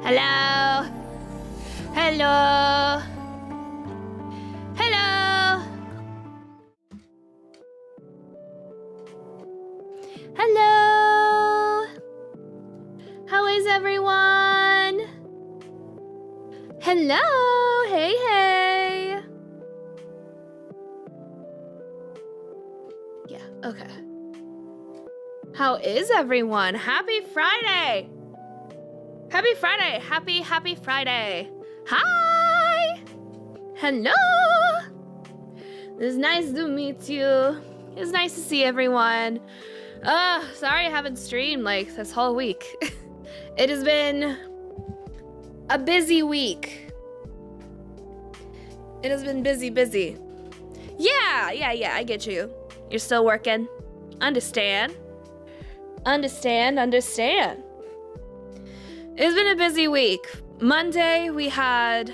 Hello? Hello? Hello? Hello? How is everyone? Hello? Hey, hey. Yeah, okay. How is everyone? Happy Friday! Happy Friday! Happy Friday! Hi! Hello! It's nice to meet you. It's nice to see everyone. Sorry I haven't streamed like this whole week. It has been a busy week. It has been busy. Yeah, I get you. You're still working. Understand. It's been a busy week. Monday, we had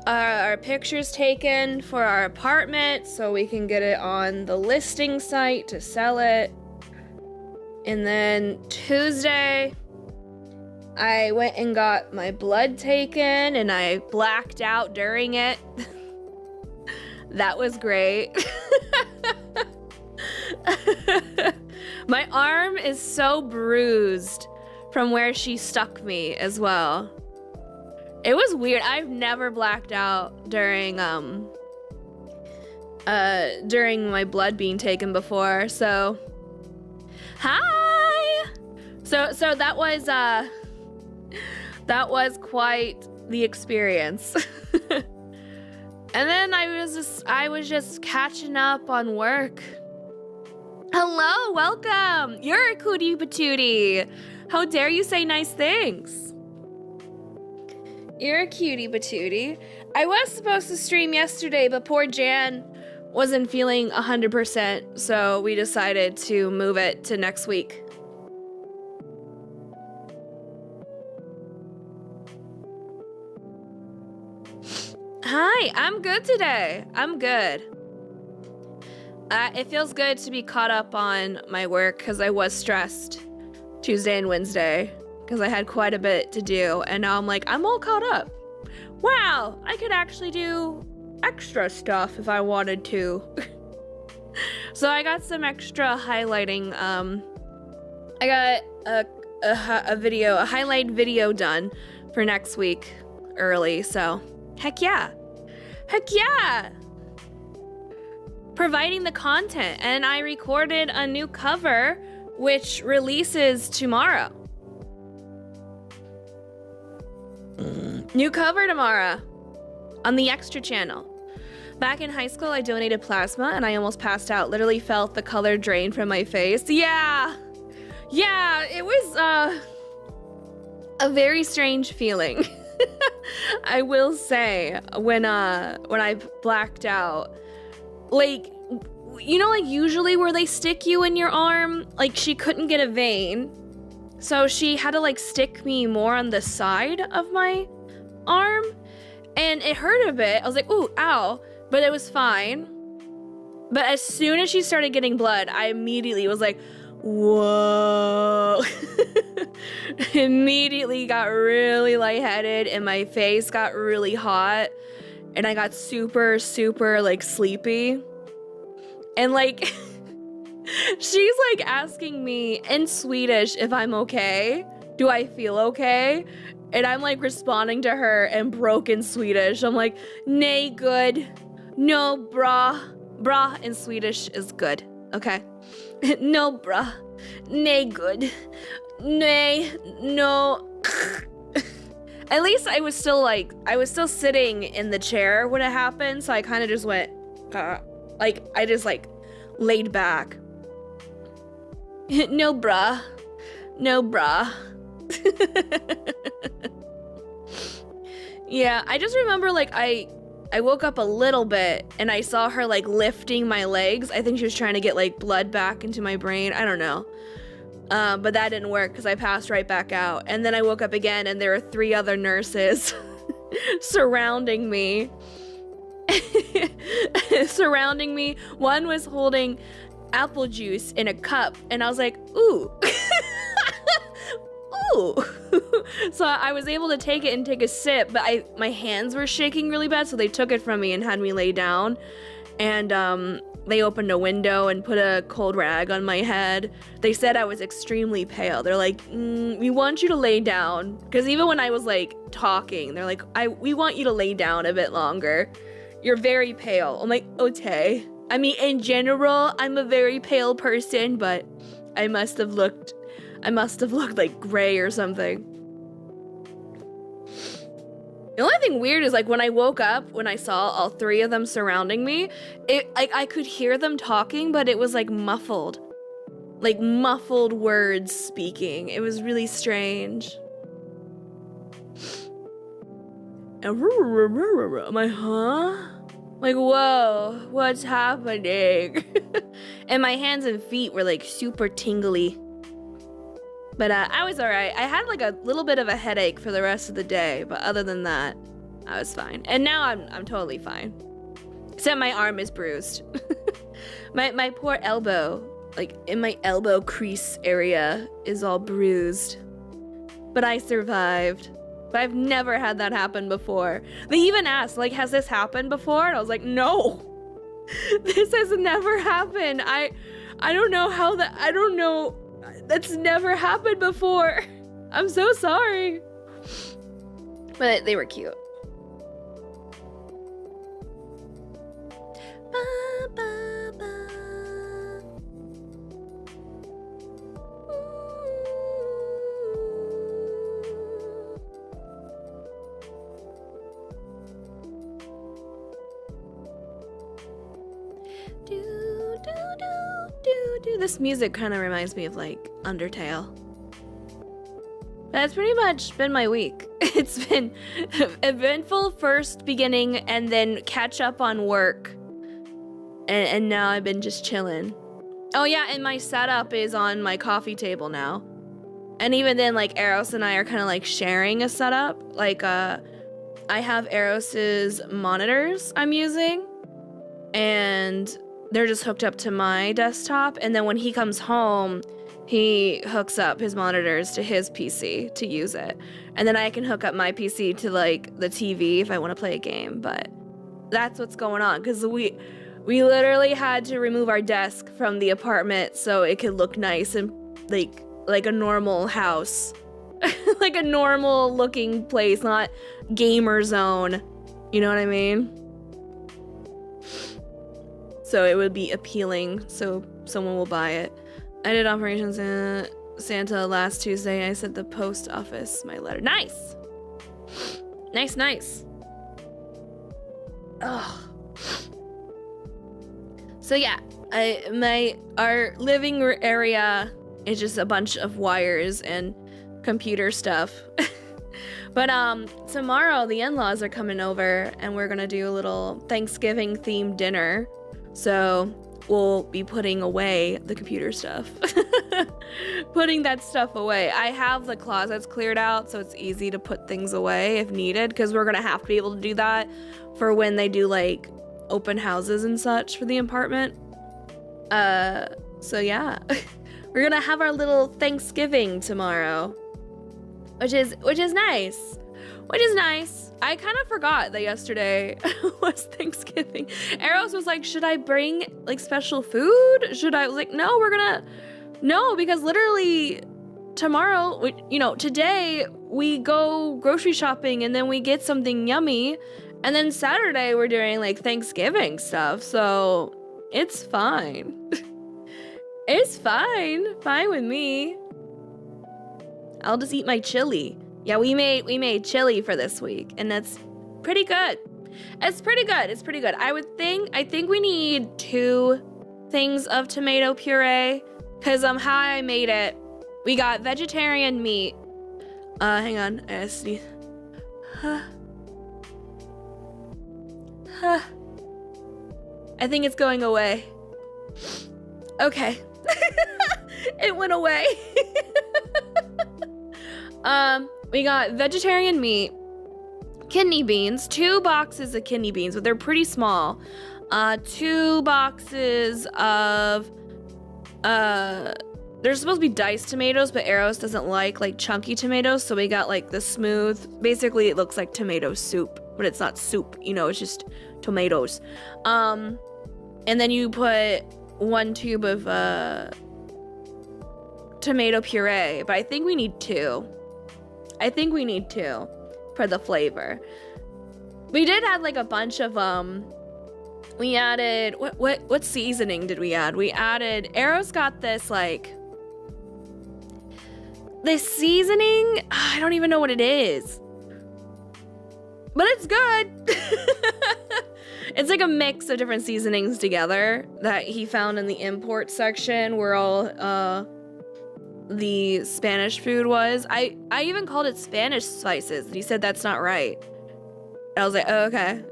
our pictures taken for our apartment so we can get it on the listing site to sell it. And then Tuesday, I went and got my blood taken and I blacked out during it. That was great. My arm is so bruised from where she stuck me as well. It was weird. I've never blacked out during my blood being taken before. So hi. So that was quite the experience. And then I was just catching up on work. Hello, welcome. You're a cootie patootie. How dare you say nice things? You're a cutie patootie. I was supposed to stream yesterday, but poor Jan wasn't feeling 100%, so we decided to move it to next week. Hi, I'm good today. I'm good. It feels good to be caught up on my work because I was stressed Tuesday and Wednesday because I had quite a bit to do, and now I'm like, I'm all caught up. Wow, I could actually do extra stuff if I wanted to. So I got some extra highlighting. I got a highlight video done for next week early, so heck yeah. Providing the content, and I recorded a new cover which releases tomorrow. New cover tomorrow on the Extra channel. Back in high school, I donated plasma and I almost passed out. Literally felt the color drain from my face. Yeah, it was a very strange feeling. I will say, when I blacked out, like, you know, like usually where they stick you in your arm, like she couldn't get a vein, so she had to like stick me more on the side of my arm, and it hurt a bit. I was like, ooh, ow, but it was fine. But as soon as she started getting blood, I immediately was like, whoa. Immediately got really lightheaded and my face got really hot and I got super like sleepy. And like she's like asking me in Swedish if I'm okay. Do I feel okay? And I'm like responding to her in broken Swedish. I'm like, nej good. No bra. Bra in Swedish is good. Okay. No bra. Nej good. Nay, no. At least I was still sitting in the chair when it happened, so I kind of just went, like, I just like laid back. No bra. No bra. Yeah, I just remember like I woke up a little bit and I saw her like lifting my legs. I think she was trying to get like blood back into my brain. I don't know. But that didn't work because I passed right back out. And then I woke up again and there were 3 other nurses surrounding me. One was holding apple juice in a cup and I was like, ooh. ooh. So I was able to take it and take a sip, but my hands were shaking really bad, so they took it from me and had me lay down. And they opened a window and put a cold rag on my head. They said I was extremely pale. They're like, we want you to lay down. Because even when I was like talking, they're like, we want you to lay down a bit longer. You're very pale. I'm like, okay. I mean, in general, I'm a very pale person, but I must have looked like gray or something. The only thing weird is like when I woke up, when I saw all three of them surrounding me, I could hear them talking, but it was like muffled words speaking. It was really strange. I'm like, huh? Like, whoa, what's happening? And my hands and feet were like super tingly. But I was alright. I had like a little bit of a headache for the rest of the day, but other than that, I was fine. And now I'm totally fine. Except my arm is bruised. my poor elbow, like in my elbow crease area, is all bruised. But I survived. But I've never had that happen before. They even asked, like, has this happened before? And I was like, no. This has never happened. I don't know how that, I don't know. That's never happened before. I'm so sorry. But they were cute. Ba, ba, ba. This music kind of reminds me of like Undertale. That's pretty much been my week. It's been eventful first beginning and then catch up on work. And now I've been just chilling. Oh yeah, and my setup is on my coffee table now. And even then, like Eros and I are kind of like sharing a setup. Like I have Eros's monitors I'm using. And they're just hooked up to my desktop, and then when he comes home, he hooks up his monitors to his PC to use it. And then I can hook up my PC to like the TV if I want to play a game, but that's what's going on, because we literally had to remove our desk from the apartment so it could look nice and like a normal house. Like a normal looking place, not gamer zone. You know what I mean? So it would be appealing, so someone will buy it. I did Operation Santa last Tuesday. I sent the post office my letter. Nice! Nice. Ugh. So yeah, our living area is just a bunch of wires and computer stuff. But tomorrow the in-laws are coming over and we're gonna do a little Thanksgiving themed dinner. So we'll be putting away the computer stuff. Putting that stuff away. I have the closets cleared out so it's easy to put things away if needed, because we're gonna have to be able to do that for when they do like open houses and such for the apartment. So yeah. We're gonna have our little Thanksgiving tomorrow. Which is nice. I kind of forgot that yesterday was Thanksgiving. Eros was like, should I bring like special food? I was like, no, because literally tomorrow, today we go grocery shopping and then we get something yummy. And then Saturday we're doing like Thanksgiving stuff. So it's fine. It's fine with me. I'll just eat my chili. Yeah, we made chili for this week, and that's pretty good. It's pretty good. I think we need 2 things of tomato puree, because how I made it, we got vegetarian meat. Hang on, I see. I think it's going away. Okay. It went away. We got vegetarian meat, kidney beans, 2 boxes of kidney beans, but they're pretty small. 2 boxes of There's supposed to be diced tomatoes, but Eros doesn't like chunky tomatoes, so we got like the smooth. Basically, it looks like tomato soup, but it's not soup. You know, it's just tomatoes. And then you put 1 tube of tomato puree, but I think we need 2. I think we need 2 for the flavor. We did add like a bunch of we added what seasoning did we add? We added Eros got this this seasoning. I don't even know what it is, but it's good. It's like a mix of different seasonings together that he found in the import section where all the Spanish food was. I even called it Spanish spices, and he said that's not right. I was like, oh, okay.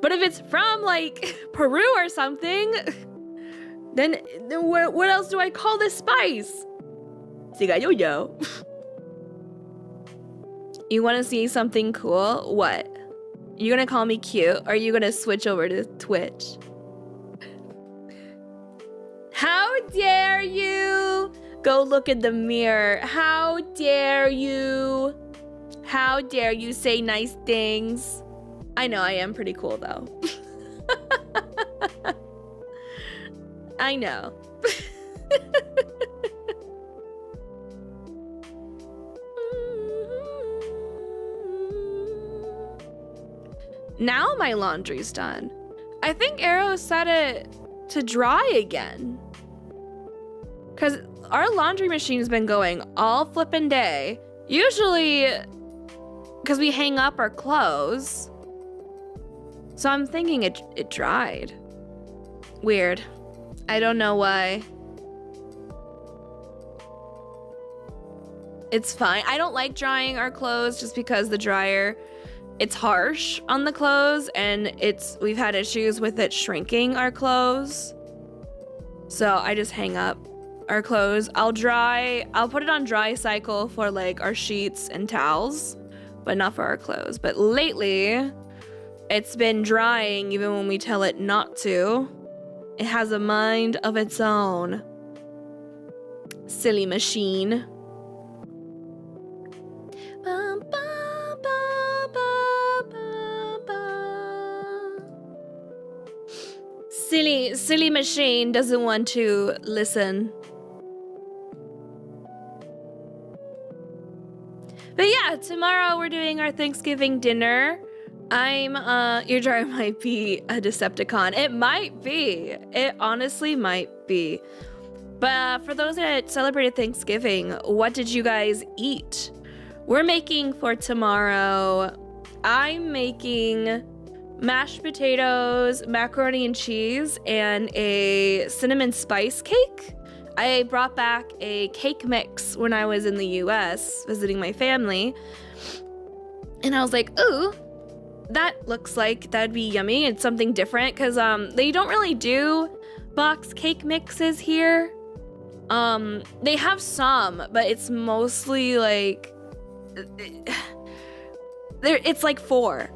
But if it's from Peru or something, then what else do I call this spice? Yo. You want to see something cool? What? You gonna call me cute, or are you gonna switch over to Twitch? How dare you? Go look in the mirror. How dare you? How dare you say nice things? I know I am pretty cool though. I know. Now my laundry's done. I think Arrow set it to dry again. Because our laundry machine's been going all flippin' day. Usually, because we hang up our clothes. So I'm thinking it dried. Weird. I don't know why. It's fine. I don't like drying our clothes just because the dryer, it's harsh on the clothes, and we've had issues with it shrinking our clothes. So I just hang up our clothes. I'll put it on dry cycle for our sheets and towels, but not for our clothes. But lately, it's been drying even when we tell it not to. It has a mind of its own. Silly machine. Silly machine doesn't want to listen. But yeah, tomorrow we're doing our Thanksgiving dinner. Your dryer might be a Decepticon. It might be. It honestly might be. But for those that celebrated Thanksgiving, what did you guys eat? We're making for tomorrow, I'm making mashed potatoes, macaroni and cheese, and a cinnamon spice cake. I brought back a cake mix when I was in the US visiting my family. And I was like, ooh, that looks like that'd be yummy. It's something different because they don't really do box cake mixes here. They have some, but it's mostly it's 4.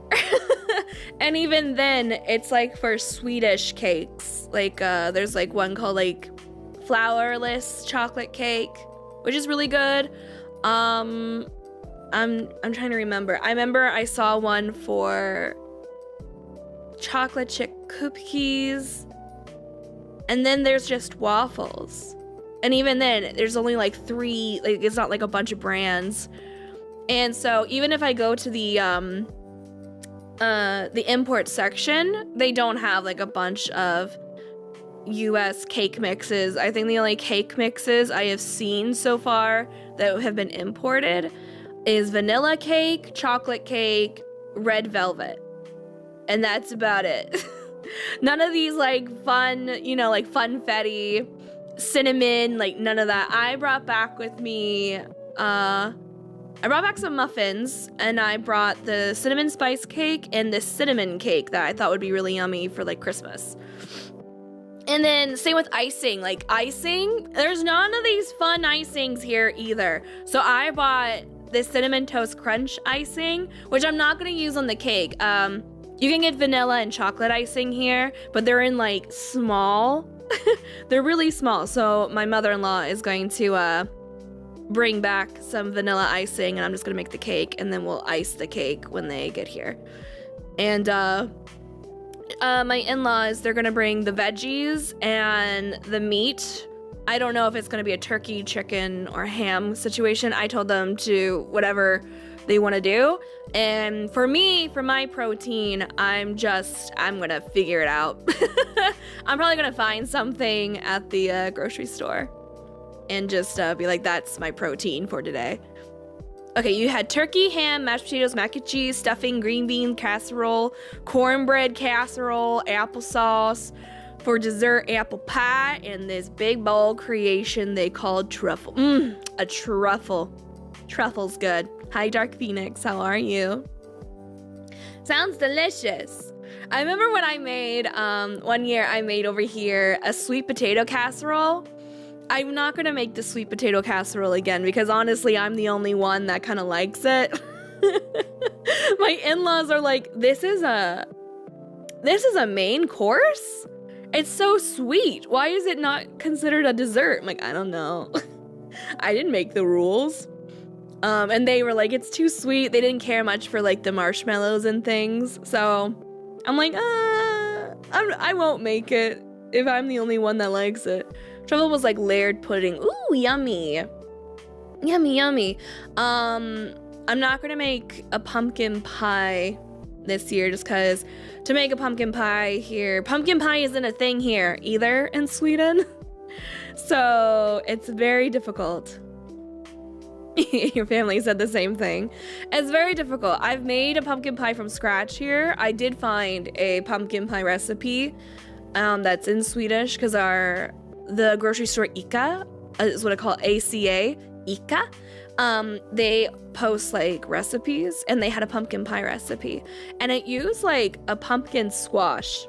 And even then, it's for Swedish cakes. There's one called flourless chocolate cake, which is really good. I'm trying to remember. I remember I saw one for chocolate chip cookies, and then there's just waffles. And even then, there's only 3. It's not a bunch of brands. And so even if I go to the import section, they don't have a bunch of US cake mixes. I think the only cake mixes I have seen so far that have been imported is vanilla cake, chocolate cake, red velvet. And that's about it. None of these fun, funfetti, cinnamon, none of that. I brought back with me, I brought back some muffins, and I brought the cinnamon spice cake and the cinnamon cake that I thought would be really yummy for Christmas. And then same with icing. Icing, there's none of these fun icings here either. So I bought this cinnamon toast crunch icing, which I'm not gonna use on the cake. You can get vanilla and chocolate icing here, but they're in small They're really small. So my mother-in-law is going to bring back some vanilla icing, and I'm just gonna make the cake, and then we'll ice the cake when they get here. And my in-laws, they're gonna bring the veggies and the meat. I don't know if it's gonna be a turkey, chicken, or ham situation. I told them to whatever they want to do. And for me, for my protein, I'm gonna figure it out. I'm probably gonna find something at the grocery store and just be like, that's my protein for today. Okay, you had turkey, ham, mashed potatoes, mac and cheese, stuffing, green bean casserole, cornbread casserole, applesauce. For dessert, apple pie, and this big bowl creation they called truffle. A truffle. Truffle's good. Hi, Dark Phoenix. How are you? Sounds delicious. I remember when I made, one year I made over here a sweet potato casserole. I'm not gonna make the sweet potato casserole again because honestly, I'm the only one that kind of likes it. My in-laws are like, this is a main course? It's so sweet. Why is it not considered a dessert? I'm like, I don't know. I didn't make the rules. And they were like, it's too sweet. They didn't care much for like the marshmallows and things. So I'm like, I won't make it if I'm the only one that likes it. Truffle was like layered pudding. Ooh, yummy. Yummy, yummy. I'm not gonna make a pumpkin pie this year just because to make a pumpkin pie here, pumpkin pie isn't a thing here either in Sweden. So it's very difficult. Your family said the same thing. It's very difficult. I've made a pumpkin pie from scratch here. I did find a pumpkin pie recipe that's in Swedish because the grocery store ICA is what I call ACA, ICA. They post like recipes, and they had a pumpkin pie recipe, and it used like a pumpkin squash,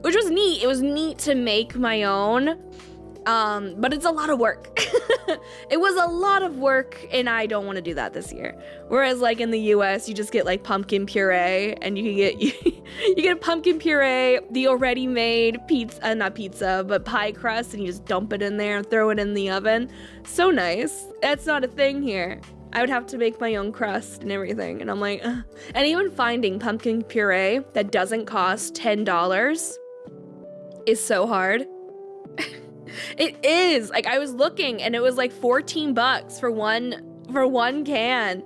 which was neat. It was neat to make my own, but it's a lot of work. It was a lot of work, and I don't want to do that this year. Whereas like in the US, you just get like pumpkin puree, and you can get you get a pumpkin puree, the already made pizza, not pizza, but pie crust, and you just dump it in there and throw it in the oven. So nice. That's not a thing here. I would have to make my own crust and everything, and I'm like, ugh. And even finding pumpkin puree that doesn't cost $10 is so hard. It is. Like, I was looking, and it was like $14 for one can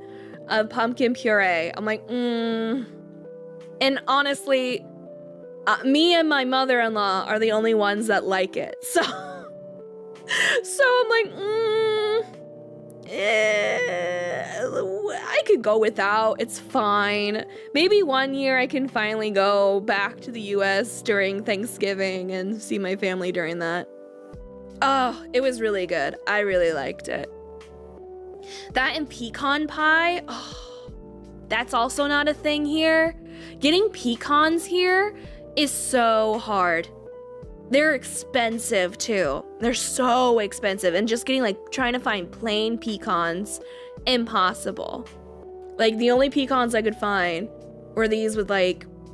of pumpkin puree. I'm like, And honestly, me and my mother-in-law are the only ones that like it. So I'm like, I could go without. It's fine. Maybe one year I can finally go back to the US during Thanksgiving and see my family during that. Oh, it was really good. I really liked it. That and pecan pie, that's also not a thing here. Getting pecans here is so hard. They're expensive too. They're so expensive, and just getting trying to find plain pecans, impossible. Like the only pecans I could find were these with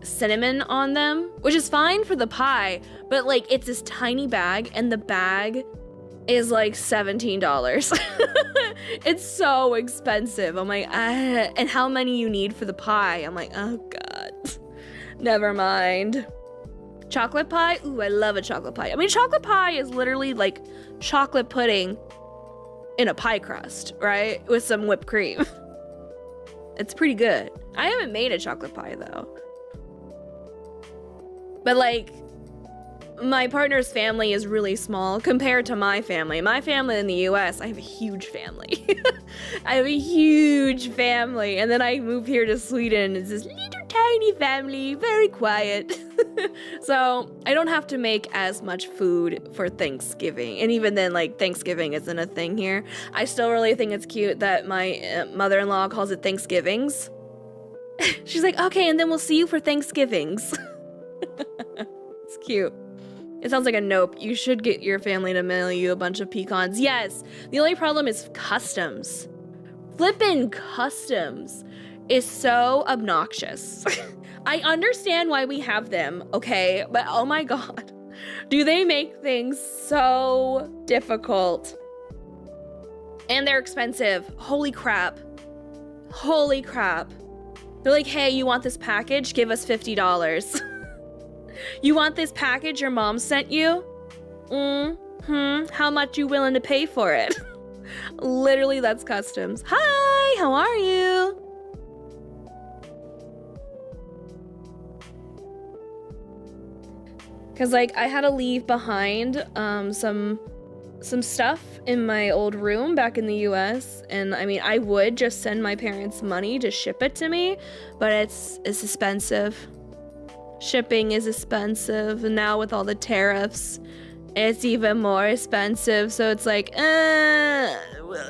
cinnamon on them, which is fine for the pie, but it's this tiny bag, and the bag is $17. It's so expensive. I'm like, and how many you need for the pie? I'm like, oh god, never mind. Chocolate pie? Ooh, I love a chocolate pie. I mean, chocolate pie is literally like chocolate pudding in a pie crust, right? With some whipped cream. It's pretty good. I haven't made a chocolate pie though. But my partner's family is really small compared to my family. My family in the US, I have a huge family. I have a huge family. And then I moved here to Sweden. It's this little tiny family, very quiet. So I don't have to make as much food for Thanksgiving. And even then, Thanksgiving isn't a thing here. I still really think it's cute that my mother-in-law calls it Thanksgivings. She's like, okay, and then we'll see you for Thanksgivings. It's cute. It sounds like a nope. You should get your family to mail you a bunch of pecans. Yes. The only problem is customs. Flippin' customs is so obnoxious. I understand why we have them, okay? But oh my god. Do they make things so difficult? And they're expensive. Holy crap. Holy crap. They're like, hey, you want this package? Give us $50. You want this package your mom sent you? How much you willing to pay for it? Literally, that's customs. Hi, how are you? Cause like I had to leave behind some stuff in my old room back in the US, and I mean I would just send my parents money to ship it to me, but it's expensive. Shipping is expensive, and now with all the tariffs, it's even more expensive. So it's like,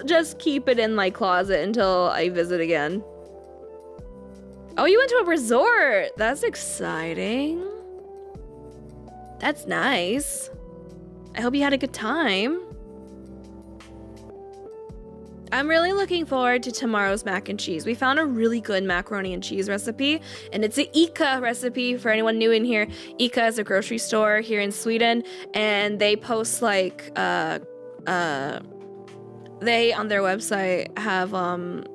just keep it in my closet until I visit again. Oh, you went to a resort. That's exciting. That's nice. I hope you had a good time. I'm really looking forward to tomorrow's mac and cheese. We found a really good macaroni and cheese recipe, and it's an ICA recipe for anyone new in here. ICA is a grocery store here in Sweden, and they post like, they on their website have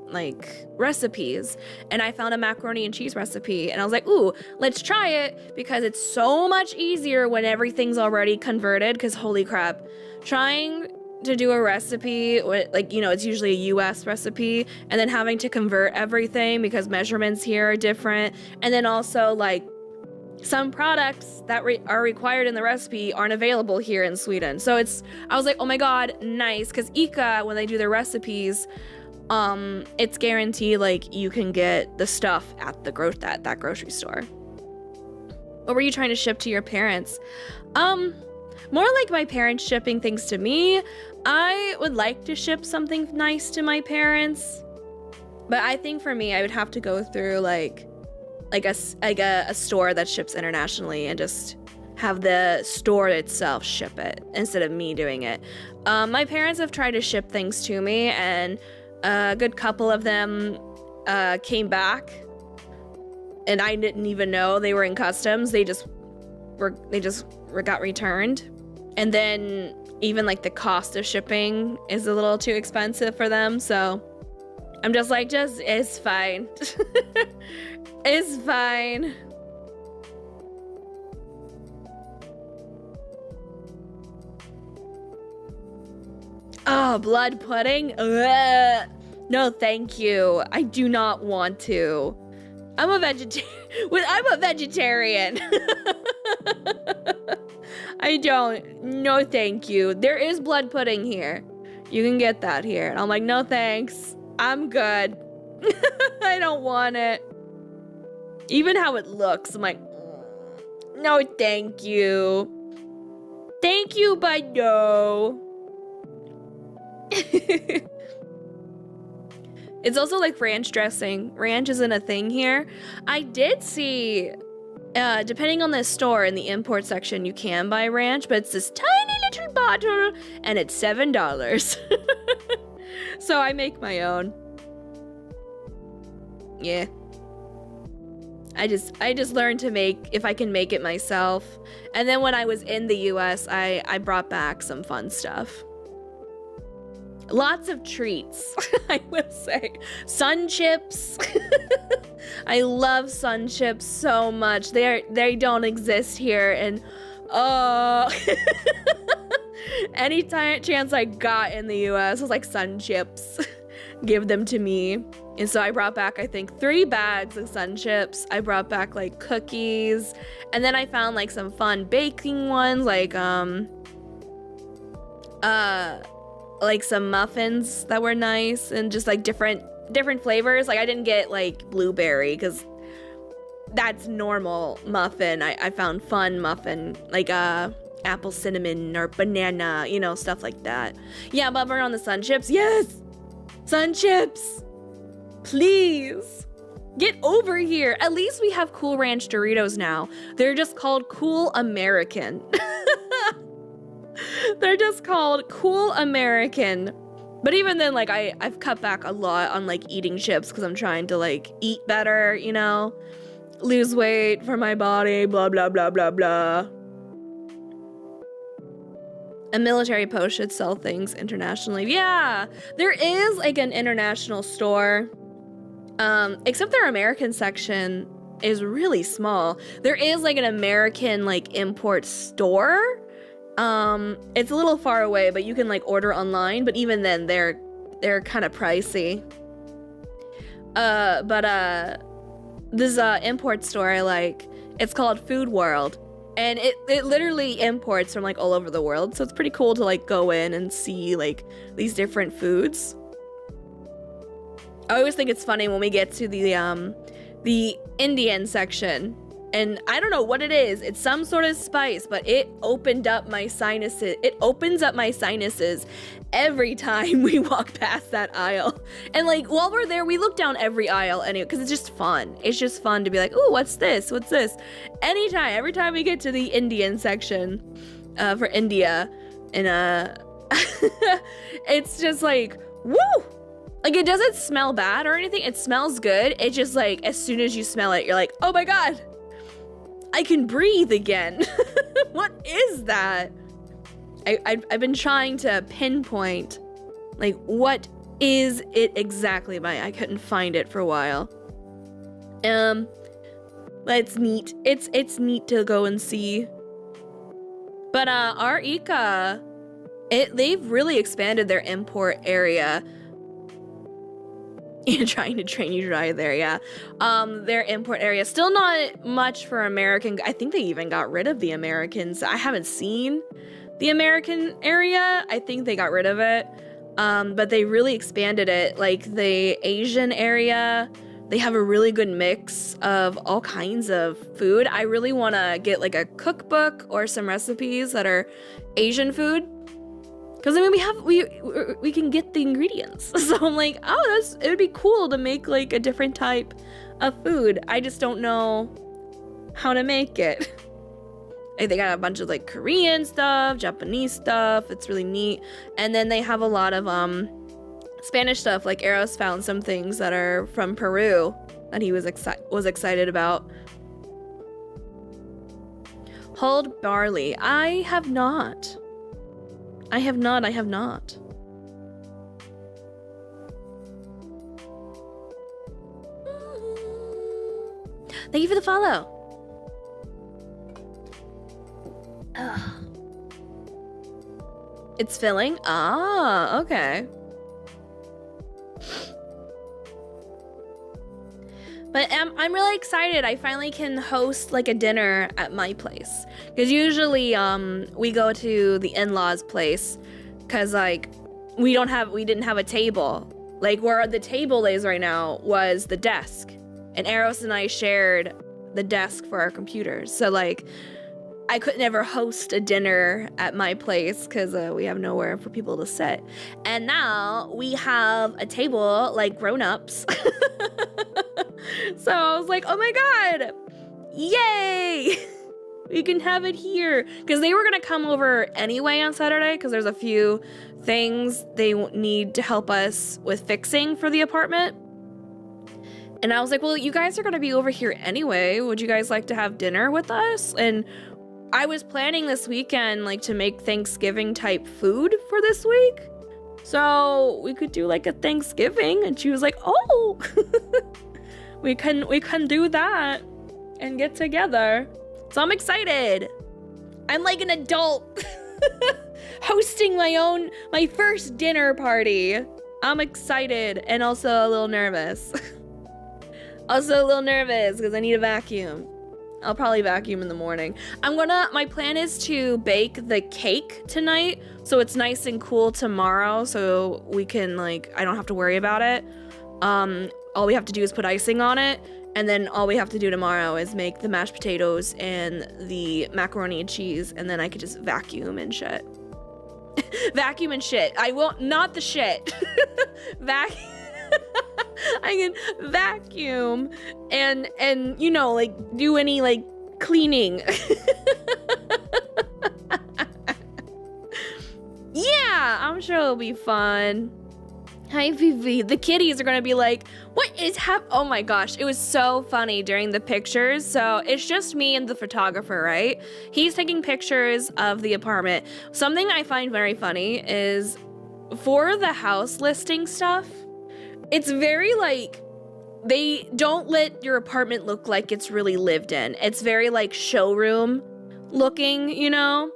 like recipes, and I found a macaroni and cheese recipe, and I was like, ooh, let's try it, because it's so much easier when everything's already converted, because holy crap, trying to do a recipe with, like, you know, it's usually a US recipe, and then having to convert everything because measurements here are different, and then also like some products that are required in the recipe aren't available here in Sweden. So I was like, oh my god, nice, because ICA, when they do their recipes, it's guaranteed like you can get the stuff at the that grocery store. What were you trying to ship to your parents? More like my parents shipping things to me. I would like to ship something nice to my parents, but I think for me, I would have to go through like a store that ships internationally and just have the store itself ship it instead of me doing it. My parents have tried to ship things to me, and a good couple of them came back, and I didn't even know they were in customs. They just got returned, and then even like the cost of shipping is a little too expensive for them. So I'm just like, it's fine. It's fine. Oh, blood pudding? Ugh. No, thank you. I do not want to. I'm a vegetarian. I don't. No, thank you. There is blood pudding here. You can get that here. And I'm like, no, thanks. I'm good. I don't want it. Even how it looks, I'm like, no, thank you. Thank you, but no. It's also like ranch dressing. Ranch isn't a thing here. I did see, depending on the store in the import section, you can buy ranch, but it's this tiny little bottle and it's $7. So I make my own. Yeah. I just learned to make, if I can make it myself. And then when I was in the US, I brought back some fun stuff. Lots of treats, I will say. Sun chips. I love sun chips so much. They don't exist here, and any chance I got in the US was like sun chips. Give them to me. And so I brought back, I think, 3 bags of sun chips. I brought back like cookies, and then I found like some fun baking ones, like some muffins that were nice, and just like different flavors. Like I didn't get like blueberry because that's normal muffin. I found fun muffin, like apple cinnamon or banana, you know, stuff like that. Yeah, but we're on the sun chips. Yes, sun chips. Please get over here. At least we have Cool Ranch Doritos now. They're just called Cool American. They're just called Cool American. But even then, like, I've cut back a lot on, like, eating chips because I'm trying to, like, eat better, you know? Lose weight for my body, blah, blah, blah, blah, blah. A military post should sell things internationally. Yeah, there is like an international store. Except their American section is really small. There is like an American like import store. It's a little far away, but you can like order online, but even then they're kind of pricey. This import store I like, it's called Food World, and it literally imports from like all over the world, so it's pretty cool to like go in and see like these different foods. I always think it's funny when we get to the Indian section, and I don't know what it is. It's some sort of spice, but it opened up my sinuses. It opens up my sinuses every time we walk past that aisle. And like while we're there, we look down every aisle anyway, because it's just fun. It's just fun to be like, ooh, what's this? What's this? Every time we get to the Indian section for India, and it's just like, woo! Like, it doesn't smell bad or anything. It smells good. It just, like, as soon as you smell it, you're like, oh my god, I can breathe again. What is that? I've been trying to pinpoint, like, what is it exactly by? I couldn't find it for a while. But it's neat. It's neat to go and see. But, our Ika, they've really expanded their import area. Trying to train you dry there, yeah. Their import area, still not much for American. I think they even got rid of the Americans. I haven't seen the American area. I think they got rid of it. But they really expanded it. Like the Asian area, they have a really good mix of all kinds of food. I really want to get like a cookbook or some recipes that are Asian food. Because I mean, we can get the ingredients. So I'm like, oh, it would be cool to make like a different type of food. I just don't know how to make it. They got a bunch of like Korean stuff, Japanese stuff. It's really neat. And then they have a lot of Spanish stuff. Like Eros found some things that are from Peru that he was excited about. Hulled barley. I have not. Thank you for the follow. Ugh. It's filling? Ah, okay. But I'm really excited. I finally can host like a dinner at my place. Because usually we go to the in-laws' place because like we didn't have a table. Like where the table is right now was the desk. And Eros and I shared the desk for our computers. So like I could never host a dinner at my place because we have nowhere for people to sit. And now we have a table like grown-ups. So I was like, oh my god, yay! We can have it here. Because they were going to come over anyway on Saturday because there's a few things they need to help us with fixing for the apartment. And I was like, well, you guys are going to be over here anyway. Would you guys like to have dinner with us? And I was planning this weekend like to make Thanksgiving type food for this week. So we could do like a Thanksgiving. And she was like, oh, we can do that and get together. So I'm excited. I'm like an adult hosting my first dinner party. I'm excited and also a little nervous. Because I need a vacuum. I'll probably vacuum in the morning. My plan is to bake the cake tonight so it's nice and cool tomorrow so we can I don't have to worry about it. All we have to do is put icing on it, and then all we have to do tomorrow is make the mashed potatoes and the macaroni and cheese, and then I could just vacuum and shit. Vacuum and shit. I won't, not the shit. I can vacuum and do any cleaning. Yeah, I'm sure it'll be fun. Hi, Vivi. The kitties are gonna be like, what is oh my gosh, it was so funny during the pictures. So it's just me and the photographer, right? He's taking pictures of the apartment. Something I find very funny is for the house listing stuff, it's very like, they don't let your apartment look like it's really lived in. It's very like showroom looking, you know?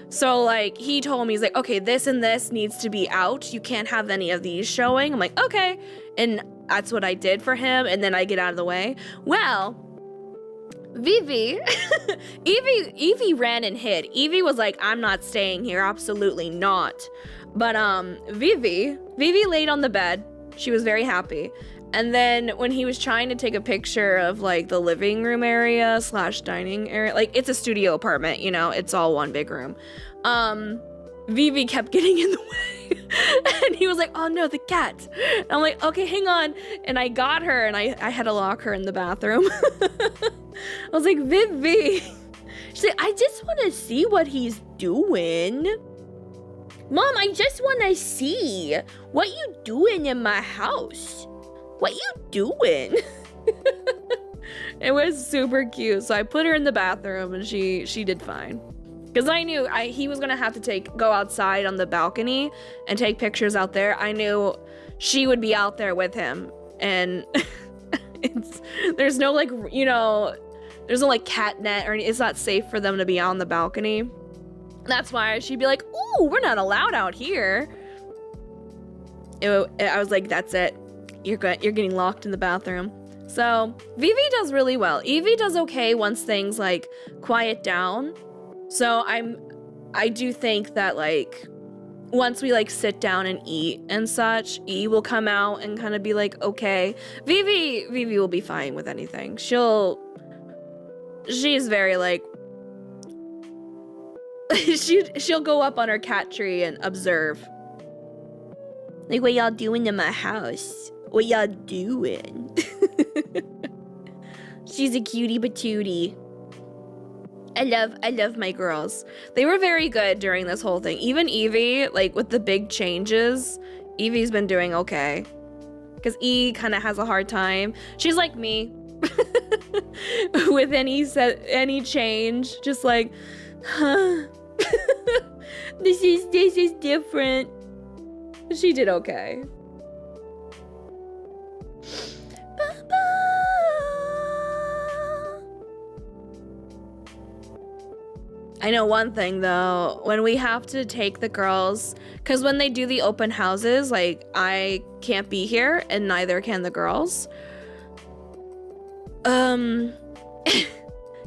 So like he told me, he's like, okay, this and this needs to be out. You can't have any of these showing. I'm like, okay. And that's what I did for him. And then I get out of the way. Well, Vivi, Evie ran and hid. Evie was like, I'm not staying here. Absolutely not. But Vivi laid on the bed. She was very happy. And then when he was trying to take a picture of like the living room area / dining area, like it's a studio apartment, you know, it's all one big room. Vivi kept getting in the way and he was like, oh no, the cat. And I'm like, okay, hang on. And I got her and I had to lock her in the bathroom. I was like, Vivi. She's like, I just want to see what he's doing. Mom, I just want to see what you doing in my house. What you doing? It was super cute. So I put her in the bathroom and she did fine. Because I knew he was gonna have to go outside on the balcony and take pictures out there. I knew she would be out there with him. And there's no like, you know, there's no like cat net or it's not safe for them to be on the balcony. That's why she'd be like, ooh, we're not allowed out here. I was like, that's it. You're getting locked in the bathroom. So Vivi does really well. Evie does okay once things like quiet down. So I do think that like once we like sit down and eat and such, E will come out and kind of be like, okay. Vivi will be fine with anything. She's very like, she'll go up on her cat tree and observe. Like, what y'all doing in my house? What y'all doing? She's a cutie patootie. I love my girls. They were very good during this whole thing. Even Evie, like with the big changes, Evie's been doing okay. Because E kind of has a hard time. She's like me. With any change, just like, huh? This is different. She did okay. I know one thing though, when we have to take the girls, because when they do the open houses, like I can't be here and neither can the girls.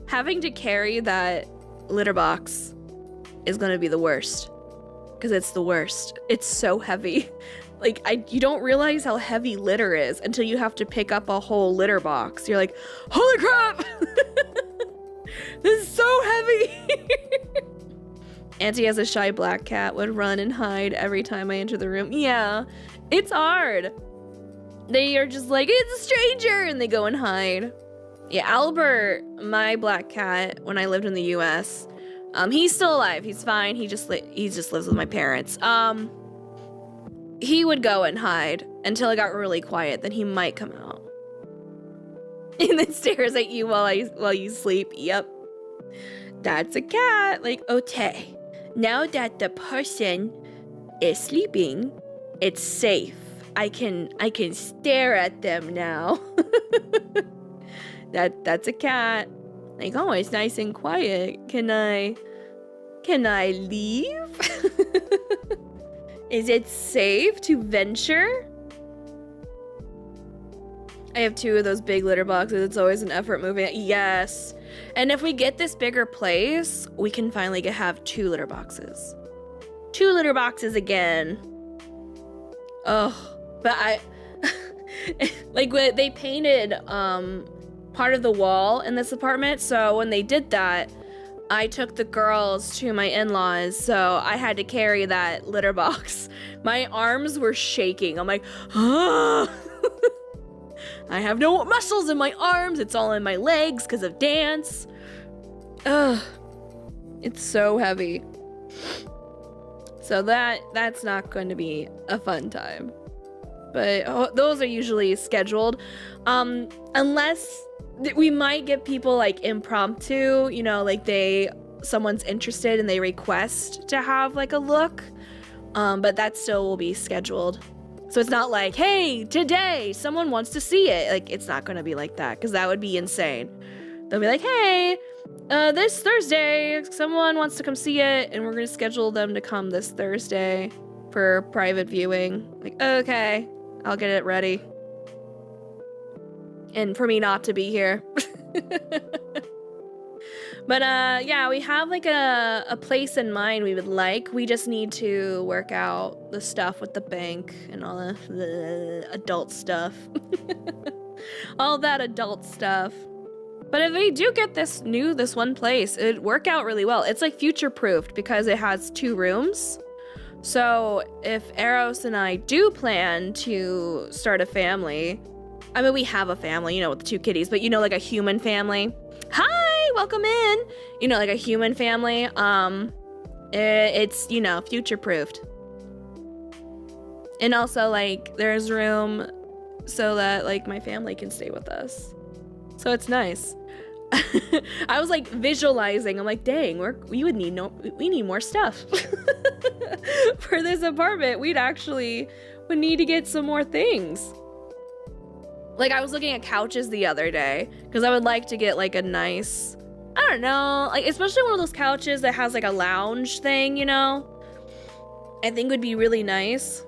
Having to carry that litter box is gonna be the worst, because it's the worst. It's so heavy. Like you don't realize how heavy litter is until you have to pick up a whole litter box. You're like, holy crap! This is so heavy. Auntie has a shy black cat, would run and hide every time I enter the room. Yeah, it's hard. They are just like, it's a stranger, and they go and hide. Yeah, Albert, my black cat, when I lived in the US, he's still alive. He's fine. He just lives with my parents. He would go and hide until it got really quiet. Then he might come out and then stares at you while you sleep. Yep. That's a cat. Like, okay, now that the person is sleeping, it's safe. I can stare at them now. That's a cat. Like, oh, it's nice and quiet. Can I leave? Is it safe to venture? I have 2 of those big litter boxes. It's always an effort moving it. Yes. And if we get this bigger place, we can finally have 2 litter boxes. 2 litter boxes again. Oh, but like they painted part of the wall in this apartment. So when they did that, I took the girls to my in-laws, so I had to carry that litter box. My arms were shaking. I'm like, ah! I have no muscles in my arms. It's all in my legs because of dance. Ugh. It's so heavy. So that's not going to be a fun time. but those are usually scheduled. Unless we might get people like impromptu, you know, like someone's interested and they request to have like a look, but that still will be scheduled. So it's not like, hey, today someone wants to see it. Like, it's not gonna be like that, because that would be insane. They'll be like, hey, this Thursday someone wants to come see it, and we're gonna schedule them to come this Thursday for private viewing. Like, okay, I'll get it ready. And for me not to be here. But yeah, we have like a place in mind we would like. We just need to work out the stuff with the bank and all the adult stuff. All that adult stuff. But if we do get this one place, it'd work out really well. It's like future-proofed because it has 2 rooms. So if Eros and I do plan to start a family, I mean, we have a family, you know, with the 2 kitties, but you know, like a human family. Hi, welcome in. You know, like a human family. It's, you know, future-proofed. And also, like, there's room so that, like, my family can stay with us. So it's nice. I was, like, visualizing. I'm like, dang, we need more stuff. For this apartment, would need to get some more things. Like, I was looking at couches the other day, because I would like to get, like, a nice, I don't know, like, especially one of those couches that has, like, a lounge thing, you know? I think would be really nice.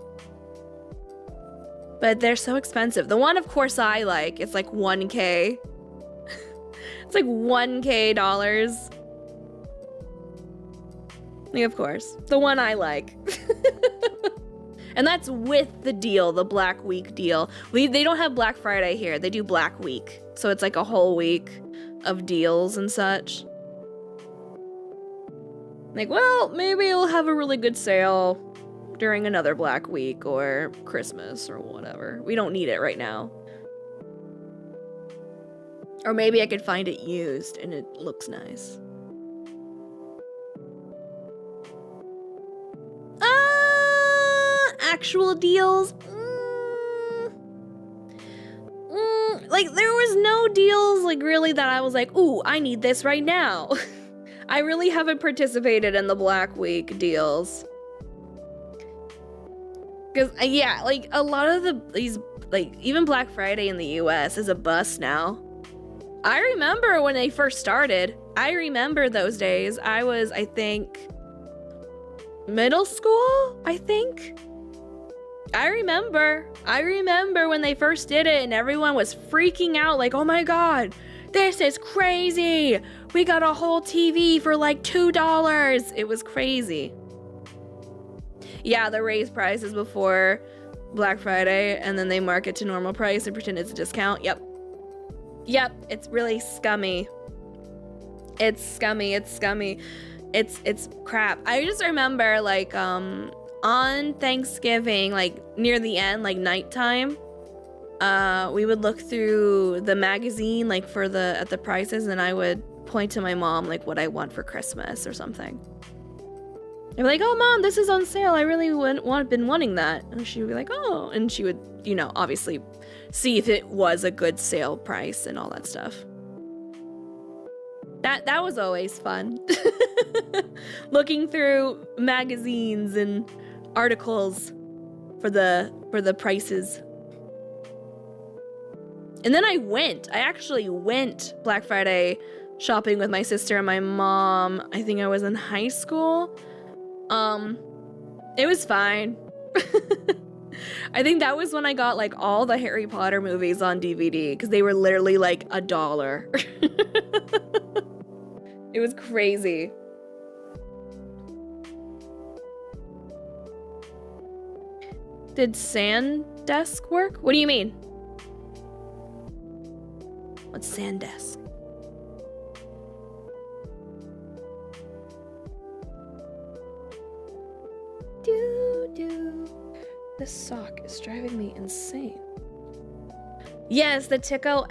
But they're so expensive. The one, of course, I like, it's, like, $1K. It's, like, $1K dollars. Like, of course. The one I like. And that's with the deal, the Black Week deal. They don't have Black Friday here. They do Black Week. So it's like a whole week of deals and such. Like, well, maybe we'll have a really good sale during another Black Week or Christmas or whatever. We don't need it right now. Or maybe I could find it used and it looks nice. Actual deals, like there was no deals like really that I was like, ooh, I need this right now. I really haven't participated in the Black Week deals, because yeah, like a lot of these like even Black Friday in the US is a bust now. I remember when they first started. I remember those days. I was, I think, middle school, I think. I remember when they first did it and everyone was freaking out like, oh my god, this is crazy. We got a whole TV for like $2. It was crazy. Yeah, they raise prices before Black Friday and then they mark it to normal price and pretend it's a discount. Yep, it's really scummy. It's scummy. It's crap. I just remember like, on Thanksgiving, like near the end, like nighttime, we would look through the magazine, like at the prices, and I would point to my mom, like what I want for Christmas or something. I'd be like, oh mom, this is on sale. I really been wanting that. And she would be like, oh, and she would, you know, obviously see if it was a good sale price and all that stuff. That was always fun. Looking through magazines and articles for the prices. And then I actually went Black Friday shopping with my sister and my mom. I think I was in high school. It was fine. I think that was when I got like all the Harry Potter movies on DVD because they were literally like $1. It was crazy. Did SanDisk work? What do you mean? What's SanDisk? This sock is driving me insane. Yes, the Tickle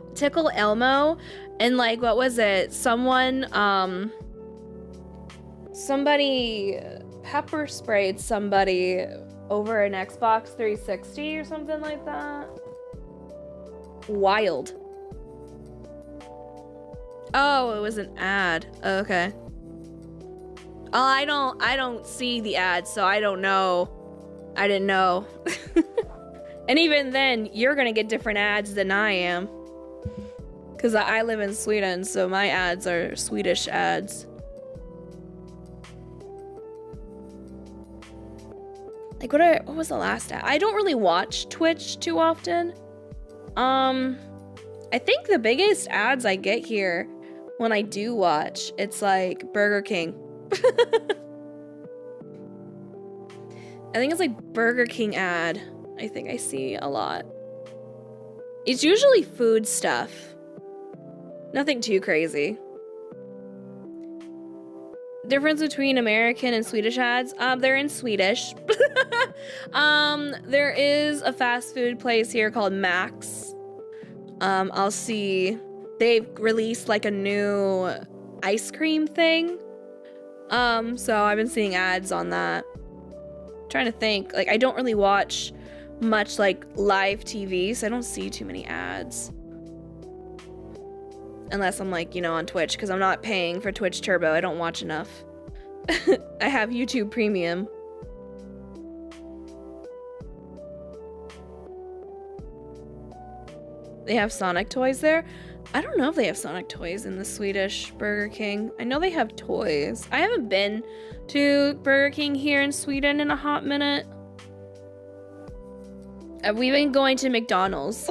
Elmo, and like what was it? Somebody pepper sprayed somebody over an Xbox 360 or something like that. Wild. Oh, it was an ad. Okay. Oh, I don't see the ads, so I don't know. I didn't know. And even then, you're gonna get different ads than I am. Because I live in Sweden, so my ads are Swedish ads. Like, what was the last ad? I don't really watch Twitch too often. I think the biggest ads I get here when I do watch, it's like Burger King. I think it's like Burger King ad. I think I see a lot. It's usually food stuff. Nothing too crazy. Difference between American and Swedish ads? They're in Swedish. There is a fast food place here called Max. I'll see they've released like a new ice cream thing. So I've been seeing ads on that. I'm trying to think, like I don't really watch much like live TV, so I don't see too many ads. Unless I'm like, you know, on Twitch, because I'm not paying for Twitch Turbo. I don't watch enough. I have YouTube Premium. They have Sonic toys there. I don't know if they have Sonic toys in the Swedish Burger King. I know they have toys. I haven't been to Burger King here in Sweden in a hot minute. We've been going to McDonald's.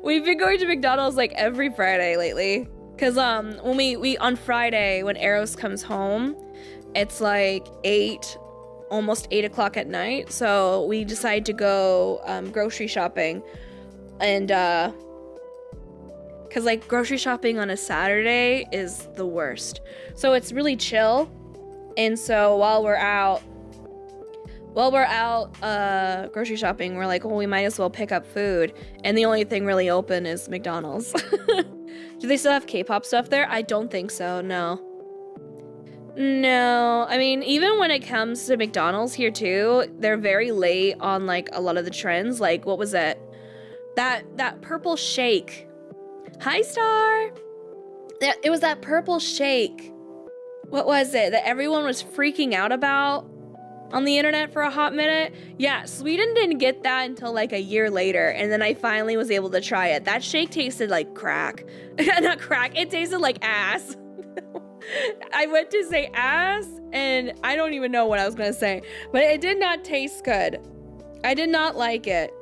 We've been going to McDonald's like every Friday lately. Cause when we on Friday when Eros comes home, it's like almost 8 o'clock at night. So we decide to go grocery shopping, and cause like grocery shopping on a Saturday is the worst. So it's really chill, and so while we're out grocery shopping, we're like, well, we might as well pick up food. And the only thing really open is McDonald's. Do they still have K-pop stuff there? I don't think so, no. No, I mean, even when it comes to McDonald's here too, they're very late on like a lot of the trends. Like, what was it? That purple shake. Hi, Star. It was that purple shake. What was it that everyone was freaking out about on the internet for a hot minute? Yeah, Sweden didn't get that until like a year later, and then I finally was able to try it. That shake tasted like crack. Not crack, it tasted like ass. I went to say ass, and I don't even know what I was gonna say, but it did not taste good. I did not like it.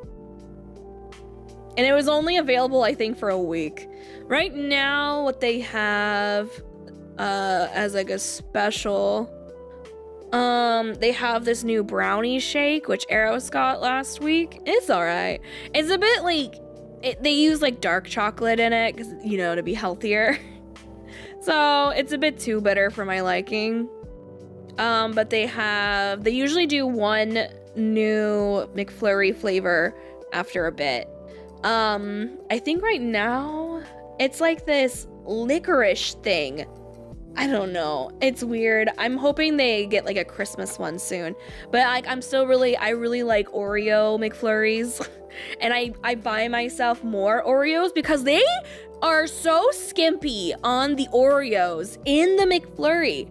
And it was only available, I think, for a week. Right now, what they have as like a special, they have this new brownie shake, which Eros got last week. It's alright. It's a bit like, they use like dark chocolate in it, because, you know, to be healthier. So it's a bit too bitter for my liking. But they usually do one new McFlurry flavor after a bit. I think right now it's like this licorice thing. I don't know. It's weird. I'm hoping they get like a Christmas one soon. But I really like Oreo McFlurries. And I buy myself more Oreos because they are so skimpy on the Oreos in the McFlurry.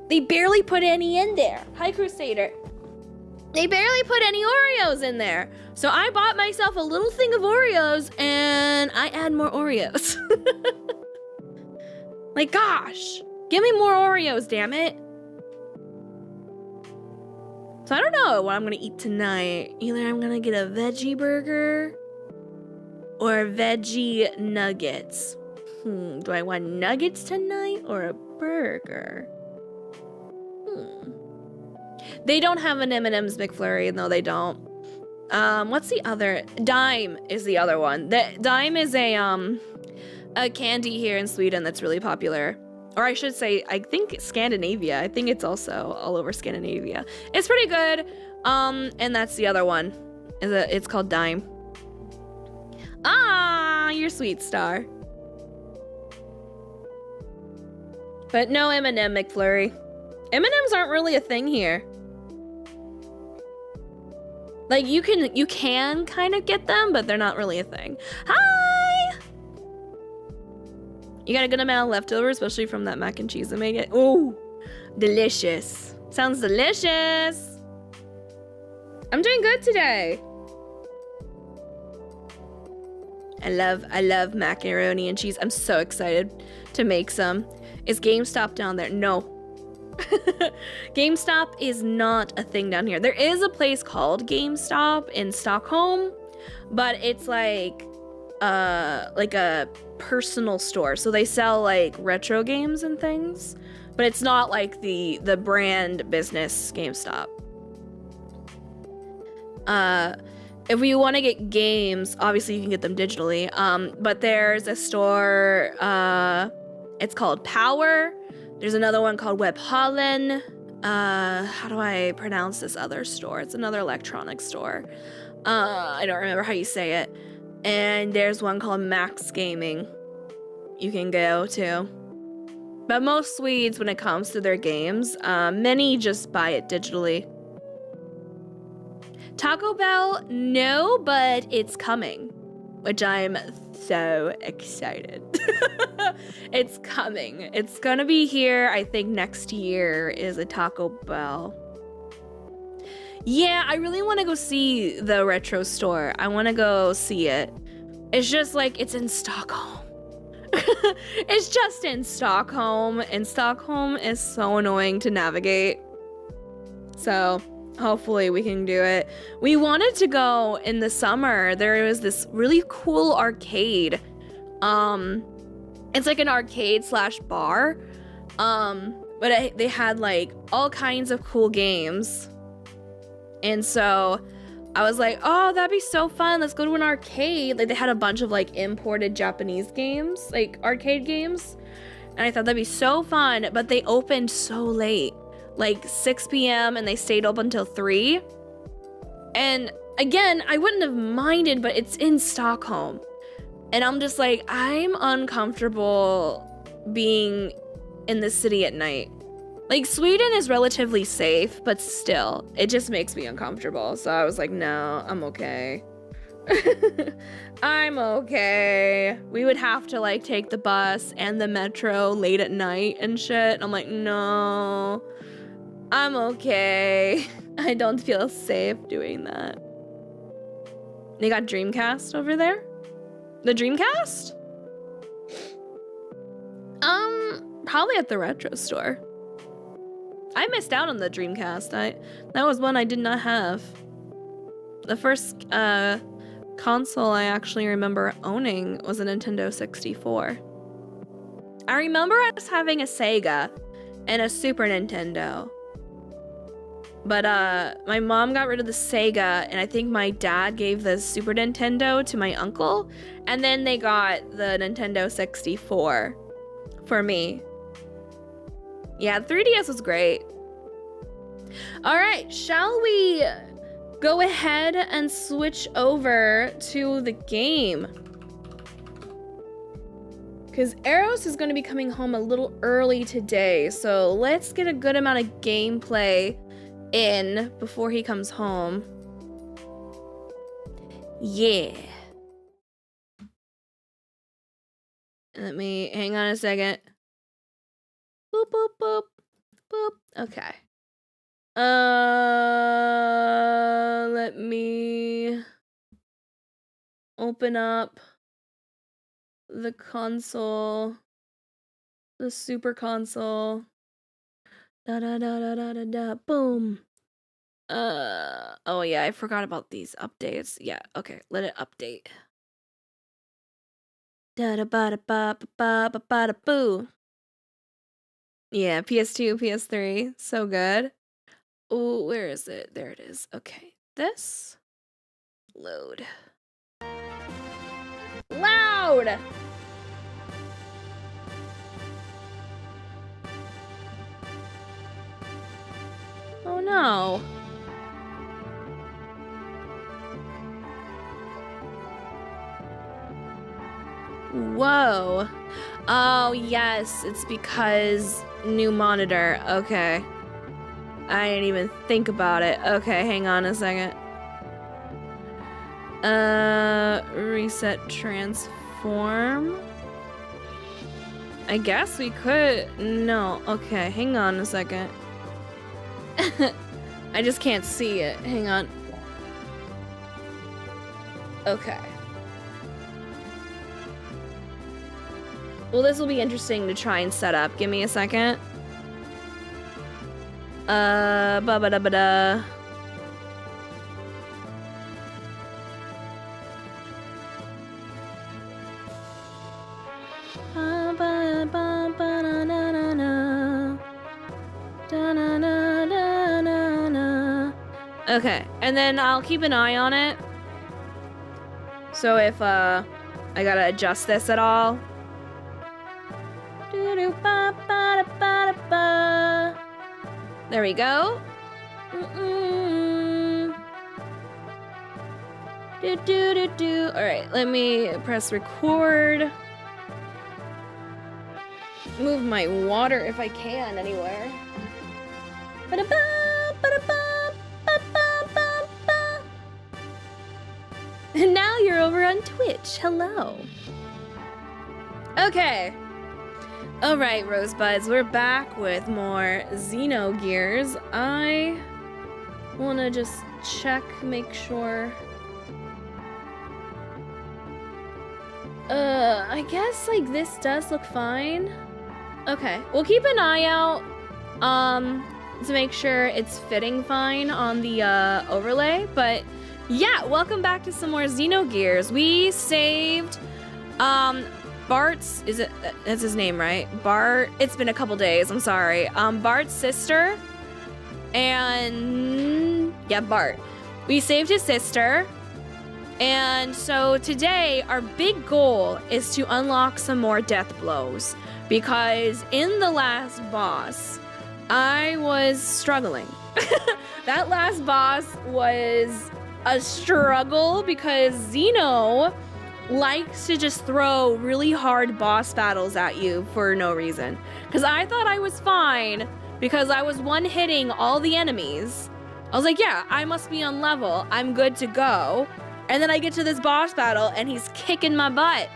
They barely put any in there. Hi, Crusader. They barely put any Oreos in there. So I bought myself a little thing of Oreos and I add more Oreos. Like, gosh, give me more Oreos, damn it. So I don't know what I'm gonna eat tonight. Either I'm gonna get a veggie burger or veggie nuggets. Do I want nuggets tonight or a burger? They don't have an M&M's McFlurry. No, they don't. What's the other? Dime is the other one. Dime is a candy here in Sweden that's really popular. Or I should say, I think Scandinavia. I think it's also all over Scandinavia. It's pretty good. And that's the other one. It's called Dime. Ah, you're sweet, Star. But no M&M McFlurry. M&Ms aren't really a thing here. Like, you can kind of get them, but they're not really a thing. Hi! You got a good amount of leftover, especially from that mac and cheese I made it. Ooh, delicious. Sounds delicious. I'm doing good today. I love macaroni and cheese. I'm so excited to make some. Is GameStop down there? No. GameStop is not a thing down here. There is a place called GameStop in Stockholm, but it's like a personal store. So they sell like retro games and things, but it's not like the brand business GameStop. If you want to get games, obviously you can get them digitally. But there's a store, it's called Power. There's another one called Webhallen. How do I pronounce this other store? It's another electronics store. I don't remember how you say it. And there's one called Max Gaming you can go to. But most Swedes, when it comes to their games, many just buy it digitally. Taco Bell, no, but it's coming, which I'm so excited. It's coming. It's gonna be here, I think next year is a Taco Bell. Yeah, I really want to go see the retro store. I want to go see it. It's just like, it's in Stockholm. It's just in Stockholm, and Stockholm is so annoying to navigate. So hopefully we can do it. We wanted to go in the summer. There was this really cool arcade. It's like an arcade slash bar. But they had like all kinds of cool games. And so I was like, oh, that'd be so fun. Let's go to an arcade. Like, they had a bunch of like imported Japanese games, like arcade games. And I thought that'd be so fun, but they opened so late, like 6 p.m. and they stayed open until 3. And again, I wouldn't have minded, but it's in Stockholm. And I'm just like, I'm uncomfortable being in the city at night. Like, Sweden is relatively safe, but still, it just makes me uncomfortable. So I was like, no, I'm okay. I'm okay. We would have to like take the bus and the metro late at night and shit. I'm like, no, I'm okay. I don't feel safe doing that. They got Dreamcast over there? The Dreamcast? Probably at the retro store. I missed out on the Dreamcast. That was one I did not have. The first console I actually remember owning was a Nintendo 64. I remember us having a Sega and a Super Nintendo. But my mom got rid of the Sega, and I think my dad gave the Super Nintendo to my uncle, and then they got the Nintendo 64 for me. Yeah, 3DS was great. All right, shall we go ahead and switch over to the game? Because Eros is going to be coming home a little early today, so let's get a good amount of gameplay in before he comes home. Yeah. Let me hang on a second. Boop, boop, boop, boop. Okay. Let me open up the console, the super console. Da da da da da da da. Boom. Oh yeah, I forgot about these updates. Yeah, okay, let it update. Da da ba da ba ba ba ba da boo. Yeah, PS2, PS3, so good. Oh, where is it? There it is. Okay, this. Load. Loud! Oh no. Whoa. Oh yes, it's because new monitor. Okay. I didn't even think about it. Okay, hang on a second. Reset transform. I guess we could. No. Okay, hang on a second. I just can't see it. Hang on. Okay. Well, this will be interesting to try and set up. Give me a second. Ba-ba-da-ba-da. Okay, and then I'll keep an eye on it. So if I gotta adjust this at all. There we go. Alright, let me press record. Move my water if I can anywhere. And now you're over on Twitch. Hello. Okay. Alright, Rosebuds, we're back with more Xenogears. I wanna just check, make sure. I guess like this does look fine. Okay, we'll keep an eye out to make sure it's fitting fine on the overlay, but yeah, welcome back to some more Xenogears. We saved Bart's, that's his name, right? Bart, it's been a couple days, I'm sorry. Bart's sister, and yeah, Bart. We saved his sister, and so today our big goal is to unlock some more death blows, because in the last boss, I was struggling. That last boss was a struggle because Xeno likes to just throw really hard boss battles at you for no reason. Because I thought I was fine because I was one-hitting all the enemies. I was like, yeah, I must be on level. I'm good to go. And then I get to this boss battle and he's kicking my butt.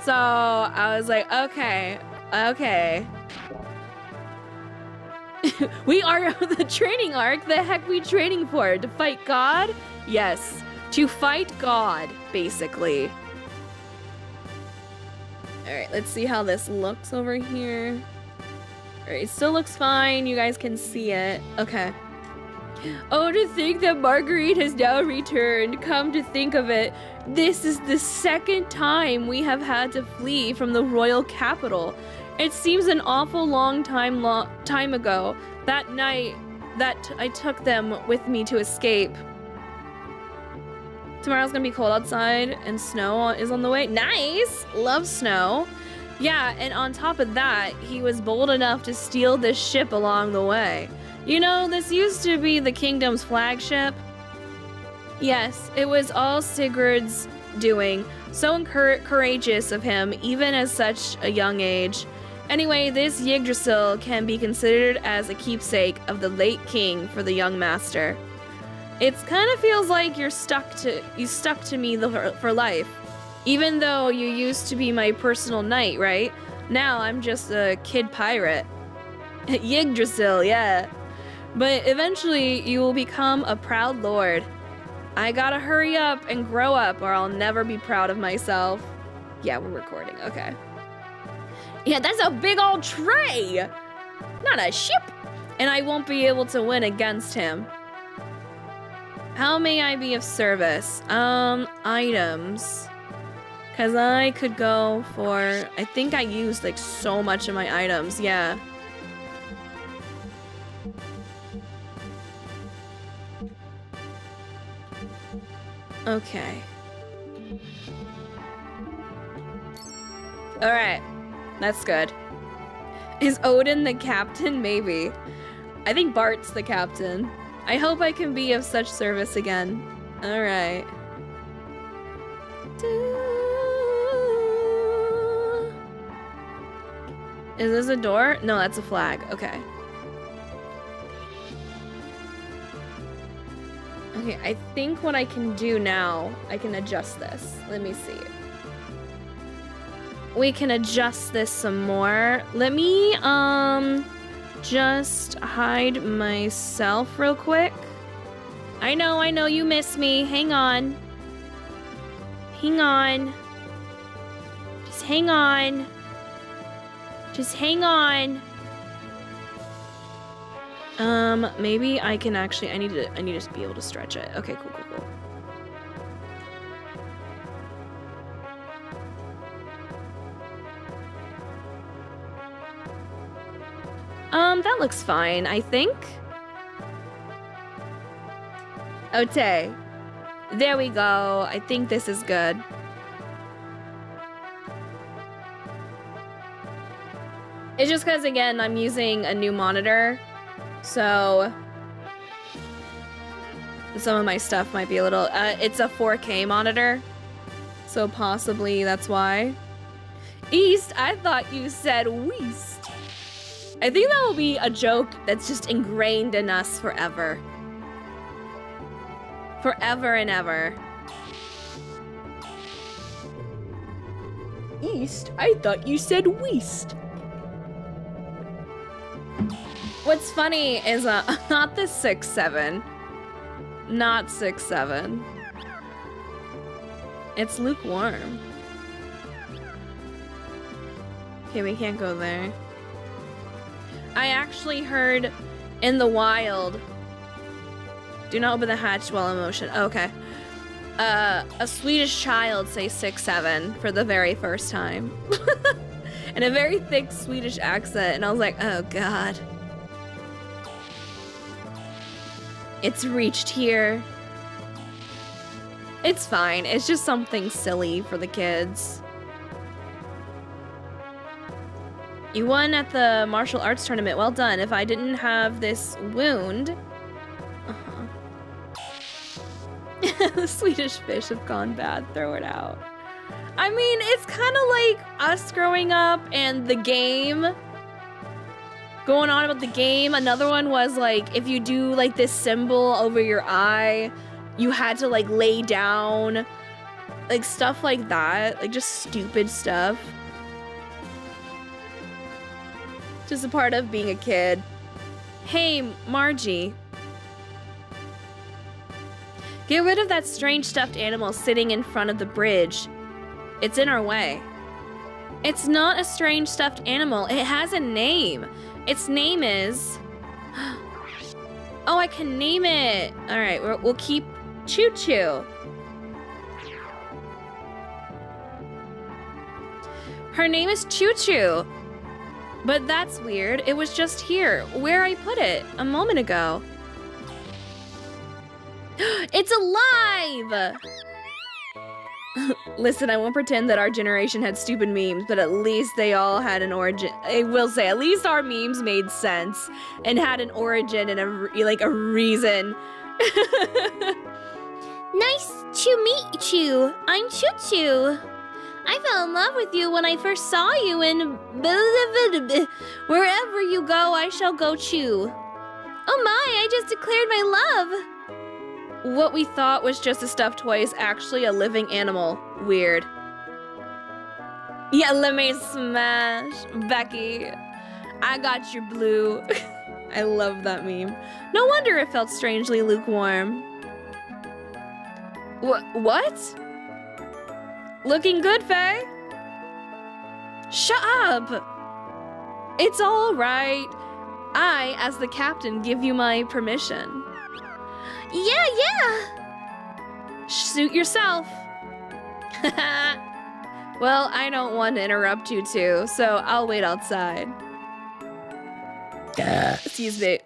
So I was like, okay. We are the training arc. The heck we training for? To fight God? Yes. To fight God, basically. Alright, let's see how this looks over here. Alright, it still looks fine. You guys can see it. Okay. Oh, to think that Marguerite has now returned. Come to think of it, this is the second time we have had to flee from the royal capital. It seems an awful long time ago, that night, that I took them with me to escape. Tomorrow's gonna be cold outside and snow is on the way. Nice! Love snow. Yeah, and on top of that, he was bold enough to steal this ship along the way. You know, this used to be the kingdom's flagship. Yes, it was all Sigurd's doing. So courageous of him, even at such a young age. Anyway, this Yggdrasil can be considered as a keepsake of the late king for the young master. It kind of feels like you stuck to me for life. Even though you used to be my personal knight, right? Now I'm just a kid pirate. Yggdrasil, yeah. But eventually you will become a proud lord. I gotta hurry up and grow up or I'll never be proud of myself. Yeah, we're recording, okay. Yeah, that's a big old tray! Not a ship! And I won't be able to win against him. How may I be of service? Items. Cause I could go for, I think I used like so much of my items, yeah. Okay. Alright. That's good. Is Odin the captain? Maybe. I think Bart's the captain. I hope I can be of such service again. Alright. Is this a door? No, that's a flag. Okay. Okay, I think what I can do now, I can adjust this. Let me see. We can adjust this some more. Let me, just hide myself real quick. I know, you miss me. Hang on. Hang on. Just hang on. Just hang on. Maybe I can actually, I need to be able to stretch it. Okay, cool. That looks fine, I think. Okay. There we go. I think this is good. It's just because, again, I'm using a new monitor, so some of my stuff might be a little... it's a 4K monitor, so possibly that's why. East? I thought you said West. I think that will be a joke that's just ingrained in us forever. Forever and ever. East? I thought you said West. What's funny is not the 6-7. Not 6-7. It's lukewarm. Okay, we can't go there. I actually heard in the wild. Do not open the hatch while in motion. Okay. A Swedish child say 6-7 for the very first time. In a very thick Swedish accent, and I was like, oh god. It's reached here. It's fine. It's just something silly for the kids. You won at the martial arts tournament. Well done. If I didn't have this wound... The Swedish fish have gone bad. Throw it out. I mean, it's kind of like us growing up and the game. Going on about the game. Another one was like, if you do like this symbol over your eye, you had to like lay down. Like stuff like that. Like just stupid stuff. Just a part of being a kid. Hey, Margie. Get rid of that strange stuffed animal sitting in front of the bridge. It's in our way. It's not a strange stuffed animal. It has a name. Its name is... Oh, I can name it. All right, we'll keep Choo Choo. Her name is Choo Choo. But that's weird. It was just here, where I put it a moment ago. It's alive! Listen, I won't pretend that our generation had stupid memes, but at least they all had an origin. I will say, at least our memes made sense and had an origin and a reason. Nice to meet you. I'm Choo Choo. I fell in love with you when I first saw you in wherever you go, I shall go too. Oh my, I just declared my love. What we thought was just a stuffed toy is actually a living animal. Weird. Yeah, let me smash. Becky, I got your blue. I love that meme. No wonder it felt strangely lukewarm. What? Looking good, Faye? Shut up! It's all right. I, as the captain, give you my permission. Yeah! Suit yourself. Well, I don't want to interrupt you two, so I'll wait outside. Excuse me.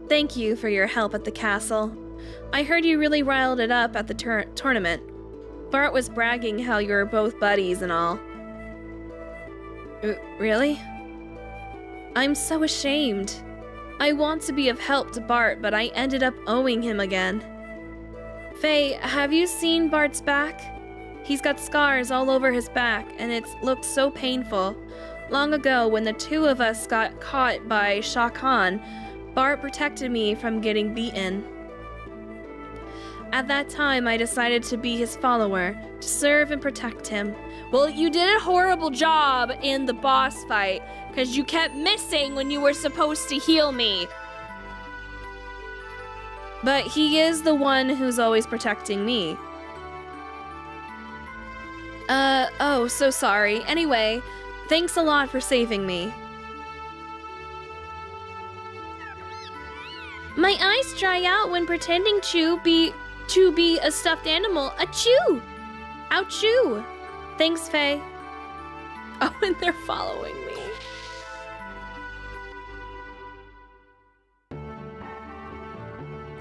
Thank you for your help at the castle. I heard you really riled it up at the tournament. Bart was bragging how you were both buddies and all. Really? I'm so ashamed. I want to be of help to Bart, but I ended up owing him again. Faye, have you seen Bart's back? He's got scars all over his back, and it looks so painful. Long ago, when the two of us got caught by Shah Khan, Bart protected me from getting beaten. At that time, I decided to be his follower, to serve and protect him. Well, you did a horrible job in the boss fight, because you kept missing when you were supposed to heal me. But he is the one who's always protecting me. Oh, so sorry. Anyway, thanks a lot for saving me. My eyes dry out when pretending to be a stuffed animal. Achoo! Ouchoo! Thanks, Faye. Oh, and they're following me.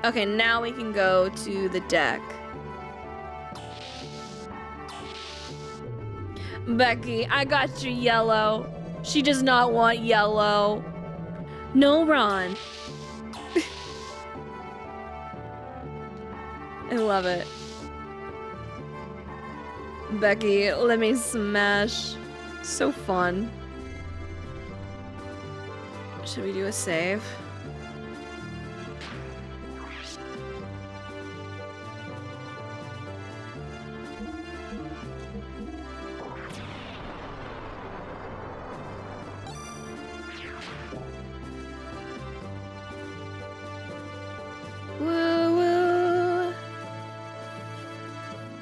Okay, now we can go to the deck. Becky, I got you yellow. She does not want yellow. No, Ron. I love it. Becky, let me smash. So fun. Should we do a save?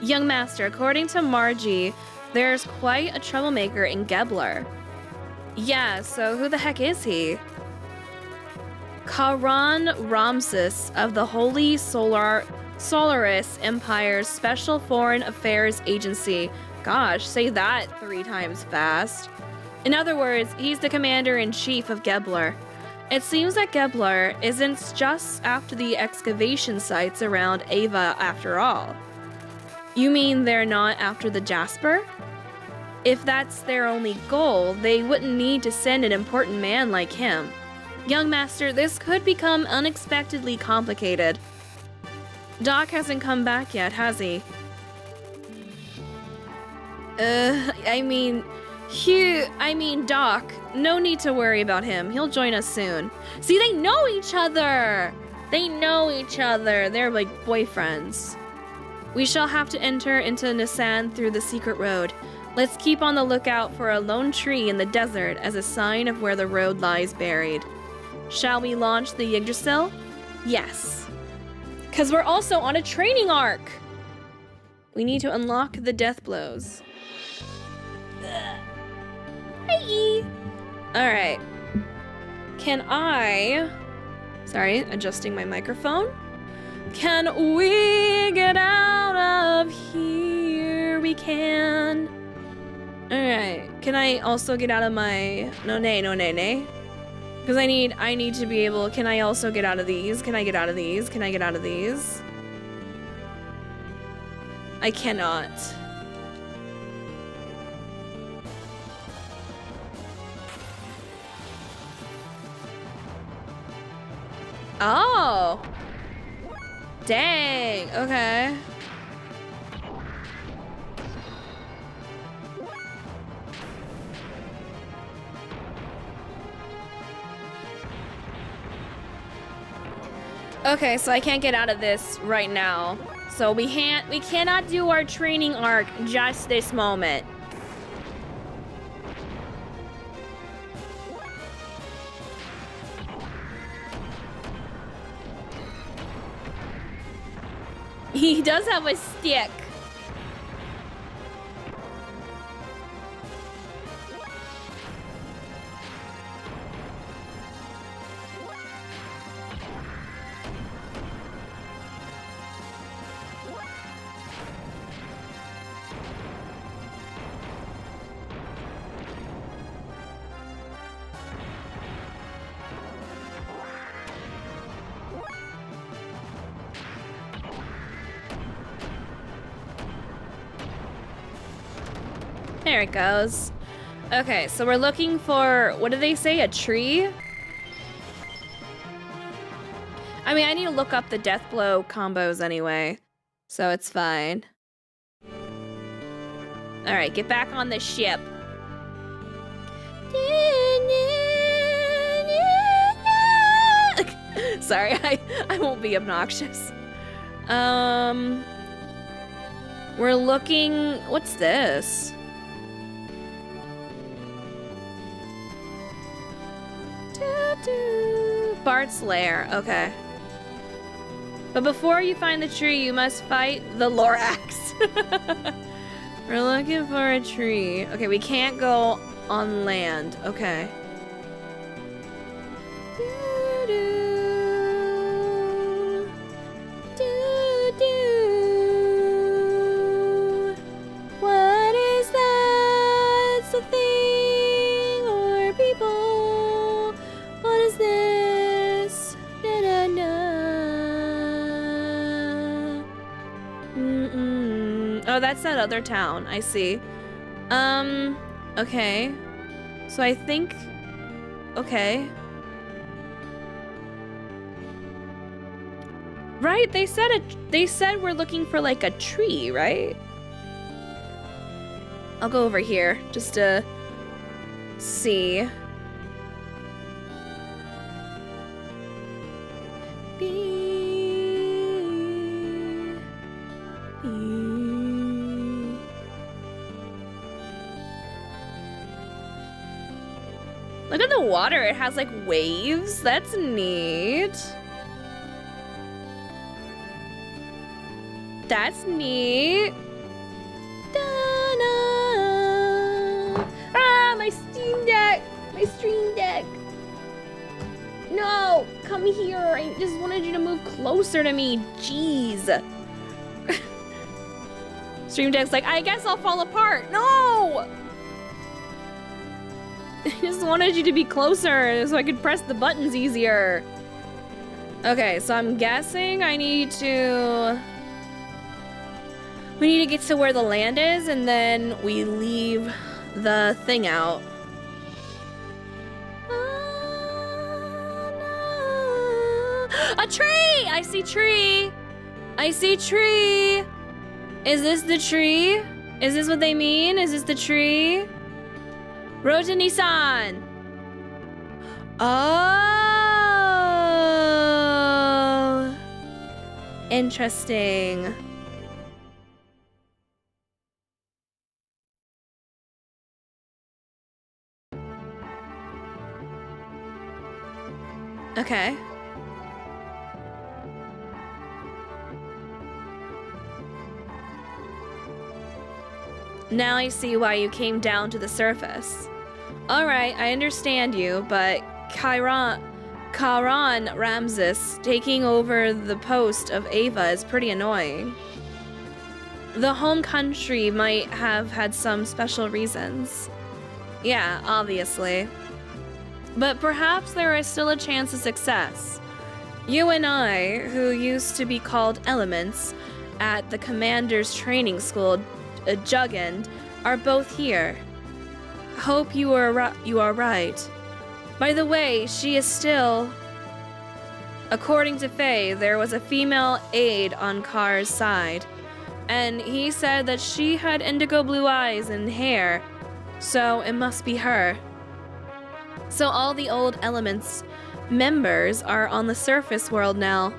Young Master, according to Margie, there's quite a troublemaker in Gebler. Yeah, so who the heck is he? Karan Ramses of the Holy Solaris Empire's Special Foreign Affairs Agency. Gosh, say that 3 times fast. In other words, he's the commander-in-chief of Gebler. It seems that Gebler isn't just after the excavation sites around Ava after all. You mean they're not after the Jasper? If that's their only goal, they wouldn't need to send an important man like him. Young Master, this could become unexpectedly complicated. Doc hasn't come back yet, has he? I mean Doc. No need to worry about him. He'll join us soon. See, they know each other! They know each other. They're like boyfriends. We shall have to enter into Nissan through the secret road. Let's keep on the lookout for a lone tree in the desert as a sign of where the road lies buried. Shall we launch the Yggdrasil? Yes. Because we're also on a training arc. We need to unlock the death blows. Hey! Alright. Can I... Sorry, adjusting my microphone. Can we get out of here? We can. Alright. Can I also get out of my... No, nay. Because I need to be able... Can I also get out of these? Can I get out of these? Can I get out of these? I cannot. Oh! Dang, okay. Okay, so I can't get out of this right now. So we cannot do our training arc just this moment. He does have a stick. There it goes. Okay, so we're looking for, what did they say, a tree? I mean, I need to look up the death blow combos anyway, so it's fine. All right, get back on the ship. Sorry, I won't be obnoxious. We're looking... What's this? Bart's lair. Okay. But before you find the tree, you must fight the Lorax. We're looking for a tree. Okay, we can't go on land. Okay. What is that? It's a thing or people? What is this? Da da da. Oh, that's that other town. I see. Okay. So I think... Okay. Right, they said we're looking for like a tree, right? I'll go over here just to see. Look at the water, it has like waves. That's neat. That's neat. Ah, my Steam Deck! My Stream Deck! No! Come here! I just wanted you to move closer to me. Jeez. Stream Deck's like, I guess I'll fall apart. No! I just wanted you to be closer so I could press the buttons easier. Okay, so I'm guessing I need to... We need to get to where the land is, and then we leave the thing out. A tree! I see tree! I see tree! Is this the tree? Is this what they mean? Is this the tree? Rotani-san! Oh! Interesting. Okay. Now I see why you came down to the surface. Alright, I understand you, but Karan Ramses taking over the post of Ava is pretty annoying. The home country might have had some special reasons. Yeah, obviously. But perhaps there is still a chance of success. You and I, who used to be called Elements at the Commander's Training School, Jugend, are both here. Hope you are right. By the way, she is still... According to Faye, there was a female aide on Car's side, and he said that she had indigo blue eyes and hair, so it must be her. So all the old Elements members are on the surface world now.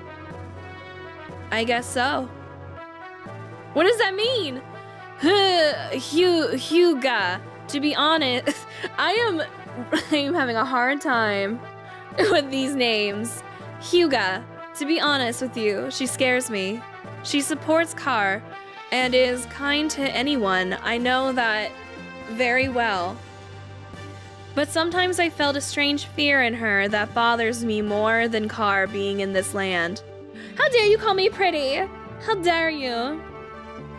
I guess so. What does that mean? Hyuga. To be honest, I am having a hard time with these names. Hyuga. To be honest with you, she scares me. She supports Car and is kind to anyone. I know that very well. But sometimes I felt a strange fear in her that bothers me more than Car being in this land. How dare you call me pretty? How dare you?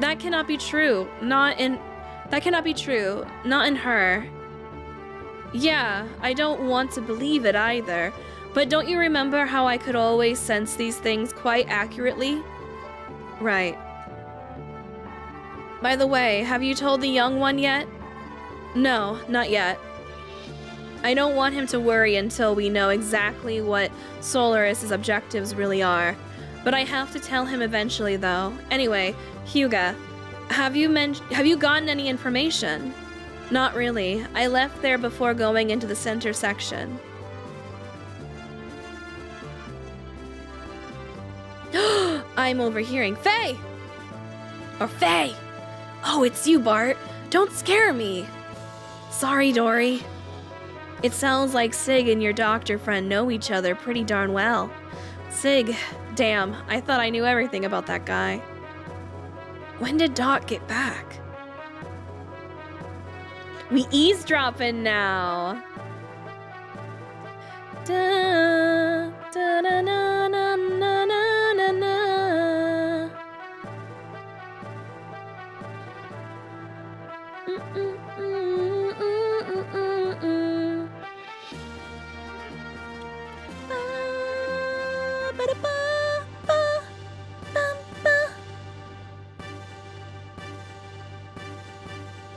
That cannot be true. That cannot be true. Not in her. Yeah, I don't want to believe it either. But don't you remember how I could always sense these things quite accurately? Right. By the way, have you told the young one yet? No, not yet. I don't want him to worry until we know exactly what Solaris's objectives really are. But I have to tell him eventually, though. Anyway, Hyuga, have you gotten any information? Not really. I left there before going into the center section. I'm overhearing. Faye! Or Faye! Oh, it's you, Bart. Don't scare me. Sorry, Dory. It sounds like Sig and your doctor friend know each other pretty darn well. Sig, damn, I thought I knew everything about that guy. When did Doc get back? We eavesdropping now. Da, da, na, na, na, na, na, na.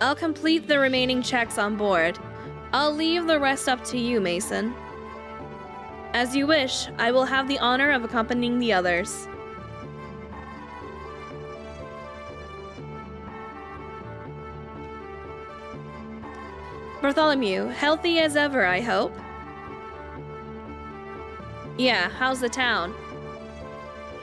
I'll complete the remaining checks on board. I'll leave the rest up to you, Mason. As you wish, I will have the honor of accompanying the others. Bartholomew, healthy as ever, I hope. Yeah, how's the town?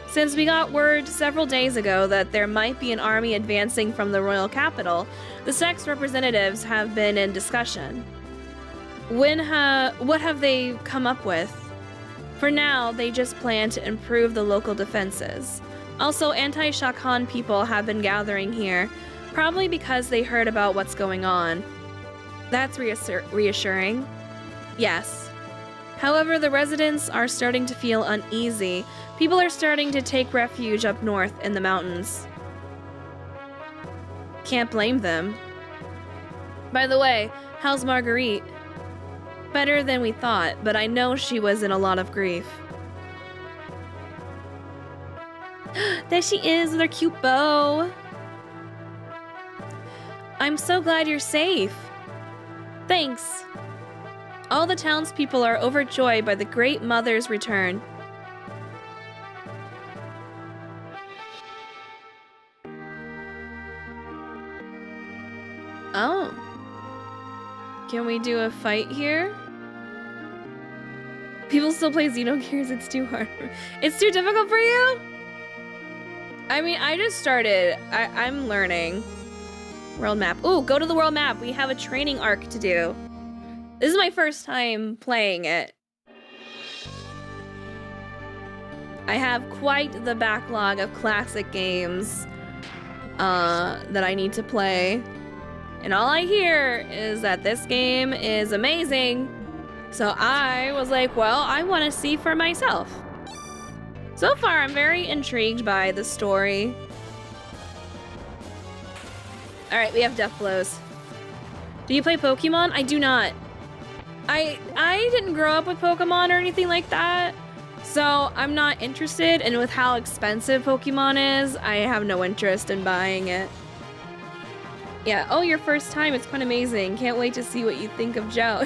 Since we got word several days ago that there might be an army advancing from the royal capital, the sex representatives have been in discussion. What have they come up with? For now, they just plan to improve the local defenses. Also, anti-Shakhan people have been gathering here, probably because they heard about what's going on. That's reassuring. Yes. However, the residents are starting to feel uneasy. People are starting to take refuge up north in the mountains. Can't blame them. By the way, how's Marguerite? Better than we thought, but I know she was in a lot of grief. There she is with her cute bow. I'm so glad you're safe. Thanks. All the townspeople are overjoyed by the Great Mother's return. Oh. Can we do a fight here? People still play Xenogears, it's too hard. It's too difficult for you? I mean, I just started. I'm learning. World map. Ooh, go to the world map. We have a training arc to do. This is my first time playing it. I have quite the backlog of classic games that I need to play. And all I hear is that this game is amazing. So I was like, well, I want to see for myself. So far, I'm very intrigued by the story. All right, we have death blows. Do you play Pokemon? I do not. I didn't grow up with Pokemon or anything like that, so I'm not interested, and with how expensive Pokemon is, I have no interest in buying it. Yeah, oh, your first time, it's quite amazing. Can't wait to see what you think of Joe.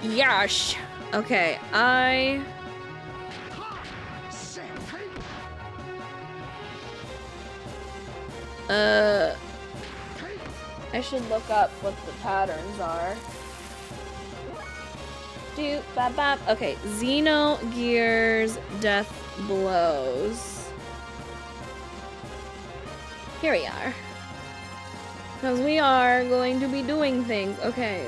Yash. Okay, I should look up what the patterns are. Okay, Xenogears Death Blows. Here we are. Because we are going to be doing things. Okay.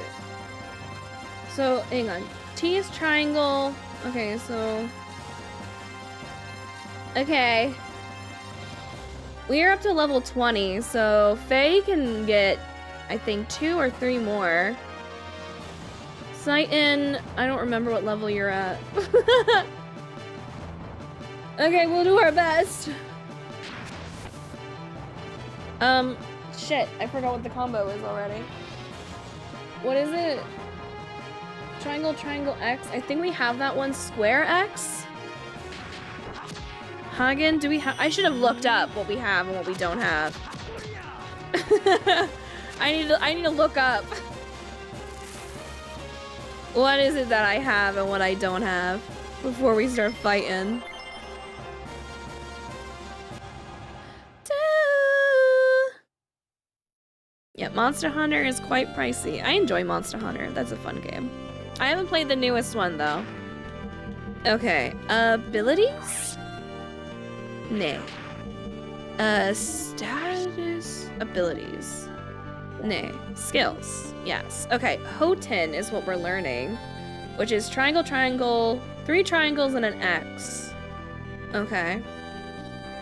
So, hang on. T is triangle. Okay, so... Okay. We are up to level 20, so Faye can get, I think, 2 or 3 more. Saiton, I don't remember what level you're at. Okay, we'll do our best. Shit, I forgot what the combo is already. What is it? Triangle, triangle, X. I think we have that one. Square X? Hagen, do we have? I should have looked up what we have and what we don't have. I need to look up. What is it that I have and what I don't have before we start fighting? Yeah, Monster Hunter is quite pricey. I enjoy Monster Hunter. That's a fun game. I haven't played the newest one though. Okay, abilities? Nay. Status abilities. Nay. Skills. Yes. Okay, Hoten is what we're learning, which is triangle, triangle, 3 triangles and an X. Okay.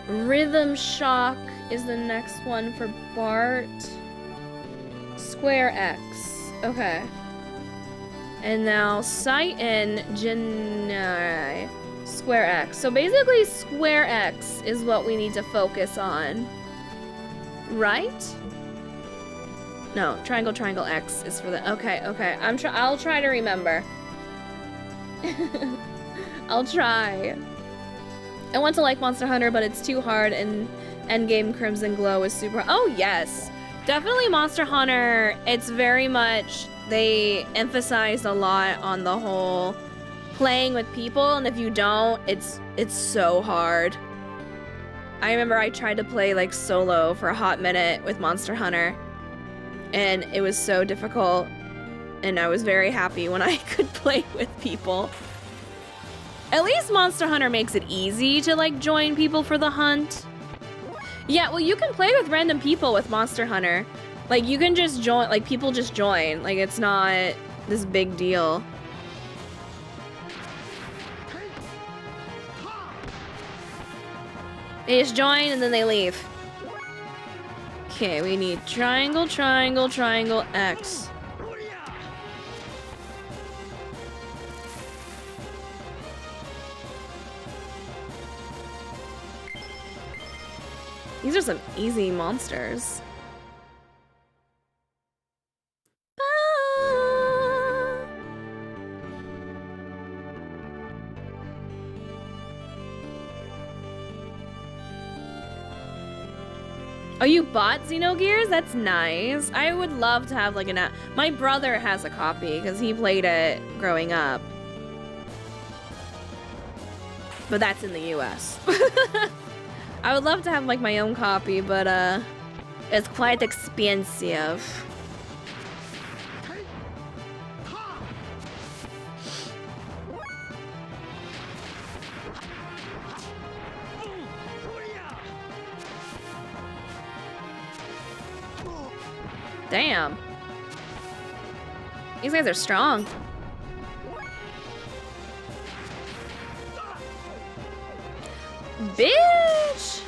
Rhythm shock is the next one for Bart. Square X. Okay. And now sight and Genai. Square X. So basically square X is what we need to focus on. Right? No, triangle, triangle X is for the... Okay, okay. I'll try to remember. I'll try. I want to like Monster Hunter, but it's too hard, and Endgame Crimson Glow is super... Oh, yes. Definitely Monster Hunter, it's very much... They emphasized a lot on the whole playing with people, and if you don't, it's so hard. I remember I tried to play like solo for a hot minute with Monster Hunter, and it was so difficult, and I was very happy when I could play with people. At least Monster Hunter makes it easy to like join people for the hunt. Yeah, well, you can play with random people with Monster Hunter. Like, you can just join, like, people just join. Like, it's not this big deal. They just join and then they leave. Okay, we need triangle, triangle, triangle, X. These are some easy monsters. Oh, you bought Xenogears? That's nice. I would love to have like an app. My brother has a copy because he played it growing up. But that's in the US. I would love to have like my own copy, but it's quite expensive. Damn. These guys are strong. Bitch!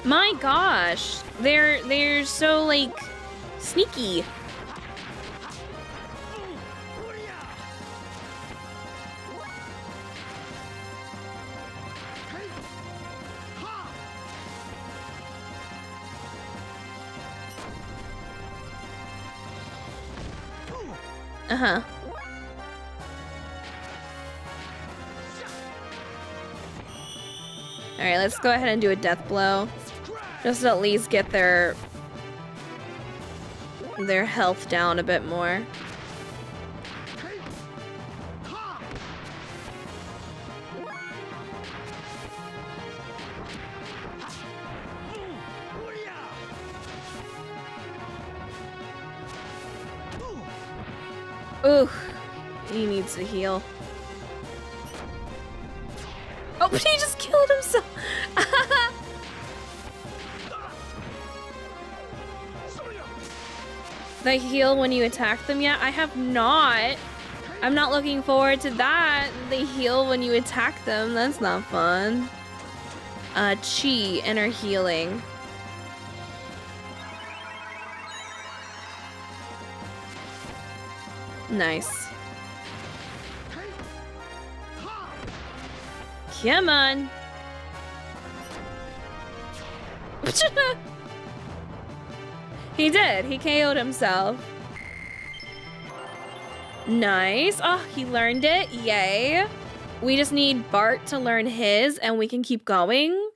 My gosh. They're so like sneaky. Uh-huh. Alright, let's go ahead and do a death blow. Just to at least get their health down a bit more. Ooh, he needs to heal. Oh, but he just killed himself. They heal when you attack them yet? I have not. I'm not looking forward to that. They heal when you attack them. That's not fun. Chi, enter healing. Nice. Come on. He did. He KO'd himself. Nice. Oh, he learned it. Yay. We just need Bart to learn his and we can keep going.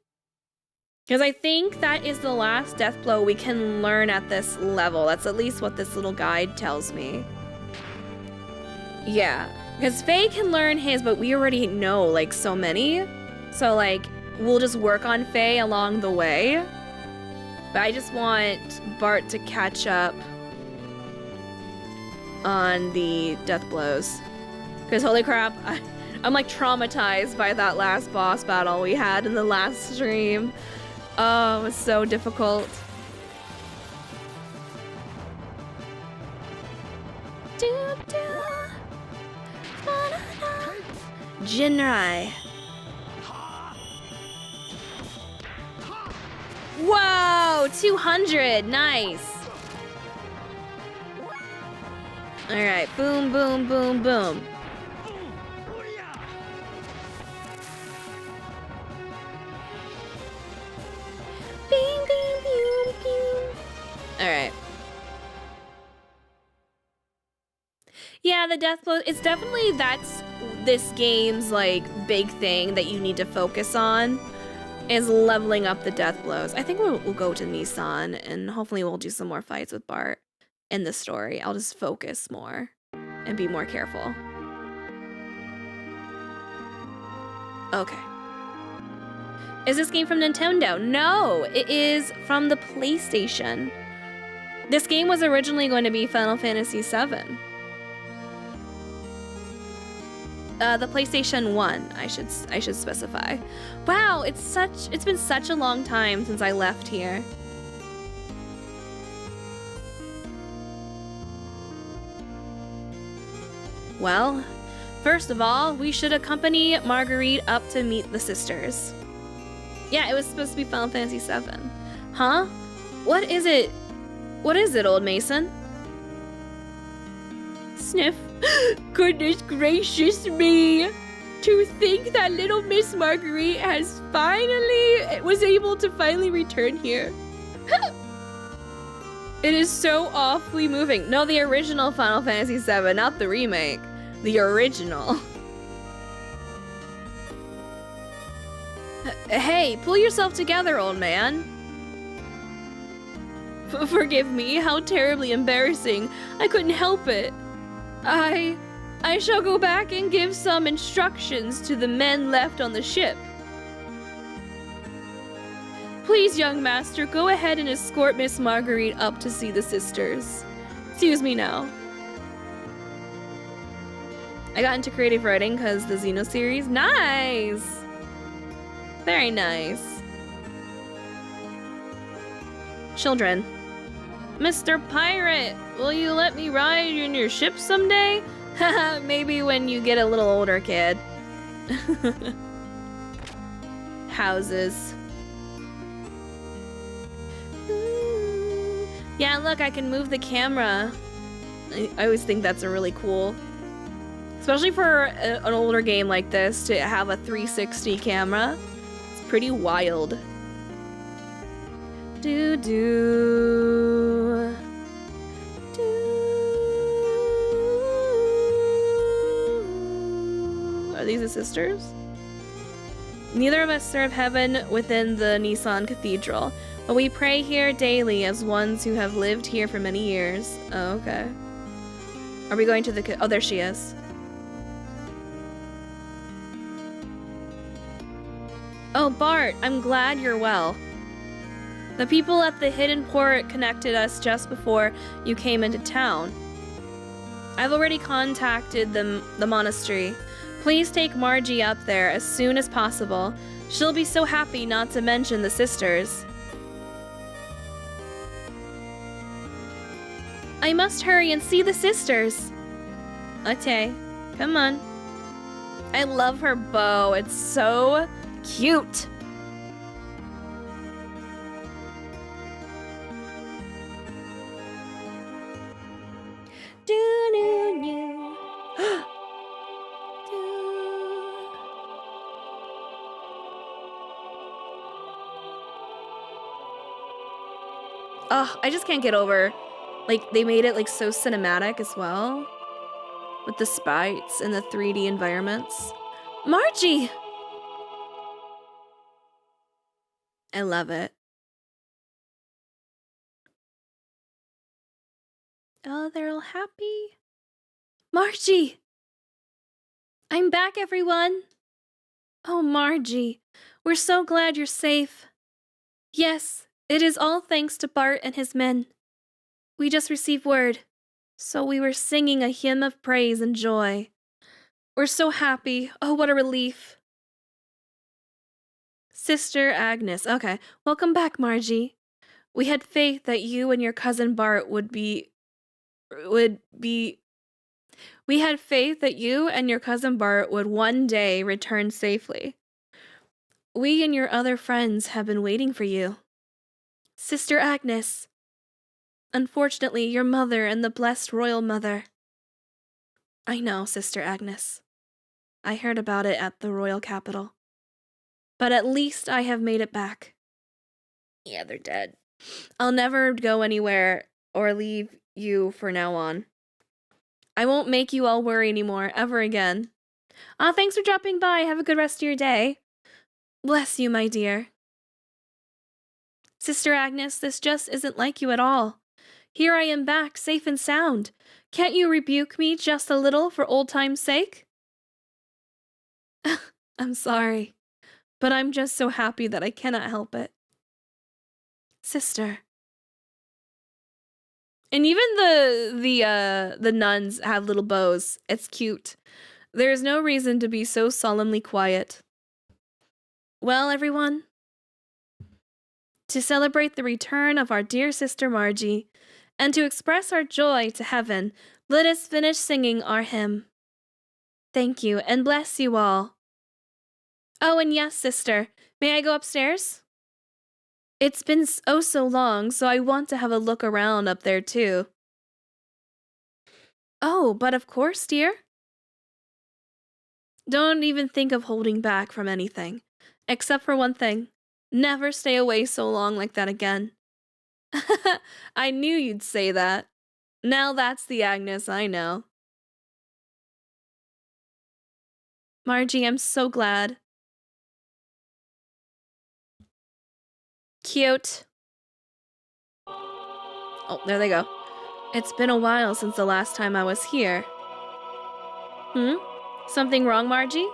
Because I think that is the last death blow we can learn at this level. That's at least what this little guide tells me. Yeah. Because Faye can learn his, but we already know, like, so many. So, like, we'll just work on Faye along the way. But I just want Bart to catch up on the death blows. Because holy crap, I'm like traumatized by that last boss battle we had in the last stream. Oh, it was so difficult. Jinrai. Whoa, 200, nice. All right, boom, boom, boom, boom. Bing, bing, bing, bing. All right. Yeah, the death blow, it's definitely, that's this game's like big thing that you need to focus on, is leveling up the death blows. I think we'll go to Nissan and hopefully we'll do some more fights with Bart in the story. I'll just focus more and be more careful. Okay. Is this game from Nintendo? No, it is from the PlayStation. This game was originally going to be Final Fantasy VII. The PlayStation 1, I should specify. Wow, it's been such a long time since I left here. Well, first of all, we should accompany Marguerite up to meet the sisters. Yeah, it was supposed to be Final Fantasy VII. Huh? What is it? What is it, Old Mason? Sniff. Goodness gracious me! To think that little Miss Marguerite was able to finally return here. It is so awfully moving. No, the original Final Fantasy VII, not the remake. The original. Hey, pull yourself together, old man. Forgive me, how terribly embarrassing. I couldn't help it. I shall go back and give some instructions to the men left on the ship. Please, young master, go ahead and escort Miss Marguerite up to see the sisters. Excuse me now. I got into creative writing because the Xeno series. Nice! Very nice. Children. Mr. Pirate, will you let me ride in your ship someday? Haha, maybe when you get a little older, kid. Houses. Yeah, look, I can move the camera. I always think that's a really cool. Especially for an older game like this, to have a 360 camera. It's pretty wild. Do do. Are these the sisters? Neither of us serve heaven within the Nissan Cathedral, but we pray here daily as ones who have lived here for many years. Oh, okay. Are we going to the... Oh, there she is. Oh, Bart, I'm glad you're well. The people at the hidden port connected us just before you came into town. I've already contacted the monastery. Please take Margie up there as soon as possible. She'll be so happy, not to mention the sisters. I must hurry and see the sisters. Okay, come on. I love her bow. It's so cute. Oh, I just can't get over, like, they made it like so cinematic as well, with the sprites and the 3D environments. Margie! I love it. Oh, they're all happy. Margie! I'm back, everyone! Oh, Margie, we're so glad you're safe. Yes, it is all thanks to Bart and his men. We just received word, so we were singing a hymn of praise and joy. We're so happy. Oh, what a relief. Sister Agnes. Okay. Welcome back, Margie. We had faith that you and your cousin Bart would be... We had faith that you and your cousin Bart would one day return safely. We and your other friends have been waiting for you. Sister Agnes. Unfortunately, your mother and the blessed royal mother. I know, Sister Agnes. I heard about it at the royal capital. But at least I have made it back. Yeah, they're dead. I'll never go anywhere or leave you for now on. I won't make you all worry anymore, ever again. Thanks for dropping by. Have a good rest of your day. Bless you, my dear. Sister Agnes, this just isn't like you at all. Here I am back, safe and sound. Can't you rebuke me just a little for old time's sake? I'm sorry, but I'm just so happy that I cannot help it. Sister. And even the nuns have little bows. It's cute. There is no reason to be so solemnly quiet. Well, everyone, to celebrate the return of our dear sister Margie, and to express our joy to heaven, let us finish singing our hymn. Thank you, and bless you all. Oh, and yes, sister, may I go upstairs? It's been oh so long, so I want to have a look around up there too. Oh, but of course, dear. Don't even think of holding back from anything. Except for one thing. Never stay away so long like that again. I knew you'd say that. Now that's the Agnes I know. Margie, I'm so glad. Cute. Oh, there they go. It's been a while since the last time I was here. Something wrong, Margie?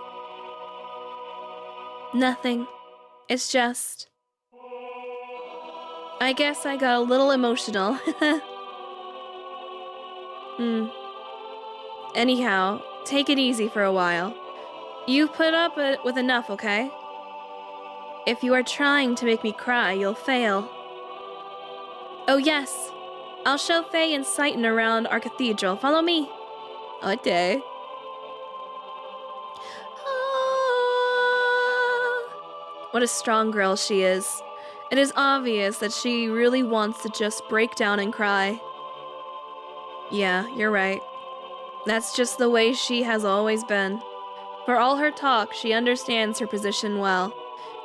Nothing. It's just... I guess I got a little emotional. Anyhow, take it easy for a while. You've put up with enough, okay? If you are trying to make me cry, you'll fail. Oh yes, I'll show Faye and Sighton around our cathedral. Follow me. Okay. What a strong girl she is. It is obvious that she really wants to just break down and cry. Yeah, you're right. That's just the way she has always been. For all her talk, she understands her position well.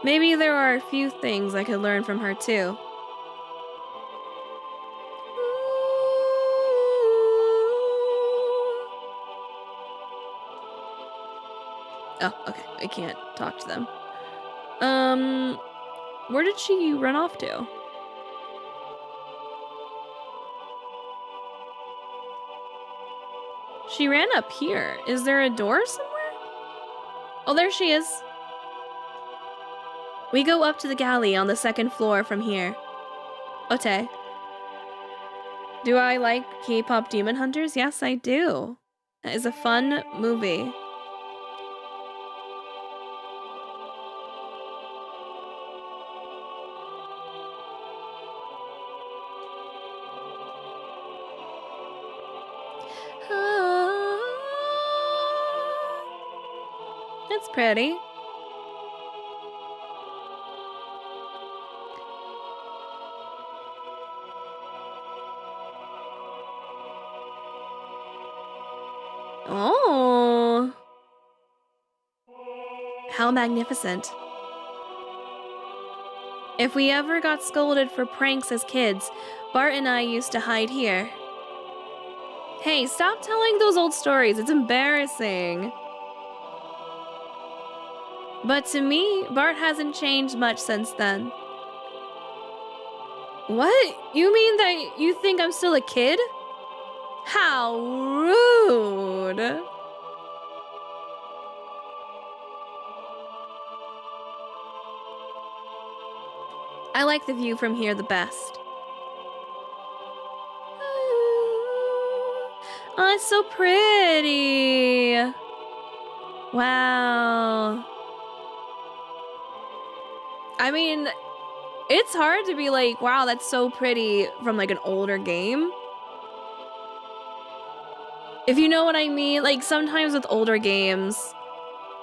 Maybe there are a few things I could learn from her too. Oh, okay. I can't talk to them. Where did she run off to? She ran up here. Is there a door somewhere? Oh, there she is. We go up to the galley on the second floor from here. Okay. Do I like K-pop Demon Hunters? Yes, I do. That is a fun movie. That's pretty. Oh. How magnificent. If we ever got scolded for pranks as kids, Bart and I used to hide here. Hey, stop telling those old stories. It's embarrassing. But to me, Bart hasn't changed much since then. What? You mean that you think I'm still a kid? How rude. I like the view from here the best. Oh, it's so pretty. Wow. I mean, it's hard to be like, wow, that's so pretty from like an older game. If you know what I mean, like sometimes with older games,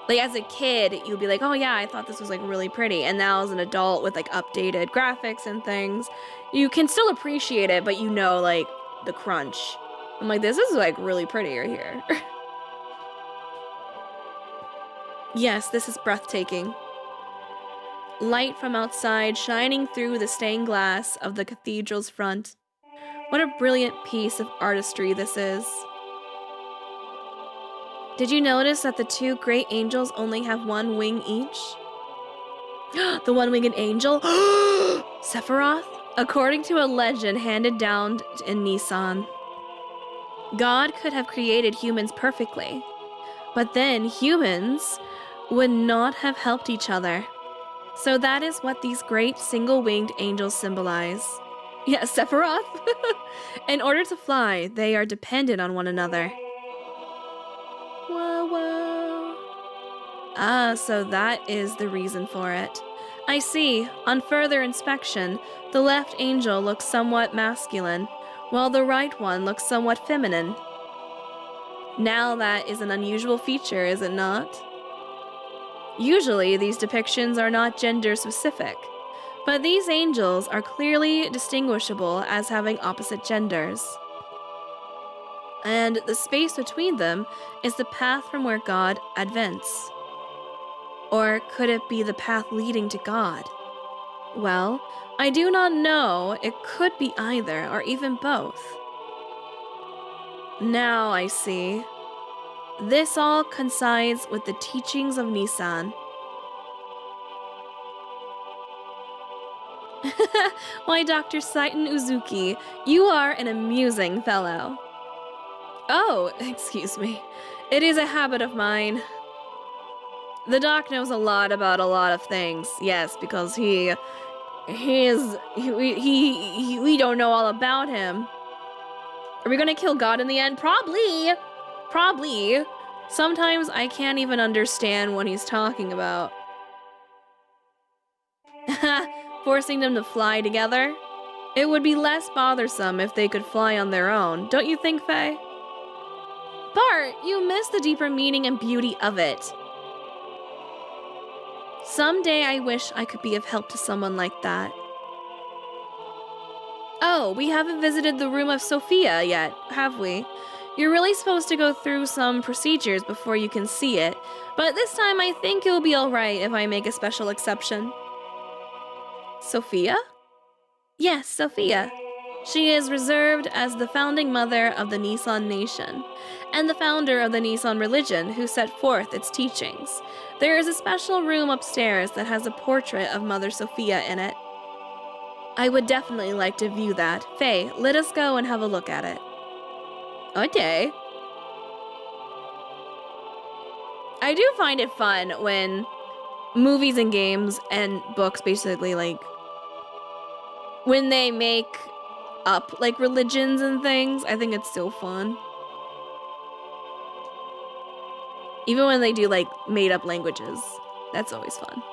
like as a kid, you'd be like, oh yeah, I thought this was like really pretty. And now as an adult with like updated graphics and things, you can still appreciate it, but you know like the crunch. I'm like, this is like really pretty right here. Yes, this is breathtaking. Light from outside shining through the stained glass of the cathedral's front. What a brilliant piece of artistry this is. Did you notice that the two great angels only have one wing each? The one-winged angel? Sephiroth? According to a legend handed down in Nissan, God could have created humans perfectly, but then humans would not have helped each other. So that is what these great single-winged angels symbolize. Yeah, Sephiroth? In order to fly, they are dependent on one another. Whoa, whoa. Ah, so that is the reason for it. I see. On further inspection, the left angel looks somewhat masculine, while the right one looks somewhat feminine. Now that is an unusual feature, is it not? Usually, these depictions are not gender-specific, but these angels are clearly distinguishable as having opposite genders. And the space between them is the path from where God advents. Or could it be the path leading to God? Well, I do not know. It could be either, or even both. Now I see. This all coincides with the teachings of Nissan. Why, Dr. Saiton Uzuki, you are an amusing fellow. Oh, excuse me. It is a habit of mine. The doc knows a lot about a lot of things. Yes, because we don't know all about him. Are we gonna kill God in the end? Probably. Probably. Sometimes I can't even understand what he's talking about. Forcing them to fly together? It would be less bothersome if they could fly on their own, don't you think, Faye? Bart, you miss the deeper meaning and beauty of it. Someday I wish I could be of help to someone like that. Oh, we haven't visited the room of Sophia yet, have we? You're really supposed to go through some procedures before you can see it, but this time I think it'll be alright if I make a special exception. Sophia? Yes, Sophia. She is reserved as the founding mother of the Nissan Nation, and the founder of the Nissan religion who set forth its teachings. There is a special room upstairs that has a portrait of Mother Sophia in it. I would definitely like to view that. Faye, let us go and have a look at it. Okay. I do find it fun when movies and games and books basically like when they make up like religions and things. I think it's so fun. Even when they do like made up languages. That's always fun.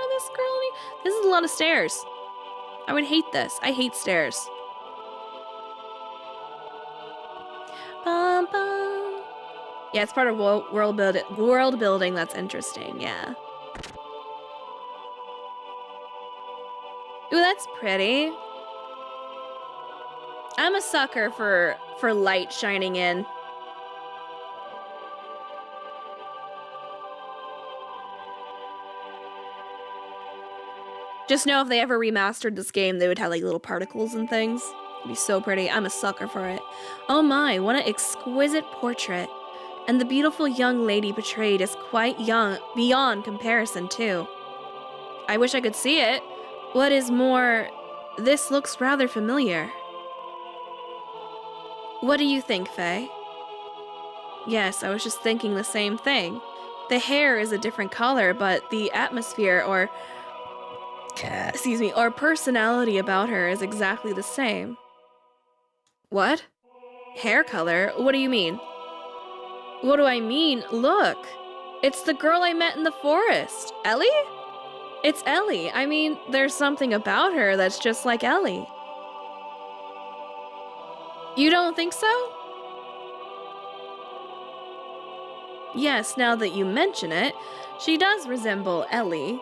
This girl, this is a lot of stairs. I would hate this. I hate stairs. Bum, bum. Yeah, it's part of world building. That's interesting. Yeah. Ooh, that's pretty. I'm a sucker for light shining in. Just know if they ever remastered this game, they would have like little particles and things. It'd be so pretty. I'm a sucker for it. Oh my, what an exquisite portrait. And the beautiful young lady portrayed is quite young, beyond comparison too. I wish I could see it. What is more, this looks rather familiar. What do you think, Faye? Yes, I was just thinking the same thing. The hair is a different color, but the atmosphere or excuse me, or personality about her is exactly the same. What? Hair color? What do you mean? What do I mean? Look, it's the girl I met in the forest. Ellie? It's Ellie. I mean, there's something about her that's just like Ellie. You don't think so? Yes, now that you mention it, she does resemble Ellie.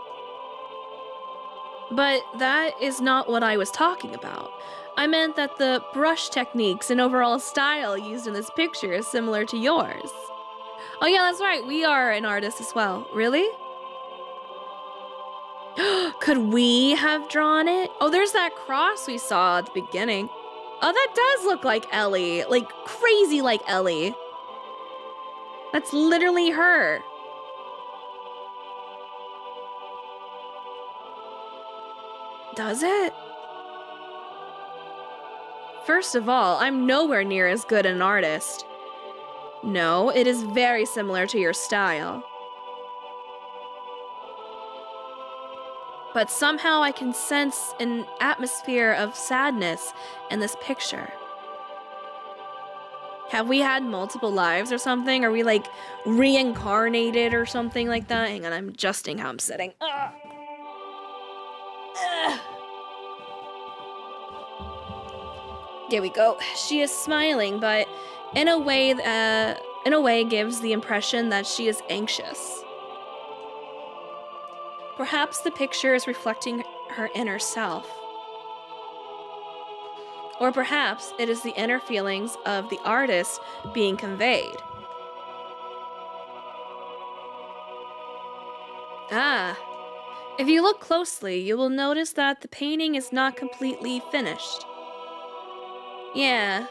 But that is not what I was talking about. I meant that the brush techniques and overall style used in this picture is similar to yours. Oh yeah, that's right, we are an artist as well. Really? Could we have drawn it? Oh, there's that cross we saw at the beginning. Oh, that does look like Ellie. Like, crazy like Ellie. That's literally her. Does it? First of all, I'm nowhere near as good an artist. No, it is very similar to your style. But somehow I can sense an atmosphere of sadness in this picture. Have we had multiple lives or something? Are we like reincarnated or something like that? Hang on, I'm adjusting how I'm sitting. Ugh. Ugh. There we go. She is smiling, but in a way gives the impression that she is anxious. Perhaps the picture is reflecting her inner self. Or perhaps it is the inner feelings of the artist being conveyed. Ah, if you look closely, you will notice that the painting is not completely finished. Yeah.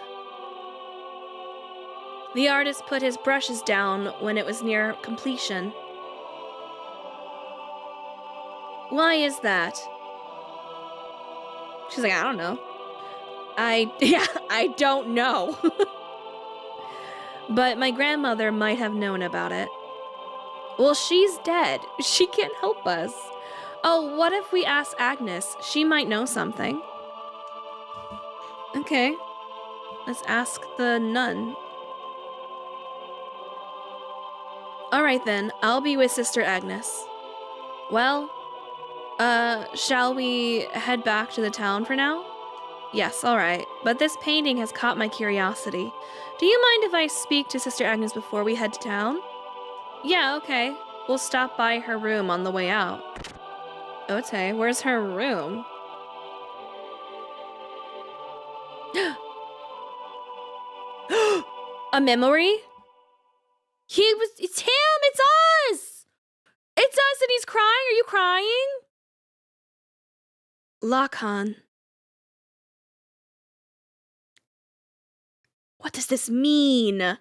The artist put his brushes down when it was near completion. Why is that? She's like, I don't know. I don't know. But my grandmother might have known about it. Well, she's dead. She can't help us. Oh, what if we ask Agnes? She might know something. Okay. Let's ask the nun. Alright then, I'll be with Sister Agnes. Well, shall we head back to the town for now? Yes, alright. But this painting has caught my curiosity. Do you mind if I speak to Sister Agnes before we head to town? Yeah, okay. We'll stop by her room on the way out. Okay, where's her room? A memory? It's him! It's us! It's us and he's crying! Are you crying? Lakan. What does this mean?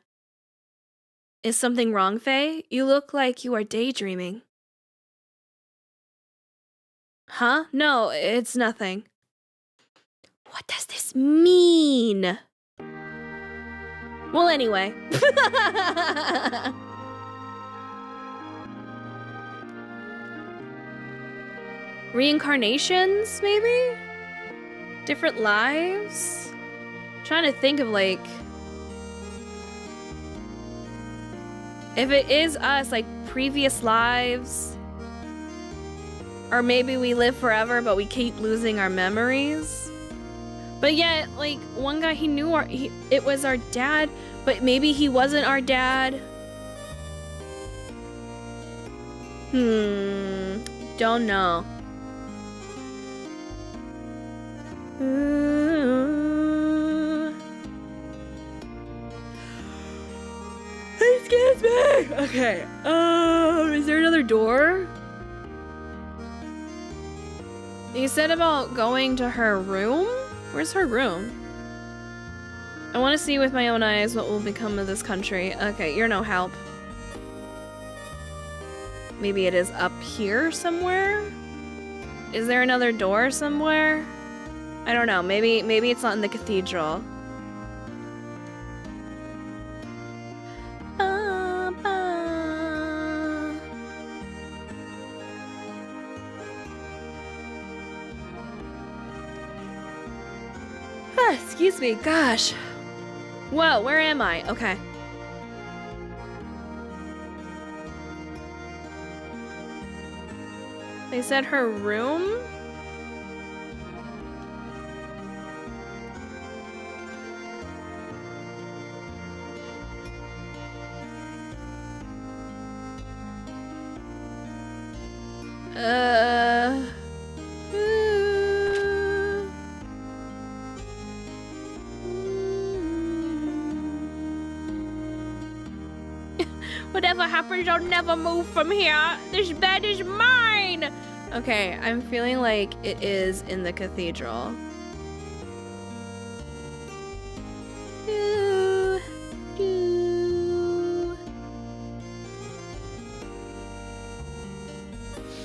Is something wrong, Faye? You look like you are daydreaming. Huh? No, it's nothing. What does this mean? Well, anyway. Reincarnations, maybe? Different lives? I'm trying to think of like... if it is us, like previous lives. Or maybe we live forever, but we keep losing our memories. But yet, like, one guy, he knew it was our dad, but maybe he wasn't our dad. Don't know. Excuse me! Okay, is there another door? You said about going to her room? Where's her room? I want to see with my own eyes what will become of this country. Okay, you're no help. Maybe it is up here somewhere? Is there another door somewhere? I don't know. Maybe it's not in the cathedral. Excuse me, gosh. Whoa, where am I? Okay. They said her room? Whatever happens, I'll never move from here. This bed is mine. Okay, I'm feeling like it is in the cathedral.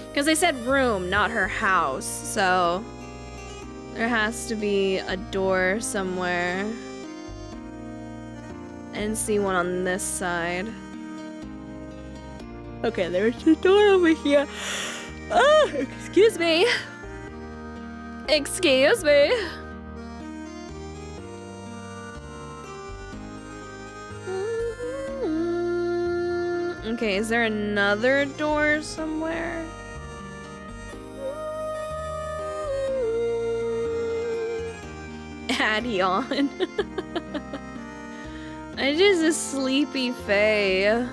Because they said room, not her house, so there has to be a door somewhere. I didn't see one on this side. Okay, there's a door over here. Oh, excuse me. Excuse me. Okay, is there another door somewhere? Addie on. I just a sleepy Faye.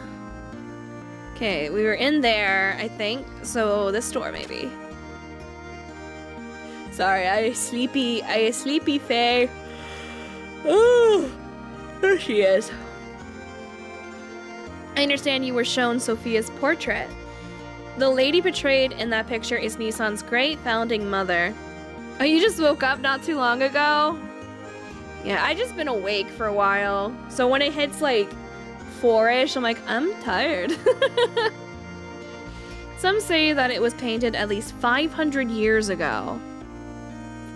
Okay, we were in there, I think. So this door maybe. Sorry, I sleepy Faye. Oh, there she is. I understand you were shown Sophia's portrait. The lady portrayed in that picture is Nissan's great founding mother. Oh, you just woke up not too long ago? Yeah, I just been awake for a while. So when it hits like 4-ish, I'm like, I'm tired. Some say that it was painted at least 500 years ago.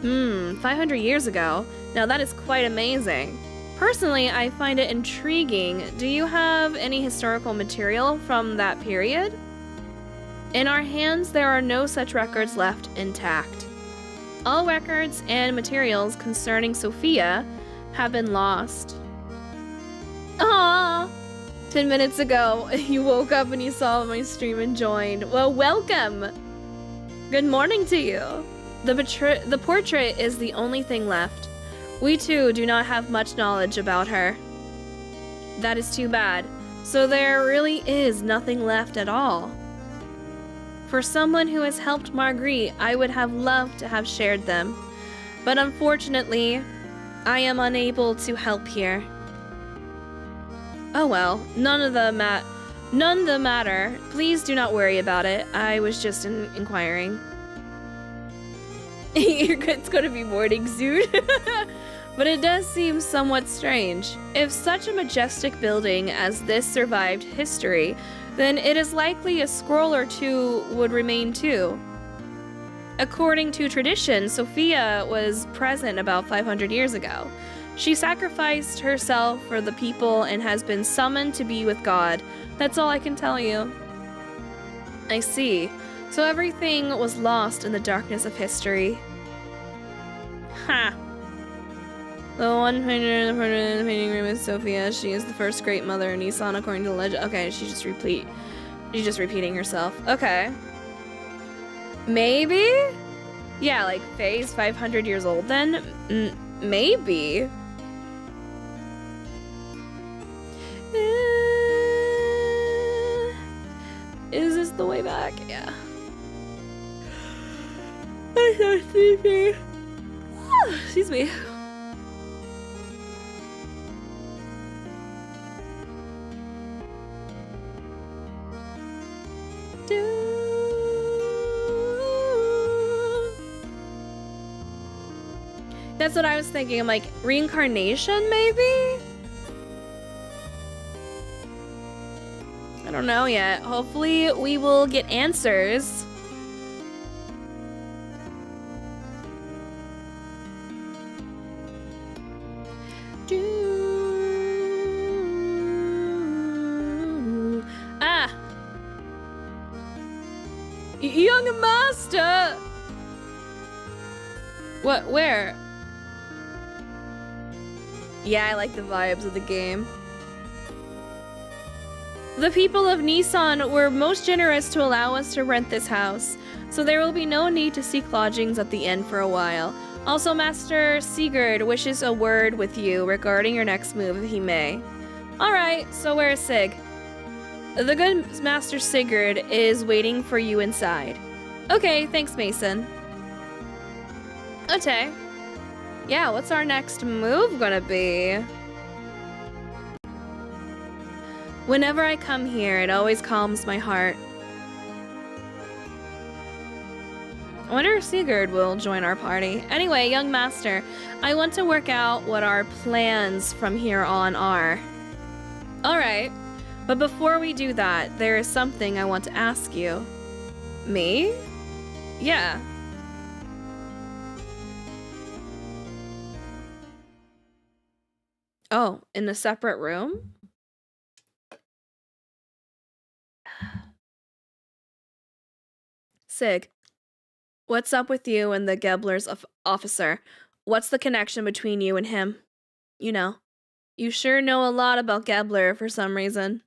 500 years ago? Now that is quite amazing. Personally, I find it intriguing. Do you have any historical material from that period? In our hands, there are no such records left intact. All records and materials concerning Sophia have been lost. Aww! 10 minutes ago, you woke up and you saw my stream and joined. Well, welcome! Good morning to you. The portrait is the only thing left. We too do not have much knowledge about her. That is too bad. So there really is nothing left at all. For someone who has helped Marguerite, I would have loved to have shared them. But unfortunately, I am unable to help here. Oh well, none of the matter. Please do not worry about it. I was just inquiring. It's gonna be morning soon. But it does seem somewhat strange. If such a majestic building as this survived history, then it is likely a scroll or two would remain too. According to tradition, Sophia was present about 500 years ago. She sacrificed herself for the people and has been summoned to be with God. That's all I can tell you. I see. So everything was lost in the darkness of history. Ha! The one painter in the painting room is Sophia. She is the first great mother in Nissan according to the legend. Okay, she's just repeating herself. Okay. Maybe? Yeah, like Faye's 500 years old then? Maybe. Is this the way back? Yeah. I'm so sleepy. Excuse me. That's what I was thinking. I'm like, reincarnation, maybe? I don't know yet. Hopefully we will get answers. Ah! Young master! What, where? Yeah, I like the vibes of the game. The people of Nissan were most generous to allow us to rent this house, so there will be no need to seek lodgings at the inn for a while. Also, Master Sigurd wishes a word with you regarding your next move if he may. Alright, so where's Sig? The good Master Sigurd is waiting for you inside. Okay, thanks, Mason. Okay. Yeah, what's our next move gonna be? Whenever I come here, it always calms my heart. I wonder if Sigurd will join our party. Anyway, young master, I want to work out what our plans from here on are. Alright, but before we do that, there is something I want to ask you. Me? Yeah. Oh, in a separate room? Sig, what's up with you and the Gebler's officer? What's the connection between you and him? You know, you sure know a lot about Gebler for some reason.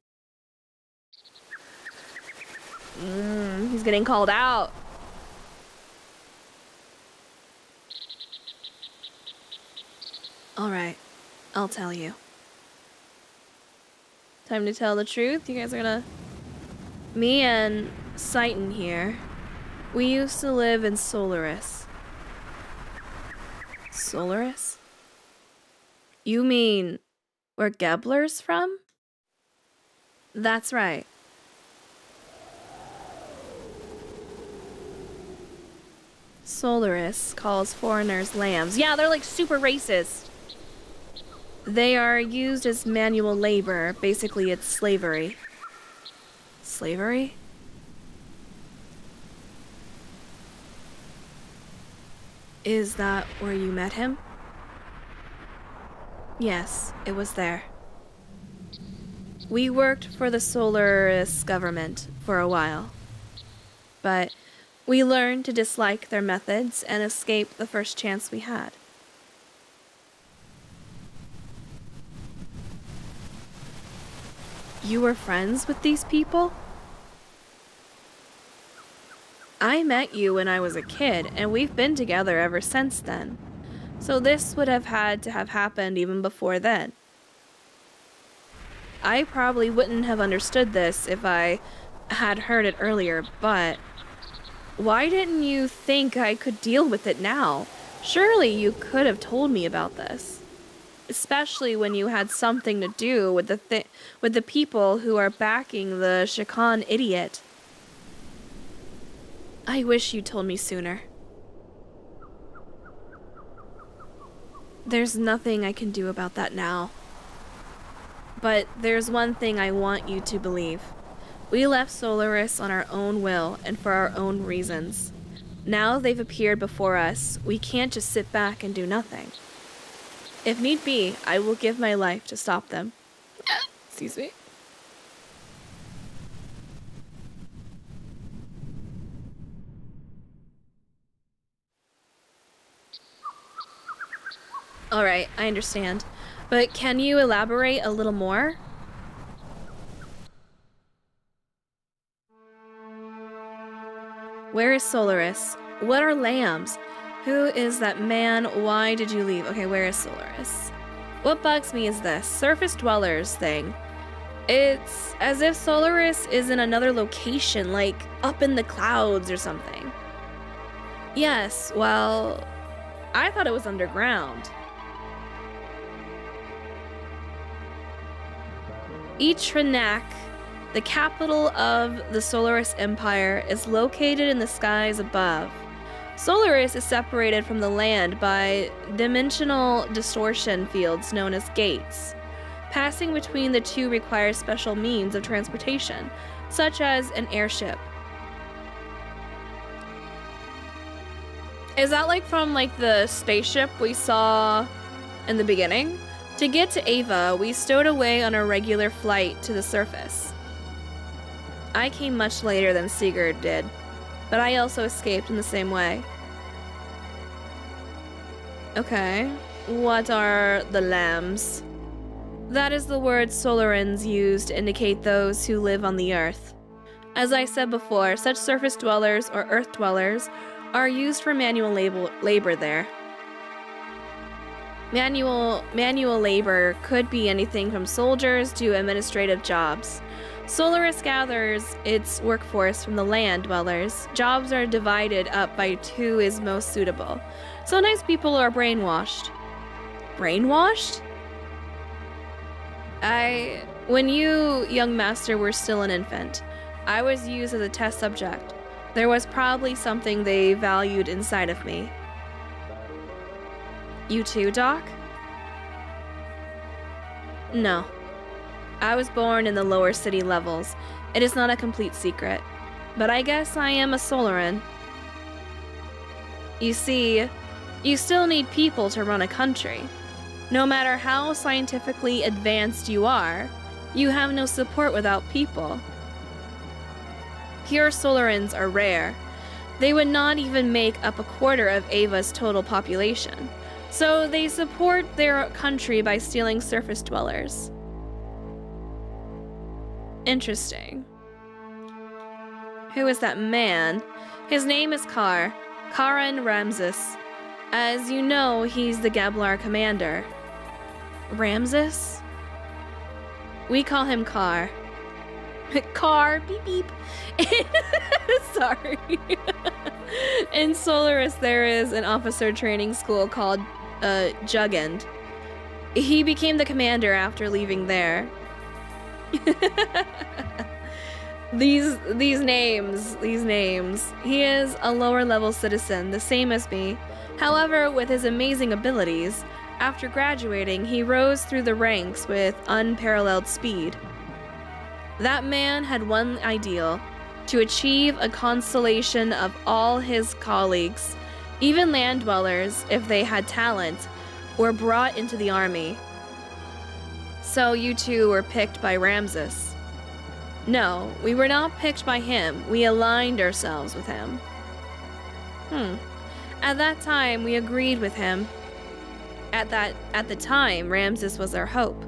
He's getting called out. Alright, I'll tell you. Time to tell the truth. You guys are gonna... Me and Seitan here, we used to live in Solaris. Solaris? You mean where Gebler's from? That's right. Solaris calls foreigners lambs. Yeah, they're like super racist. They are used as manual labor. Basically, it's slavery. Slavery? Is that where you met him? Yes, it was there. We worked for the Solaris government for a while, but we learned to dislike their methods and escape the first chance we had. You were friends with these people? I met you when I was a kid, and we've been together ever since then. So this would have had to have happened even before then. I probably wouldn't have understood this if I had heard it earlier, but why didn't you think I could deal with it now? Surely you could have told me about this. Especially when you had something to do with the people who are backing the Shikan idiot. I wish you told me sooner. There's nothing I can do about that now. But there's one thing I want you to believe. We left Solaris on our own will and for our own reasons. Now they've appeared before us, we can't just sit back and do nothing. If need be, I will give my life to stop them. Excuse me. Alright, I understand. But can you elaborate a little more? Where is Solaris? What are lambs? Who is that man? Why did you leave? Okay, where is Solaris? What bugs me is this surface dwellers thing. It's as if Solaris is in another location, like up in the clouds or something. Yes, well, I thought it was underground. Etrinak, the capital of the Solaris Empire, is located in the skies above. Solaris is separated from the land by dimensional distortion fields known as gates. Passing between the two requires special means of transportation, such as an airship. Is that like from like the spaceship we saw in the beginning? To get to Ava, we stowed away on a regular flight to the surface. I came much later than Sigurd did, but I also escaped in the same way. Okay. What are the lambs? That is the word Solarans use to indicate those who live on the earth. As I said before, such surface dwellers or earth dwellers are used for manual labor there. Manual labor could be anything from soldiers to administrative jobs. Solaris gathers its workforce from the land dwellers. Jobs are divided up by who is most suitable. Sometimes people are brainwashed. Brainwashed? When you, young master, were still an infant, I was used as a test subject. There was probably something they valued inside of me. You too, Doc? No. I was born in the lower city levels. It is not a complete secret. But I guess I am a Solaran. You see, you still need people to run a country. No matter how scientifically advanced you are, you have no support without people. Pure Solarans are rare. They would not even make up a quarter of Ava's total population. So they support their country by stealing surface dwellers. Interesting. Who is that man? His name is Karan Ramses. As you know, he's the Gablar commander. Ramses? We call him Car. Car, beep beep. Sorry. In Solaris, there is an officer training school called Jugend. He became the commander after leaving there. These names. He is a lower level citizen, the same as me. However, with his amazing abilities, after graduating, he rose through the ranks with unparalleled speed. That man had one ideal: to achieve a constellation of all his colleagues, even land dwellers, if they had talent, were brought into the army. So you two were picked by Ramses. No, we were not picked by him. We aligned ourselves with him. At that time, we agreed with him. At the time, Ramses was our hope.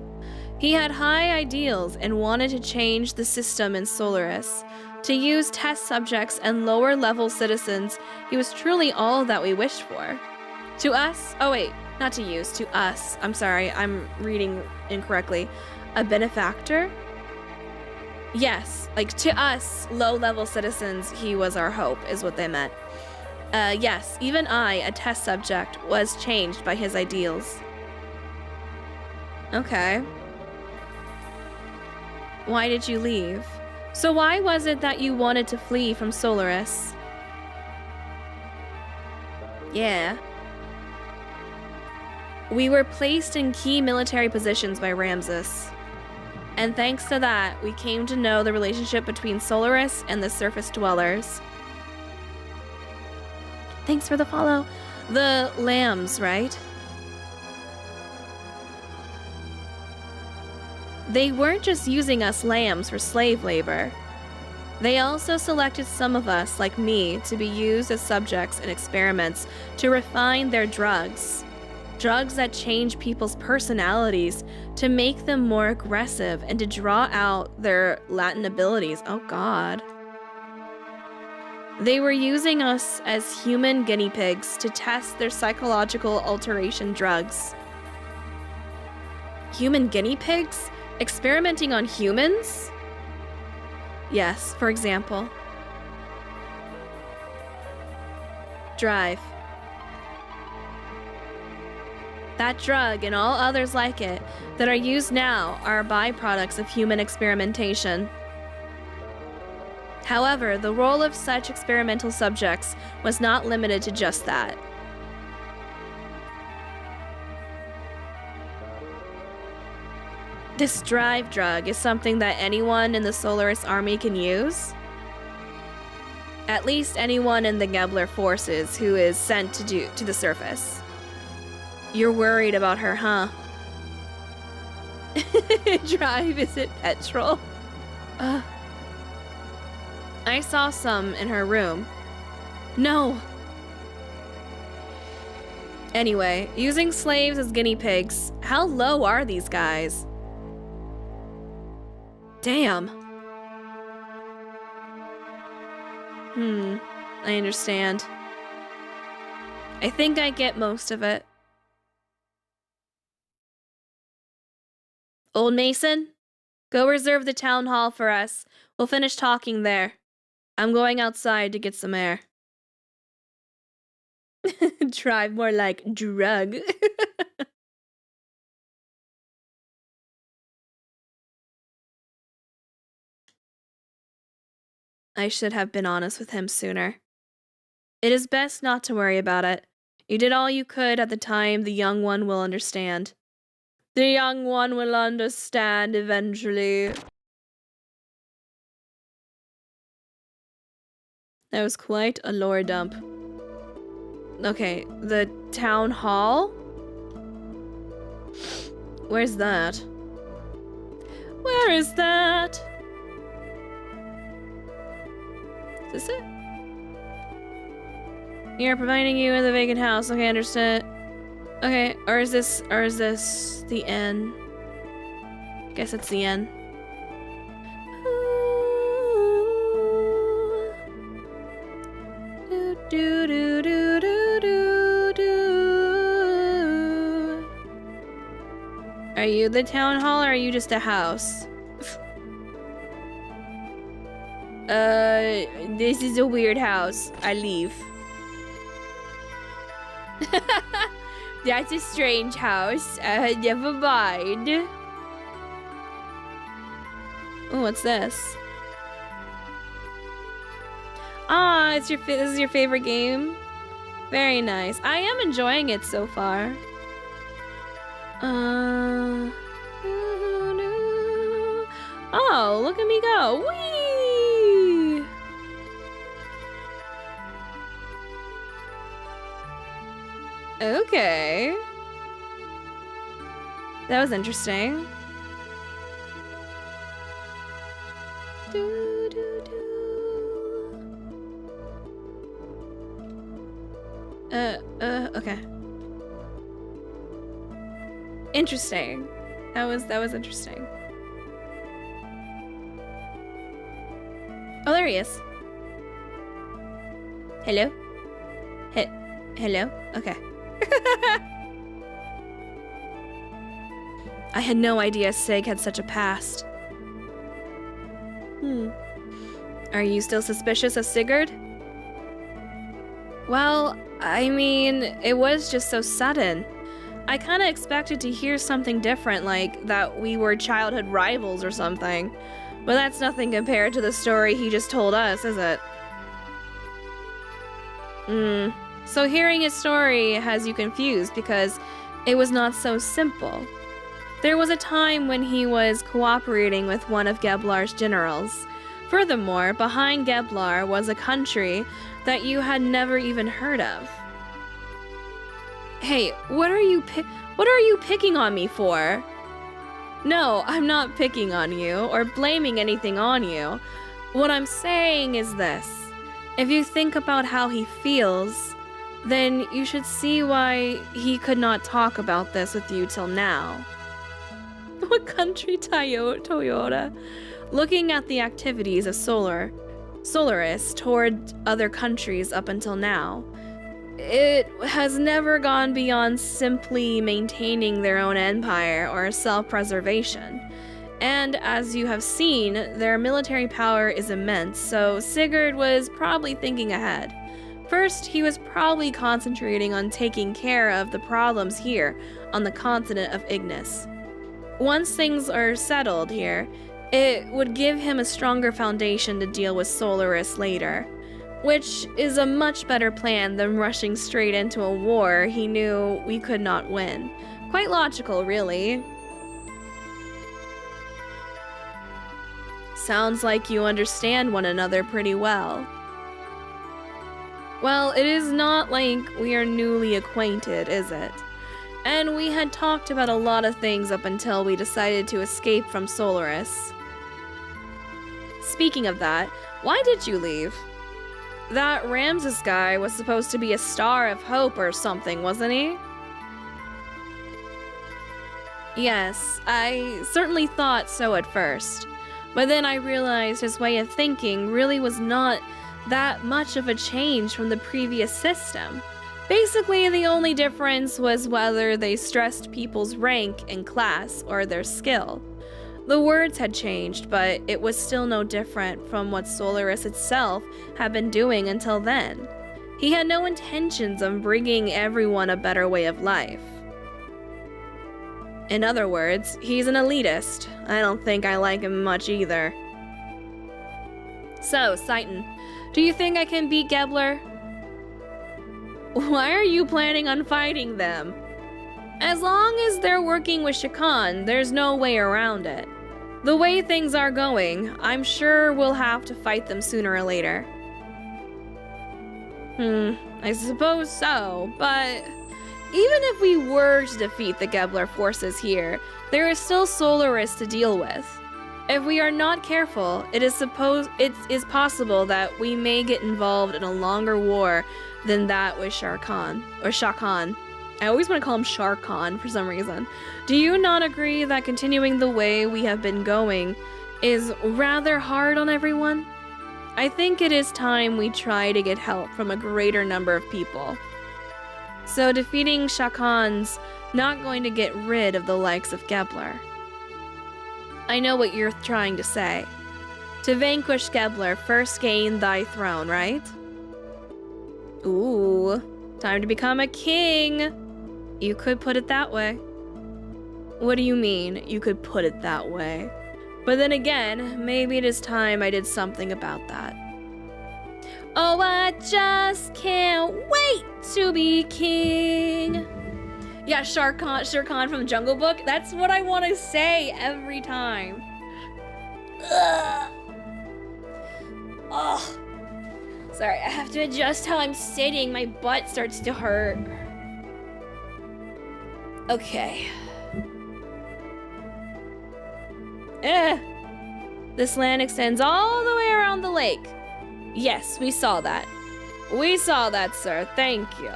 He had high ideals and wanted to change the system in Solaris. To use test subjects and lower-level citizens, he was truly all that we wished for. To us, not to use, to us. I'm sorry, I'm reading incorrectly. A benefactor? Yes, like to us, low-level citizens, he was our hope, is what they meant. Yes, even I, a test subject, was changed by his ideals. Okay. Why did you leave? So why was it that you wanted to flee from Solaris? Yeah. We were placed in key military positions by Ramses. And thanks to that, we came to know the relationship between Solaris and the surface dwellers. Thanks for the follow. The lambs, right? They weren't just using us lambs for slave labor. They also selected some of us, like me, to be used as subjects in experiments to refine their drugs. Drugs that change people's personalities to make them more aggressive and to draw out their latent abilities. Oh God. They were using us as human guinea pigs to test their psychological alteration drugs. Human guinea pigs? Experimenting on humans? Yes, for example. Drive. That drug and all others like it that are used now are byproducts of human experimentation. However, the role of such experimental subjects was not limited to just that. This drive drug is something that anyone in the Solaris army can use? At least anyone in the Gebler forces who is sent to the surface. You're worried about her, huh? Drive, is it petrol? I saw some in her room. No. Anyway, using slaves as guinea pigs, how low are these guys? Damn. I understand. I think I get most of it. Old Mason, go reserve the town hall for us. We'll finish talking there. I'm going outside to get some air. Drive more like drug. I should have been honest with him sooner. It is best not to worry about it. You did all you could at the time. The young one will understand. The young one will understand eventually. That was quite a lore dump. Okay, the town hall? Where's that? Where is that? Is this it? You're providing you with a vacant house. Okay, understood. Okay, or is this the end? I guess it's the end. Do, do, do, do, do, do. Are you the town hall or are you just a house? This is a weird house. I leave. That's a strange house. Never mind. Oh, what's this? Ah, this is your favorite game? Very nice. I am enjoying it so far. Oh, look at me go. Whee! Okay. That was interesting. Do, do, do. Okay. Interesting. That was interesting. Oh, there he is. Hello? Hello? Okay. I had no idea Sig had such a past. Are you still suspicious of Sigurd? Well, I mean, it was just so sudden. I kinda expected to hear something different, like that we were childhood rivals or something. But that's nothing compared to the story he just told us, is it? So hearing his story has you confused because it was not so simple. There was a time when he was cooperating with one of Geblar's generals. Furthermore, behind Geblar was a country that you had never even heard of. Hey, what are you picking on me for? No, I'm not picking on you or blaming anything on you. What I'm saying is this. If you think about how he feels, then you should see why he could not talk about this with you till now. What country, Toyota? Looking at the activities of Solaris toward other countries up until now, it has never gone beyond simply maintaining their own empire or self-preservation. And as you have seen, their military power is immense, so Sigurd was probably thinking ahead. First, he was probably concentrating on taking care of the problems here on the continent of Ignis. Once things are settled here, it would give him a stronger foundation to deal with Solaris later, which is a much better plan than rushing straight into a war he knew we could not win. Quite logical, really. Sounds like you understand one another pretty well. Well, it is not like we are newly acquainted, is it? And we had talked about a lot of things up until we decided to escape from Solaris. Speaking of that, why did you leave? that Ramses guy was supposed to be a star of hope or something, wasn't he? Yes, I certainly thought so at first. But then I realized his way of thinking really was not that much of a change from the previous system. Basically, the only difference was whether they stressed people's rank and class or their skill. The words had changed, but it was still no different from what Solaris itself had been doing until then. He had no intentions of bringing everyone a better way of life. In other words, he's an elitist. I don't think I like him much either. So, Citan, do you think I can beat Gebler? Why are you planning on fighting them? As long as they're working with Shakan, there's no way around it. The way things are going, I'm sure we'll have to fight them sooner or later. I suppose so, but even if we were to defeat the Gebler forces here, there is still Solaris to deal with. If we are not careful, it is possible that we may get involved in a longer war than that with Shakan. I always want to call him Sharkan for some reason. Do you not agree that continuing the way we have been going is rather hard on everyone? I think it is time we try to get help from a greater number of people. So defeating Shakan's not going to get rid of the likes of Gebler. I know what you're trying to say. To vanquish Gebler, first gain thy throne, right? Ooh, time to become a king. You could put it that way. What do you mean, you could put it that way? But then again, maybe it is time I did something about that. Oh, I just can't wait to be king. Yeah, Shere Khan from Jungle Book. That's what I want to say every time. Ugh. Ugh. Sorry, I have to adjust how I'm sitting. My butt starts to hurt. Okay. This land extends all the way around the lake. Yes, we saw that. We saw that, sir. Thank you.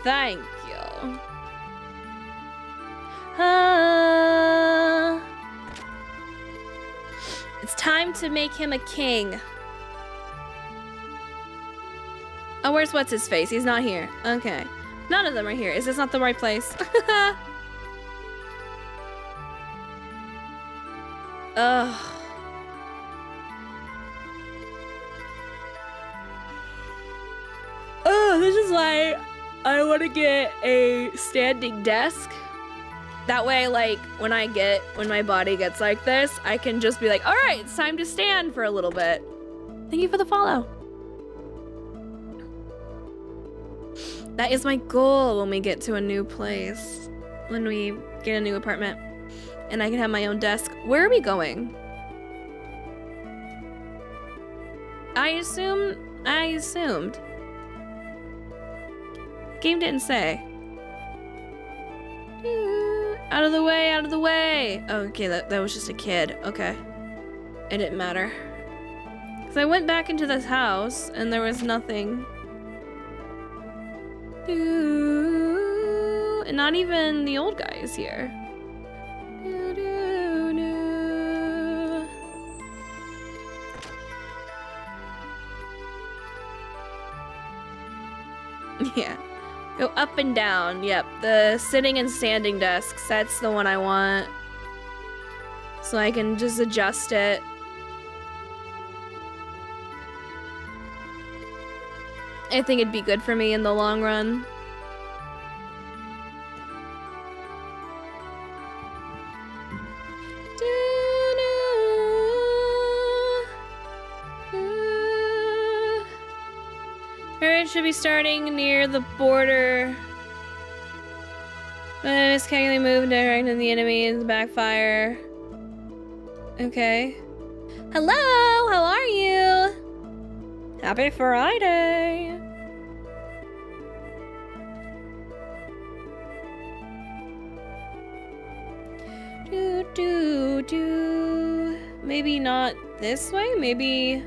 Thank you. It's time to make him a king. Oh, where's what's-his-face? He's not here. Okay. None of them are here. Is this not the right place? Ugh. Oh, this is why I want to get a standing desk. That way, like, when my body gets like this, I can just be like, all right, it's time to stand for a little bit. Thank you for the follow. That is my goal when we get to a new place. When we get a new apartment. And I can have my own desk. Where are we going? I assumed. Game didn't say. Out of the way, out of the way. Oh, okay, that was just a kid. Okay. It didn't matter. Because I went back into this house and there was nothing. And not even the old guy is here. Yeah. Go up and down. Yep. The sitting and standing desks. That's the one I want. So I can just adjust it. I think it'd be good for me in the long run. It should be starting near the border. Miscalculating move directing the enemy and backfire. Okay. Hello, how are you? Happy Friday. Maybe not this way, maybe.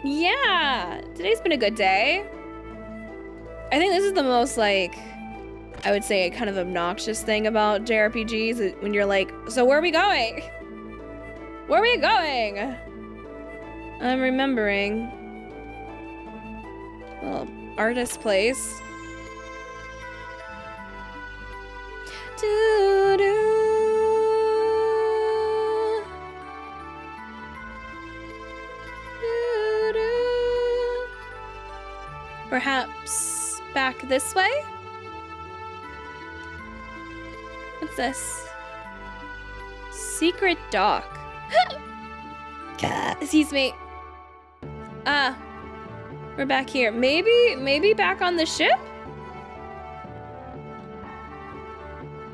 Yeah, today's been a good day. I think this is the most, like, I would say kind of obnoxious thing about JRPGs when you're like, so where are we going? Where are we going? I'm remembering. Well, artist place. Perhaps back this way? What's this? Secret dock. Excuse me. We're back here. Maybe back on the ship?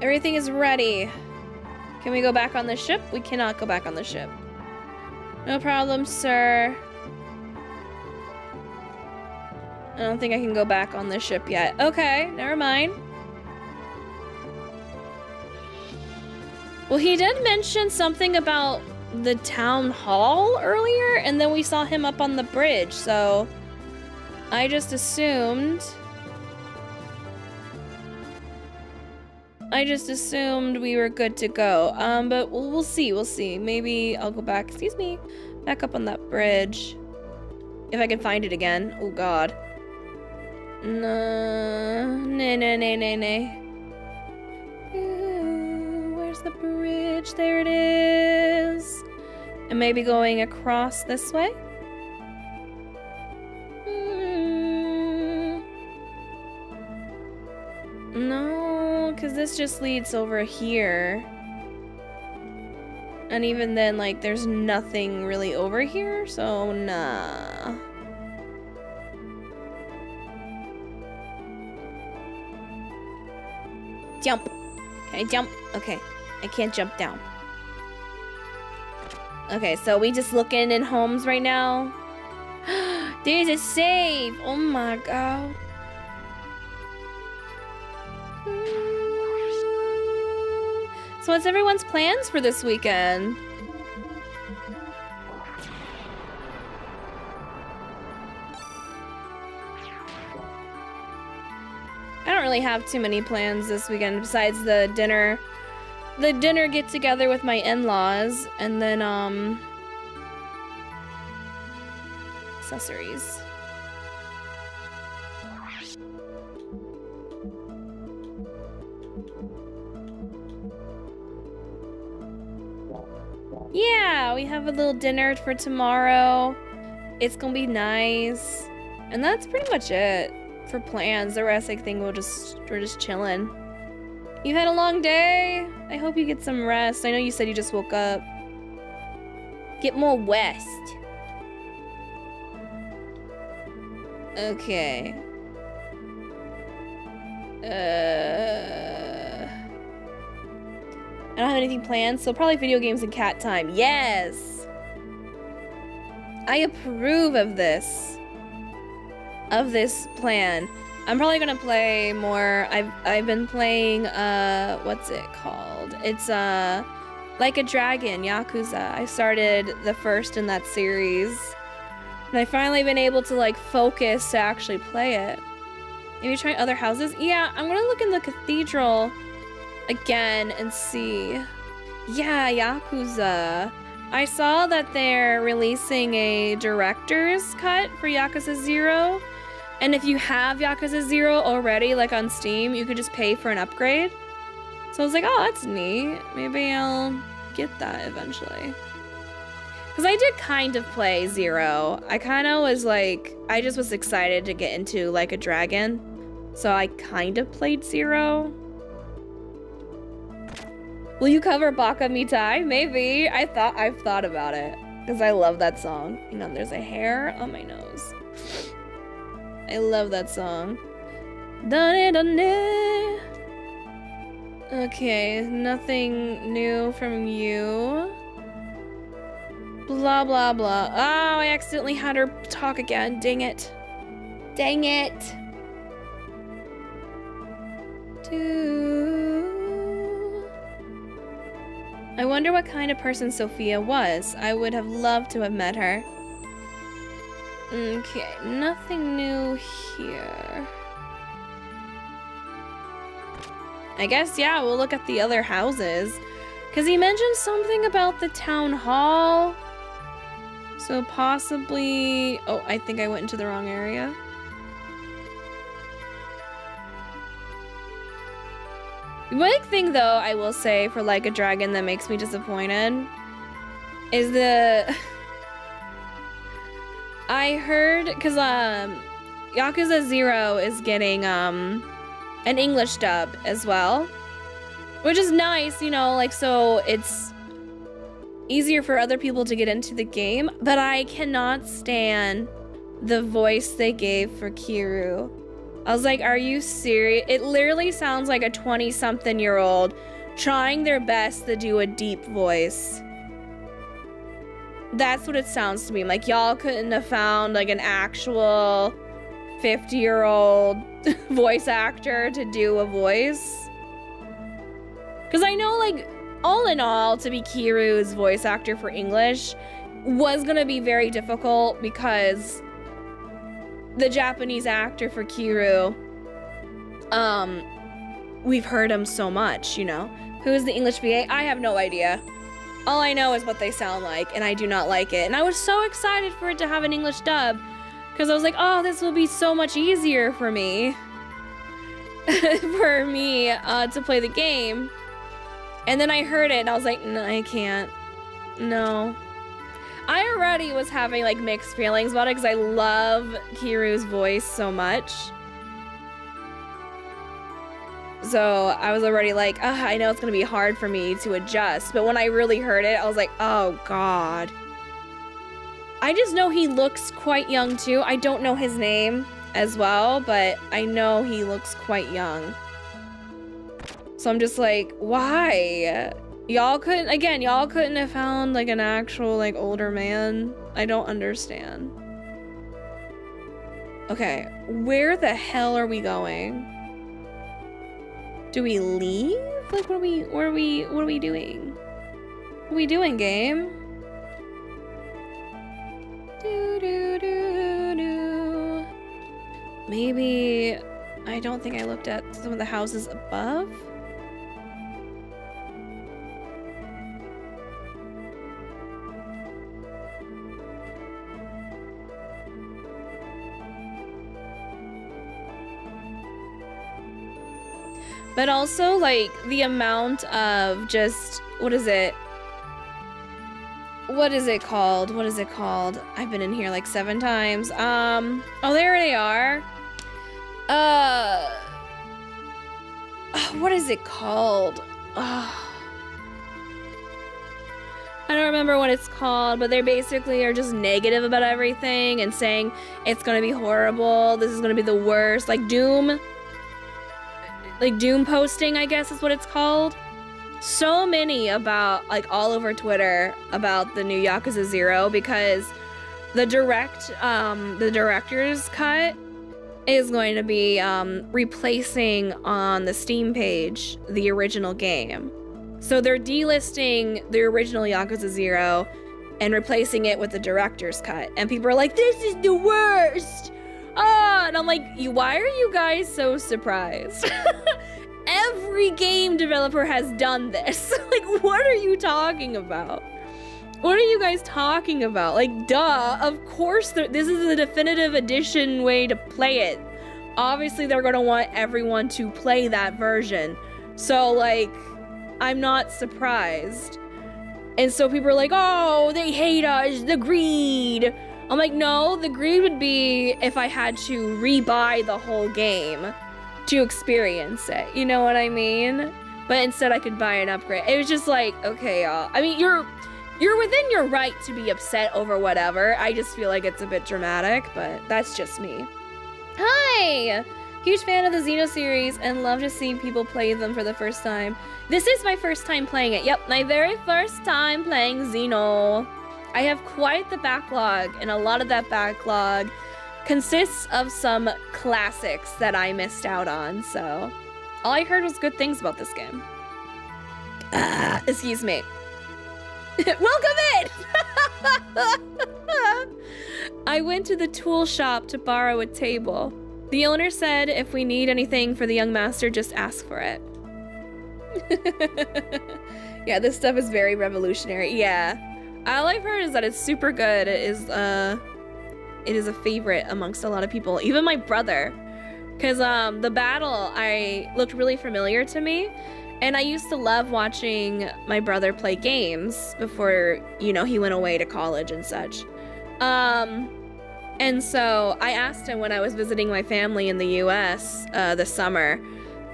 Everything is ready. Can we go back on the ship? We cannot go back on the ship. No problem, sir. I don't think I can go back on the ship yet. Okay, never mind. Well, he did mention something about the town hall earlier, and then we saw him up on the bridge, so I just assumed we were good to go. But we'll see. Maybe I'll go back, excuse me, back up on that bridge. If I can find it again. Oh God. No. Nay. Where's the bridge? There it is. And maybe going across this way? No, because this just leads over here. And even then, like, there's nothing really over here, so nah. Jump. Can I jump? Okay. I can't jump down. Okay, so we just looking in homes right now. There's a save. Oh my God. So what's everyone's plans for this weekend? I don't really have too many plans this weekend besides the dinner get together with my in-laws, and then accessories. Yeah, we have a little dinner for tomorrow. It's gonna be nice. And that's pretty much it for plans. The rest, I think we're just chilling. You've had a long day. I hope you get some rest. I know you said you just woke up. Get more rest. Okay. I don't have anything planned, so probably video games and cat time. Yes! I approve of this plan. I'm probably gonna play more. I've been playing what's it called? It's Like a Dragon, Yakuza. I started the first in that series. And I finally been able to like focus to actually play it. Maybe try other houses? Yeah, I'm gonna look in the cathedral again and see. Yeah, Yakuza. I saw that they're releasing a director's cut for Yakuza 0. And if you have Yakuza 0 already, like on Steam, you could just pay for an upgrade. So I was like, oh, that's neat. Maybe I'll get that eventually. Because I did kind of play 0. I kind of was like, I just was excited to get into Like a Dragon. So I kind of played 0. Will you cover Baka Mitai? Maybe. I've thought about it. Because I love that song. You know, there's a hair on my nose. I love that song. Okay, nothing new from you. Blah, blah, blah. Oh, I accidentally had her talk again. Dang it. Dang it. I wonder what kind of person Sophia was. I would have loved to have met her. Okay, nothing new here. I guess, yeah, we'll look at the other houses. Because he mentioned something about the town hall. So possibly... Oh, I think I went into the wrong area. One thing, though, I will say for Like a Dragon that makes me disappointed is the... I heard... Because, Yakuza 0 is getting, an English dub as well. Which is nice, you know, like, so it's easier for other people to get into the game. But I cannot stand the voice they gave for Kiryu. I was like, are you serious? It literally sounds like a 20-something-year-old trying their best to do a deep voice. That's what it sounds to me. Like, y'all couldn't have found, like, an actual 50-year-old voice actor to do a voice. Because I know, like, all in all, to be Kiryu's voice actor for English was going to be very difficult because the Japanese actor for Kiryu, we've heard him so much, you know? Who is the English VA? I have no idea. All I know is what they sound like, and I do not like it. And I was so excited for it to have an English dub because I was like, oh, this will be so much easier for me. To play the game. And then I heard it and I was like, no, I can't. No. I already was having like mixed feelings about it because I love Kiryu's voice so much. So I was already like, I know it's gonna be hard for me to adjust. But when I really heard it, I was like, oh God. I just know he looks quite young too. I don't know his name as well, but I know he looks quite young. So I'm just like, why? Y'all couldn't have found like an actual like older man. I don't understand. Okay, where the hell are we going? Do we leave? Like, what are we doing? What are we doing, game? Maybe, I don't think I looked at some of the houses above. But also, like, the amount of just, what is it called? I've been in here like 7 times. Oh, there they are. What is it called? I don't remember what it's called, but they basically are just negative about everything and saying it's gonna be horrible, this is gonna be the worst, like Doom posting, I guess is what it's called. So many about, like, all over Twitter about the new Yakuza 0 because the director's cut is going to be replacing on the Steam page the original game. So they're delisting the original Yakuza 0 and replacing it with the director's cut. And people are like, this is the worst! And I'm like, why are you guys so surprised? Every game developer has done this. Like, what are you talking about? What are you guys talking about? Like, duh, of course this is the definitive edition way to play it. Obviously, they're gonna want everyone to play that version. So, like, I'm not surprised. And so people are like, oh, they hate us, the greed. I'm like, no, the greed would be if I had to rebuy the whole game to experience it. You know what I mean? But instead I could buy an upgrade. It was just like, okay, y'all. I mean, you're within your right to be upset over whatever. I just feel like it's a bit dramatic, but that's just me. Hi! Huge fan of the Xeno series and love to see people play them for the first time. This is my first time playing it. Yep, my very first time playing Xeno. I have quite the backlog, and a lot of that backlog consists of some classics that I missed out on, so all I heard was good things about this game. Excuse me. Welcome in! I went to the tool shop to borrow a table. The owner said if we need anything for the young master, just ask for it. Yeah, this stuff is very revolutionary. Yeah. All I've heard is that it's super good. It is a favorite amongst a lot of people, even my brother. Because the battle looked really familiar to me. And I used to love watching my brother play games before, you know, he went away to college and such. And so I asked him when I was visiting my family in the US this summer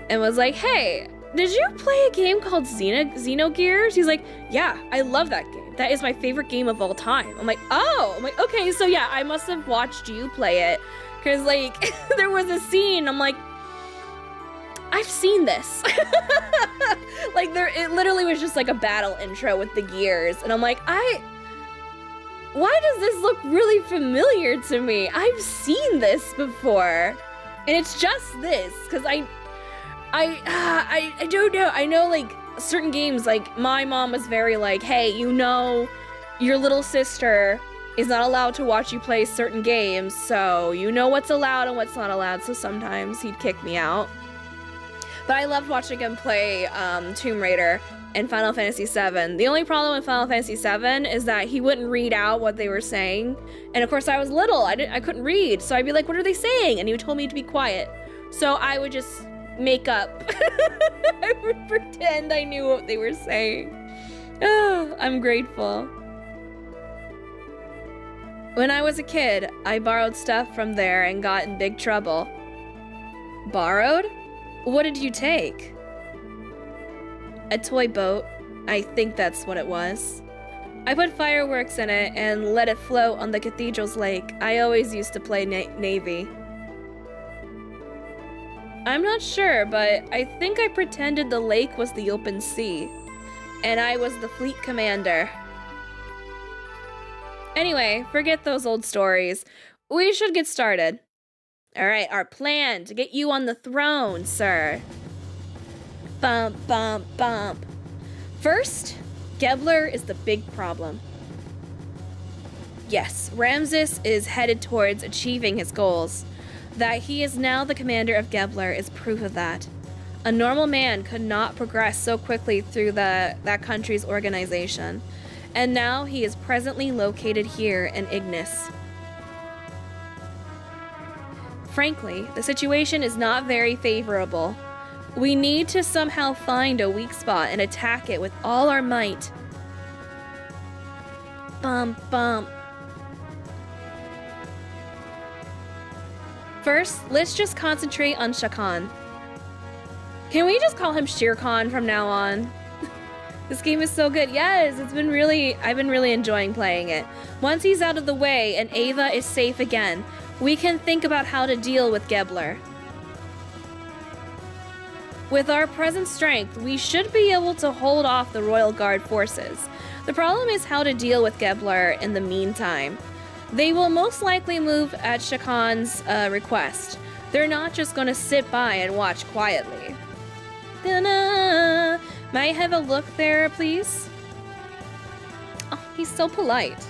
and was like, hey, did you play a game called Xenogears? He's like, yeah, I love that game. That is my favorite game of all time. I'm like, oh, I'm like, okay, so yeah, I must have watched you play it. Cause like, there was a scene, I'm like, I've seen this. Like it literally was just like a battle intro with the gears. And I'm like, why does this look really familiar to me? I've seen this before. And it's just this, cause I don't know. I know like certain games, like my mom was very like, hey, you know, your little sister is not allowed to watch you play certain games. So you know what's allowed and what's not allowed. So sometimes he'd kick me out. But I loved watching him play Tomb Raider and Final Fantasy VII. The only problem with Final Fantasy VII is that he wouldn't read out what they were saying. And of course I was little, I couldn't read. So I'd be like, what are they saying? And he told me to be quiet. So I would just make up. I would pretend I knew what they were saying. Oh, I'm grateful. When I was a kid, I borrowed stuff from there and got in big trouble. Borrowed? What did you take? A toy boat. I think that's what it was. I put fireworks in it and let it float on the cathedral's lake. I always used to play Navy. I'm not sure, but I think I pretended the lake was the open sea, and I was the fleet commander. Anyway, forget those old stories. We should get started. All right, our plan to get you on the throne, sir. Bump, bump, bump. First, Gebler is the big problem. Yes, Ramses is headed towards achieving his goals. That he is now the commander of Gebler is proof of that. A normal man could not progress so quickly through that country's organization. And now he is presently located here in Ignis. Frankly, the situation is not very favorable. We need to somehow find a weak spot and attack it with all our might. Bump, bump. First, let's just concentrate on Shakan. Can we just call him Shere Khan from now on? This game is so good. Yes, I've been really enjoying playing it. Once he's out of the way and Ava is safe again, we can think about how to deal with Gebler. With our present strength, we should be able to hold off the Royal Guard forces. The problem is how to deal with Gebler in the meantime. They will most likely move at Shakan's request. They're not just going to sit by and watch quietly. Ta-da! May I have a look there, please? Oh, he's so polite.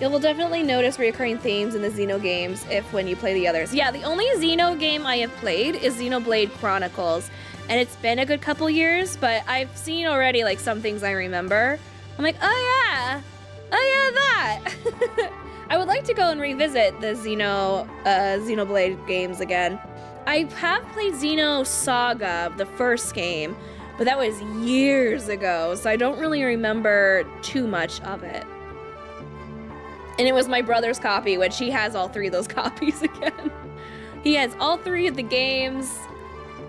You will definitely notice recurring themes in the Xeno games when you play the others. Yeah, the only Xeno game I have played is Xenoblade Chronicles, and it's been a good couple years, but I've seen already like some things I remember. I'm like, oh yeah, that. I would like to go and revisit the Xenoblade games again. I have played Xeno Saga, the first game, but that was years ago, so I don't really remember too much of it. And it was my brother's copy, which he has all three of those copies again. He has all three of the games.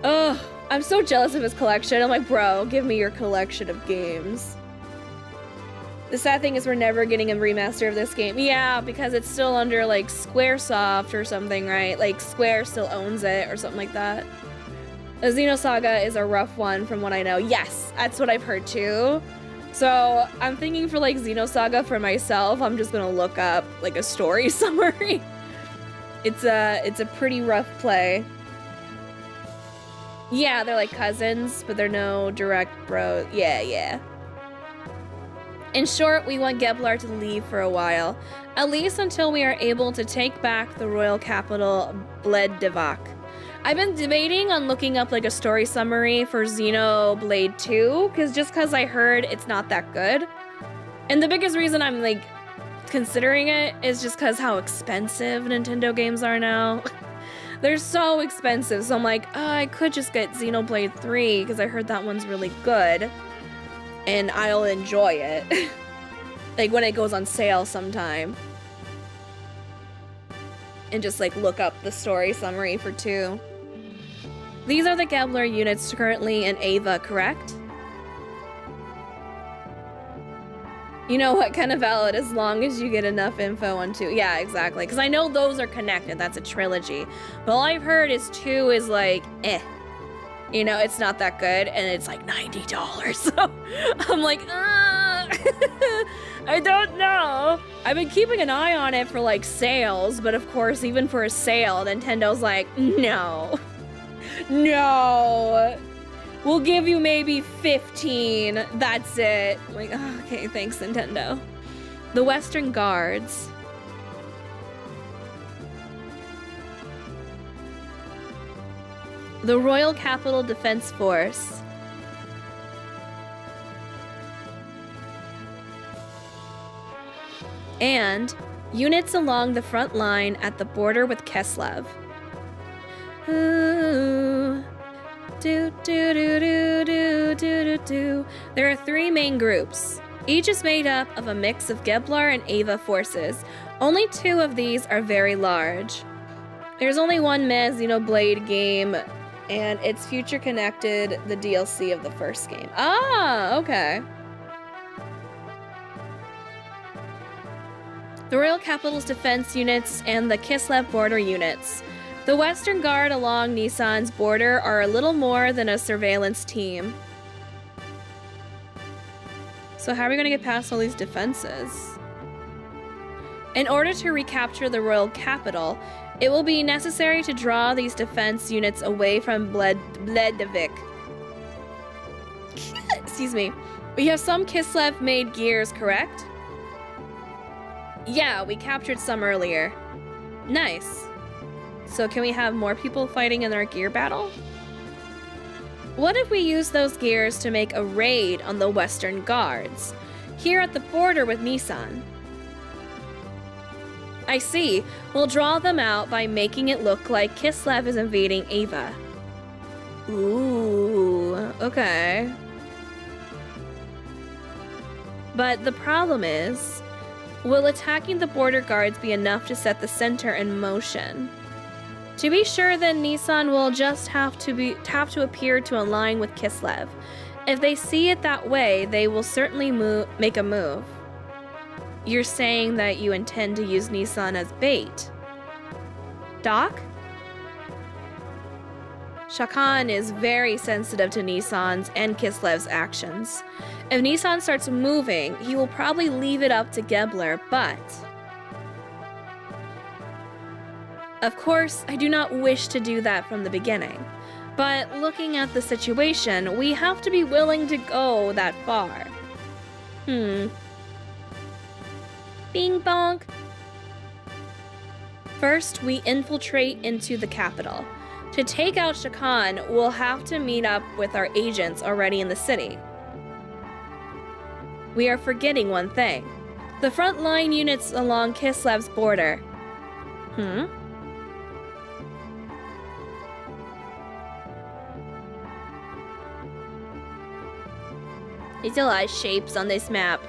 Oh, I'm so jealous of his collection. I'm like, bro, give me your collection of games. The sad thing is we're never getting a remaster of this game. Yeah, because it's still under like Squaresoft or something, right? Like Square still owns it or something like that. The Xenosaga is a rough one from what I know. Yes, that's what I've heard too. So I'm thinking for like Xenosaga for myself, I'm just gonna look up like a story summary. It's a pretty rough play. Yeah, they're like cousins, but they're no direct bros. Yeah. In short, we want Geblar to leave for a while, at least until we are able to take back the royal capital, Bledevak. I've been debating on looking up like a story summary for Xenoblade 2, because I heard it's not that good. And the biggest reason I'm like considering it is just because how expensive Nintendo games are now. They're so expensive, so I'm like, oh, I could just get Xenoblade 3 because I heard that one's really good. And I'll enjoy it. Like when it goes on sale sometime. And just like look up the story summary for 2. These are the Geblar units currently in Ava, correct? You know what, kind of valid as long as you get enough info on 2. Yeah, exactly. Because I know those are connected. That's a trilogy. But all I've heard is 2 is like, eh. You know, it's not that good. And it's like $90. So I'm like, I don't know. I've been keeping an eye on it for like sales. But of course, even for a sale, Nintendo's like, no. No. We'll give you maybe 15. That's it. I'm like, oh, okay, thanks, Nintendo. The Western Guards. The Royal Capital Defense Force. And units along the front line at the border with Kislev. Ooh. Do, do, do, do, do, do, do, do. There are 3 main groups. Each is made up of a mix of Geblar and Ava forces. Only 2 of these are very large. There's only one Xenoblade game, and it's future connected, the DLC of the first game. Ah, okay. The Royal Capital's defense units and the Kislev border units. The Western Guard along Nissan's border are a little more than a surveillance team. So how are we going to get past all these defenses? In order to recapture the royal capital, it will be necessary to draw these defense units away from Bledevik. Excuse me. We have some Kislev-made gears, correct? Yeah, we captured some earlier. Nice. So can we have more people fighting in our gear battle? What if we use those gears to make a raid on the Western Guards, here at the border with Nissan? I see. We'll draw them out by making it look like Kislev is invading Ava. Ooh, okay. But the problem is, will attacking the border guards be enough to set the center in motion? To be sure, then Nissan will just have to appear to align with Kislev. If they see it that way, they will certainly make a move. You're saying that you intend to use Nissan as bait. Doc? Shakan is very sensitive to Nissan's and Kislev's actions. If Nissan starts moving, he will probably leave it up to Geblar, but... Of course, I do not wish to do that from the beginning. But looking at the situation, we have to be willing to go that far. Bing bonk. First, we infiltrate into the capital. To take out Shakan, we'll have to meet up with our agents already in the city. We are forgetting one thing. The front line units along Kislev's border. There's a lot of shapes on this map.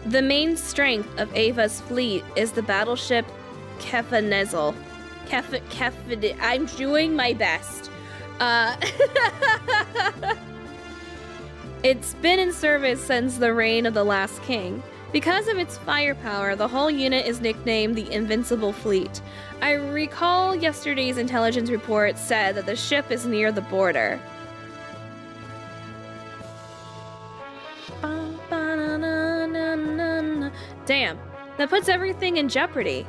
The main strength of Ava's fleet is the battleship Kefanezel. I'm doing my best. It's been in service since the reign of the last king. Because of its firepower, the whole unit is nicknamed the Invincible Fleet. I recall yesterday's intelligence report said that the ship is near the border. Damn, that puts everything in jeopardy.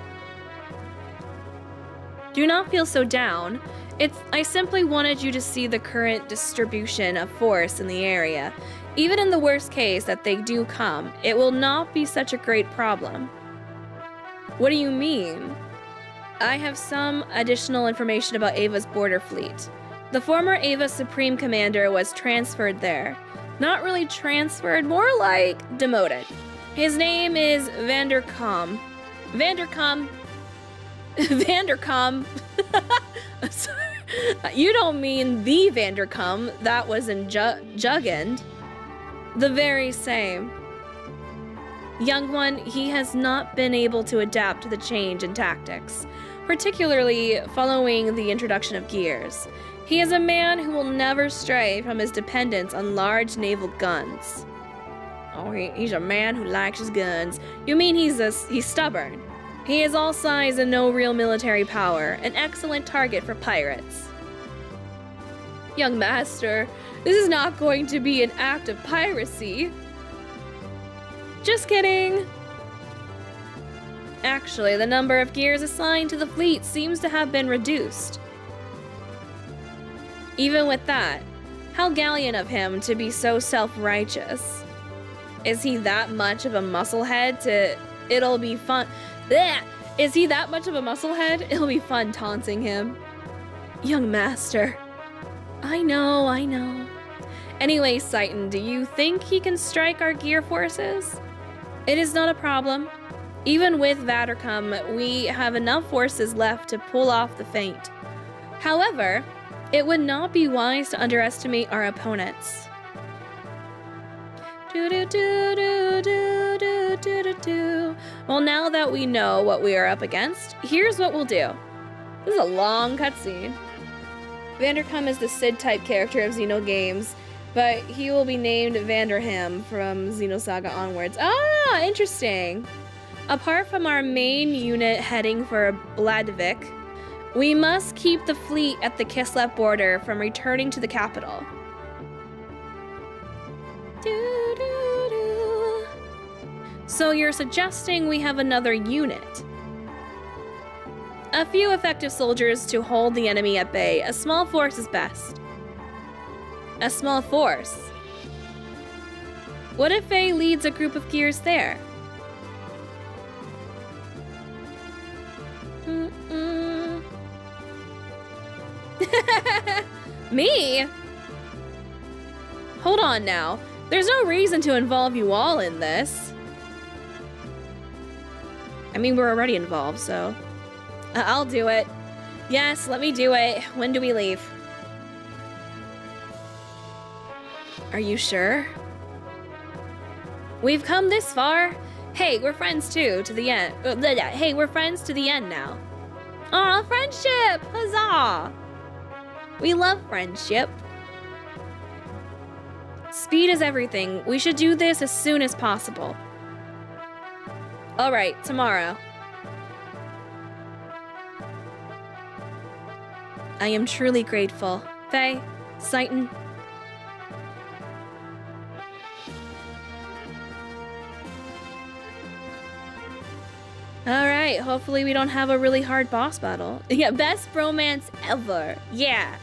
Do not feel so down. I simply wanted you to see the current distribution of force in the area. Even in the worst case that they do come, it will not be such a great problem. What do you mean? I have some additional information about Ava's border fleet. The former Ava Supreme Commander was transferred there. Not really transferred, more like demoted. His name is Vandercom. Vandercom. Vandercom. You don't mean the Vandercom that was in Jugend. The very same. Young one, he has not been able to adapt to the change in tactics, particularly following the introduction of gears. He is a man who will never stray from his dependence on large naval guns. Oh, he's a man who likes his guns. You mean he's stubborn. He is all size and no real military power, an excellent target for pirates. Young master, this is not going to be an act of piracy. Just kidding. Actually, the number of gears assigned to the fleet seems to have been reduced. Even with that, how gallant of him to be so self-righteous. Is he that much of a musclehead it'll be fun? Blech! Is he that much of a musclehead? It'll be fun taunting him. Young master. I know. Anyway, Seitan, do you think he can strike our gear forces? It is not a problem. Even with Vandercom, we have enough forces left to pull off the feint. However, it would not be wise to underestimate our opponents. Well, now that we know what we are up against, here's what we'll do. This is a long cutscene. Vandercom is the Sid-type character of Xenogames, but he will be named Vanderham from Xenosaga onwards. Ah, interesting. Apart from our main unit heading for Bladvik, we must keep the fleet at the Kislev border from returning to the capital. So you're suggesting we have another unit? A few effective soldiers to hold the enemy at bay. A small force is best. A small force? What if Faye leads a group of gears there? Me? Hold on now. There's no reason to involve you all in this. I mean, we're already involved, so... I'll do it. Yes, let me do it. When do we leave? Are you sure? We've come this far. Hey, we're friends too, to the end. Hey, we're friends to the end now. Aw, friendship! Huzzah! We love friendship. Speed is everything. We should do this as soon as possible. All right, tomorrow. I am truly grateful. Faye, Seitan. Alright, hopefully we don't have a really hard boss battle. Yeah, best bromance ever. Yeah.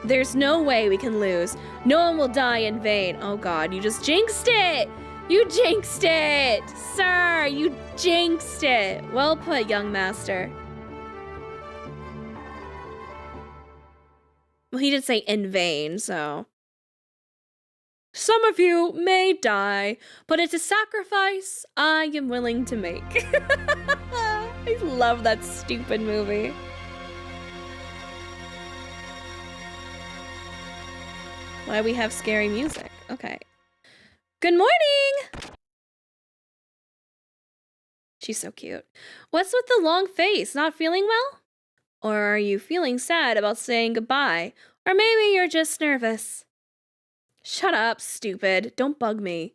There's no way we can lose. No one will die in vain. Oh god, you just jinxed it! You jinxed it! Sir, you jinxed it! Well put, young master. Well, he did say in vain, so... Some of you may die, but it's a sacrifice I am willing to make. I love that stupid movie. Why we have scary music? Okay. Good morning! She's so cute. What's with the long face? Not feeling well? Or are you feeling sad about saying goodbye? Or maybe you're just nervous. Shut up, stupid. Don't bug me.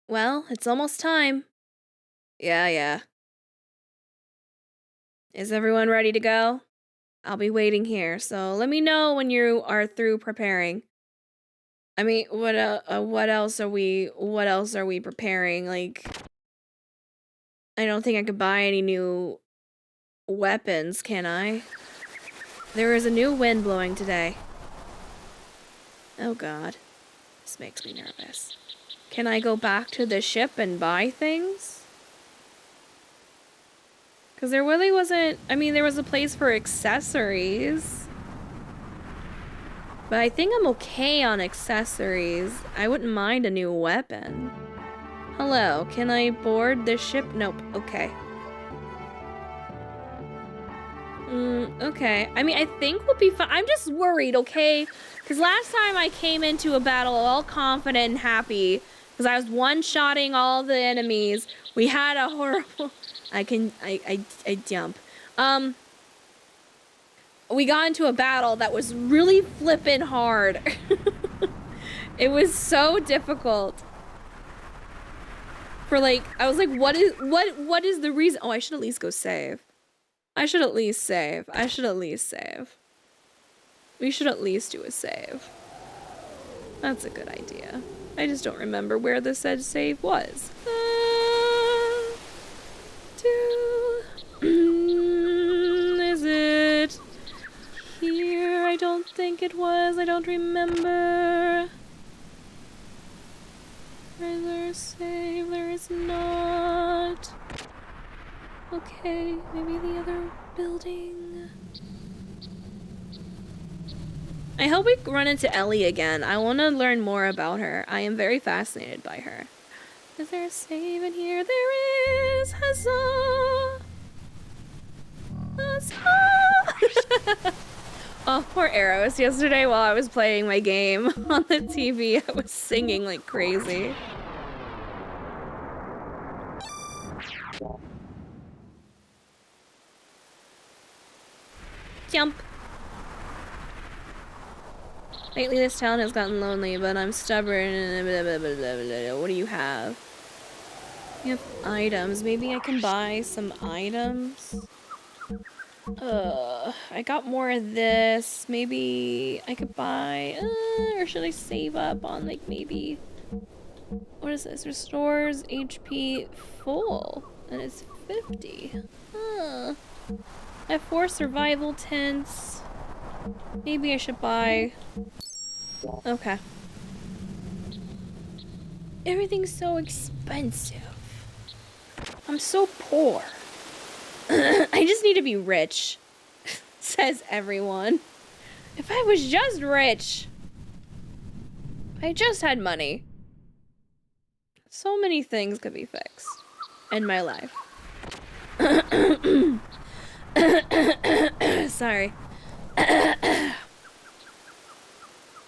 Well, it's almost time. Yeah. Is everyone ready to go? I'll be waiting here, so let me know when you are through preparing. I mean, what else are we preparing? Like, I don't think I could buy any new weapons, can I? There is a new wind blowing today. Oh god. This makes me nervous. Can I go back to the ship and buy things? Because there really wasn't... I mean, there was a place for accessories. But I think I'm okay on accessories. I wouldn't mind a new weapon. Hello, can I board the ship? Nope, okay. Okay. I mean, I think we'll be fine. I'm just worried, okay? Because last time I came into a battle all confident and happy, because I was one-shotting all the enemies. We had a horrible... I jump. We got into a battle that was really flippin' hard. It was so difficult. For like, I was like, what is the reason? Oh, I should at least go save. I should at least save. I should at least save. We should at least do a save. That's a good idea. I just don't remember where the said save was. Is it here? I don't think it was. I don't remember. Is there a save? There is not. Okay, maybe the other building. I hope we run into Ellie again. I want to learn more about her. I am very fascinated by her. Is there a save in here? There is! Huzzah! Huzzah! Oh, poor Arrows. Yesterday while I was playing my game on the TV, I was singing like crazy. Jump! Lately this town has gotten lonely, but I'm stubborn and blah, blah, blah, blah, blah. What do you have? You have items. Maybe I can buy some items. I got more of this. Maybe I could buy, or should I save up on like maybe, what is this? Restores HP full, and it's 50. I have 4 survival tents. Maybe I should buy, okay. Everything's so expensive. I'm so poor. I just need to be rich, says everyone. If I was just rich, if I just had money, so many things could be fixed in my life. Sorry.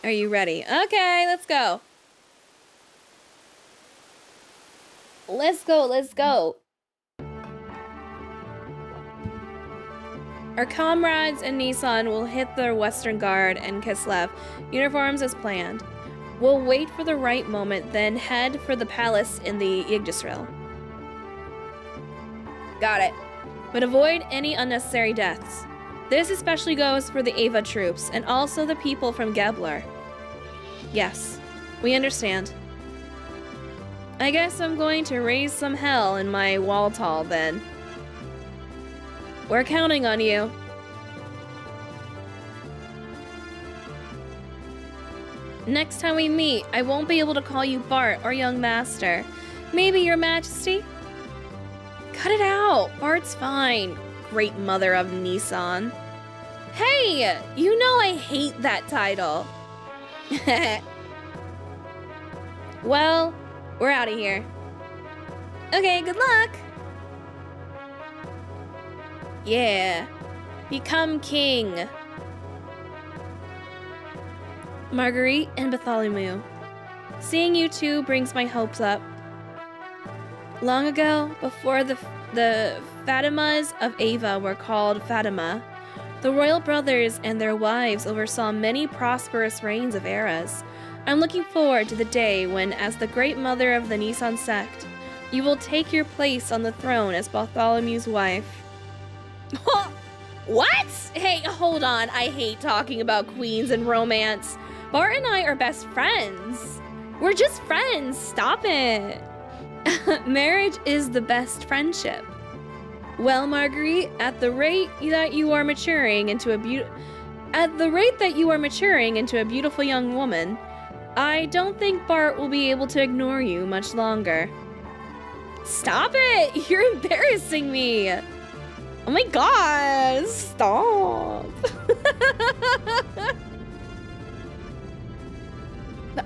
Are you ready? Okay, let's go. Let's go, let's go. Our comrades in Nissan will hit the Western Guard and Kislev uniforms as planned. We'll wait for the right moment, then head for the palace in the Yggdrasil. Got it. But avoid any unnecessary deaths. This especially goes for the Ava troops and also the people from Gebler. Yes, we understand. I guess I'm going to raise some hell in my Waltall then. We're counting on you. Next time we meet, I won't be able to call you Bart or Young Master. Maybe Your Majesty? Cut it out. Bart's fine. Great Mother of Nissan. Hey, you know I hate that title. Well, we're out of here. Okay, good luck. Yeah. Become king. Marguerite and Bartholomew. Seeing you two brings my hopes up. Long ago, before the Fatimas of Ava were called Fatima, the royal brothers and their wives oversaw many prosperous reigns of eras. I'm looking forward to the day when, as the great mother of the Nissan sect, you will take your place on the throne as Bartholomew's wife. What? Hey, hold on. I hate talking about queens and romance. Bart and I are best friends. We're just friends. Stop it. Marriage is the best friendship. Well, Marguerite, at the rate that you are maturing into a beautiful young woman, I don't think Bart will be able to ignore you much longer. Stop it! You're embarrassing me! Oh my god! Stop!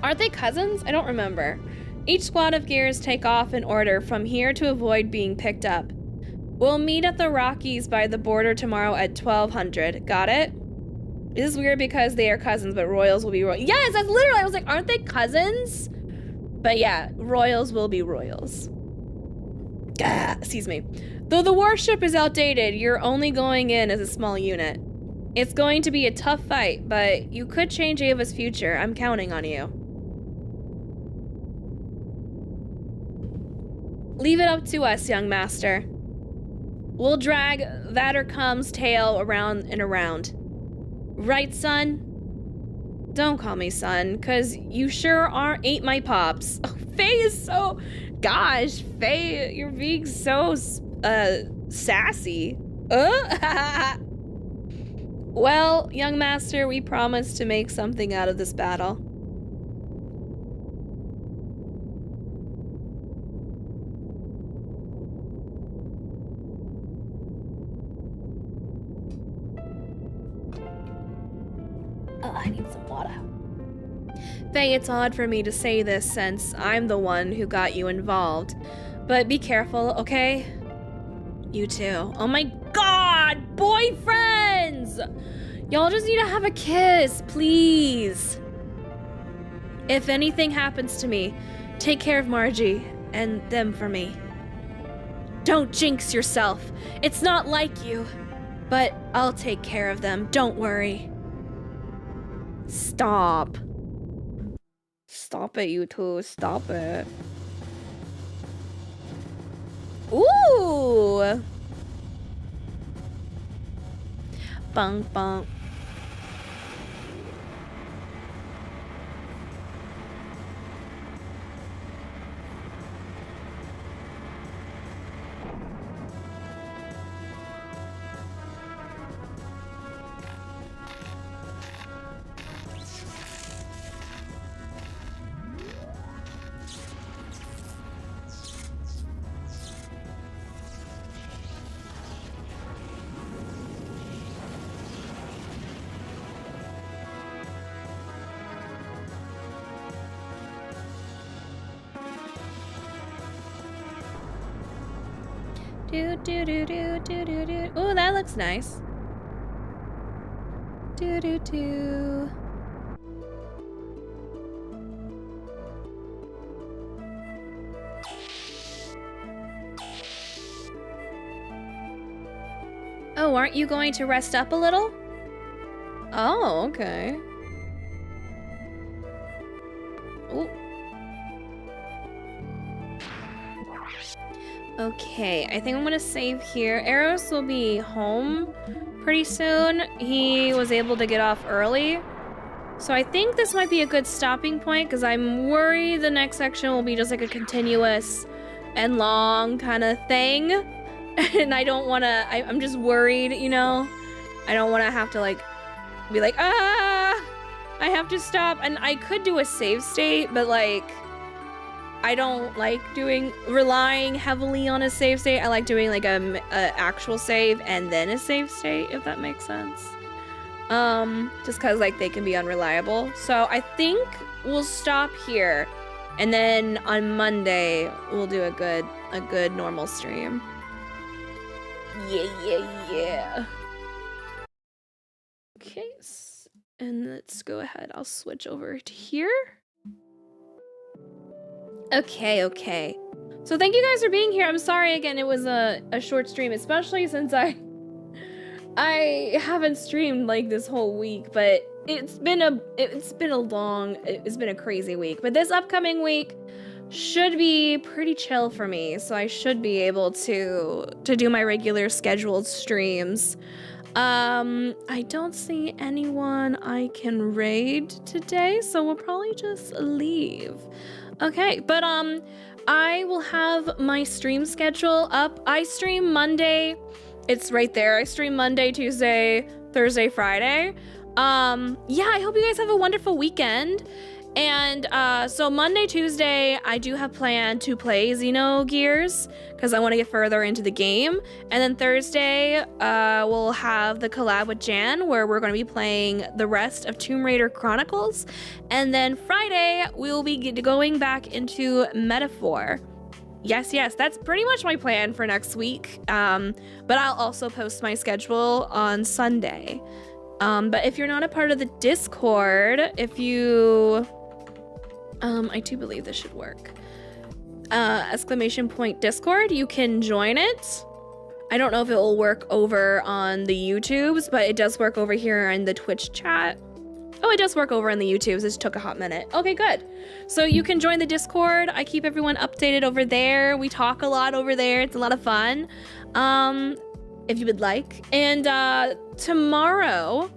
Aren't they cousins? I don't remember. Each squad of gears take off in order from here to avoid being picked up. We'll meet at the Rockies by the border tomorrow at 1200. Got it? This is weird because they are cousins, but royals will be royals. Yes, that's literally, I was like, aren't they cousins? But yeah, royals will be royals. Excuse me. Though the warship is outdated, you're only going in as a small unit. It's going to be a tough fight, but you could change Ava's future. I'm counting on you. Leave it up to us, young master. We'll drag Vadercom's tail around and around. Right, son? Don't call me son, cause you sure ain't my pops. Oh, Faye is so... Gosh, Faye, you're being so, sassy. Well, young master, we promise to make something out of this battle. Oh, I need some water. Faye, it's odd for me to say this since I'm the one who got you involved. But be careful, okay? You too. Oh my god! Boyfriends! Y'all just need to have a kiss, please. If anything happens to me, take care of Margie and them for me. Don't jinx yourself. It's not like you. But I'll take care of them. Don't worry. Stop. Stop it, you two. Stop it. Ooh! Bunk, bunk. Do do do do do do do. Oh, that looks nice. Do do do. Oh, aren't you going to rest up a little? Oh, okay. Ooh. Okay, I think I'm gonna save here. Eros will be home pretty soon. He was able to get off early. So I think this might be a good stopping point because I'm worried the next section will be just like a continuous and long kind of thing. And I don't wanna, I'm just worried, you know? I don't wanna have to like, be like, I have to stop. And I could do a save state, but like, I don't like relying heavily on a save state. I like doing like a actual save and then a save state, if that makes sense. Just cause like they can be unreliable. So I think we'll stop here, and then on Monday we'll do a good normal stream. Yeah. Okay, and let's go ahead. I'll switch over to here. Okay. So thank you guys for being here. I'm sorry again, it was a short stream, especially since I haven't streamed like this whole week, but it's been a crazy week. But this upcoming week should be pretty chill for me, so I should be able to do my regular scheduled streams. I don't see anyone I can raid today, so we'll probably just leave. Okay, but I will have my stream schedule up. I stream Monday. It's right there. I stream Monday, Tuesday, Thursday, Friday. Yeah, I hope you guys have a wonderful weekend. And so Monday, Tuesday, I do have planned to play Xenogears because I want to get further into the game. And then Thursday, we'll have the collab with Jan where we're going to be playing the rest of Tomb Raider Chronicles. And then Friday, we'll be going back into Metaphor. Yes, that's pretty much my plan for next week. But I'll also post my schedule on Sunday. But if you're not a part of the Discord, if you... I do believe this should work. !Discord, you can join it. I don't know if it will work over on the YouTubes, but it does work over here in the Twitch chat. Oh, it does work over on the YouTubes. It just took a hot minute. Okay, good. So you can join the Discord. I keep everyone updated over there. We talk a lot over there. It's a lot of fun. If you would like. And tomorrow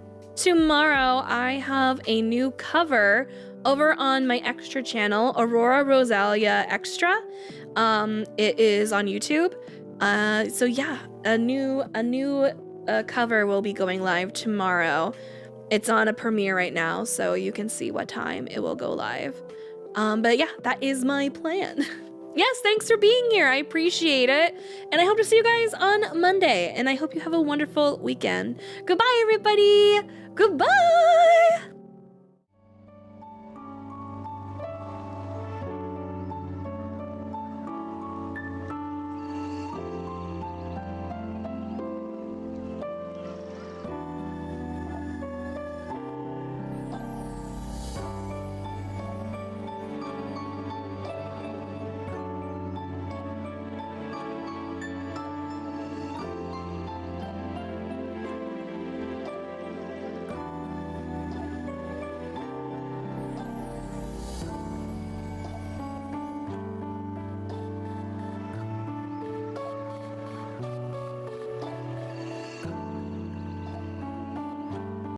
I have a new cover over on my extra channel, Aurora Rosalia Extra. It is on YouTube. So yeah, a new cover will be going live tomorrow. It's on a premiere right now, so you can see what time it will go live. But yeah, that is my plan. Yes, thanks for being here. I appreciate it. And I hope to see you guys on Monday. And I hope you have a wonderful weekend. Goodbye, everybody. Goodbye.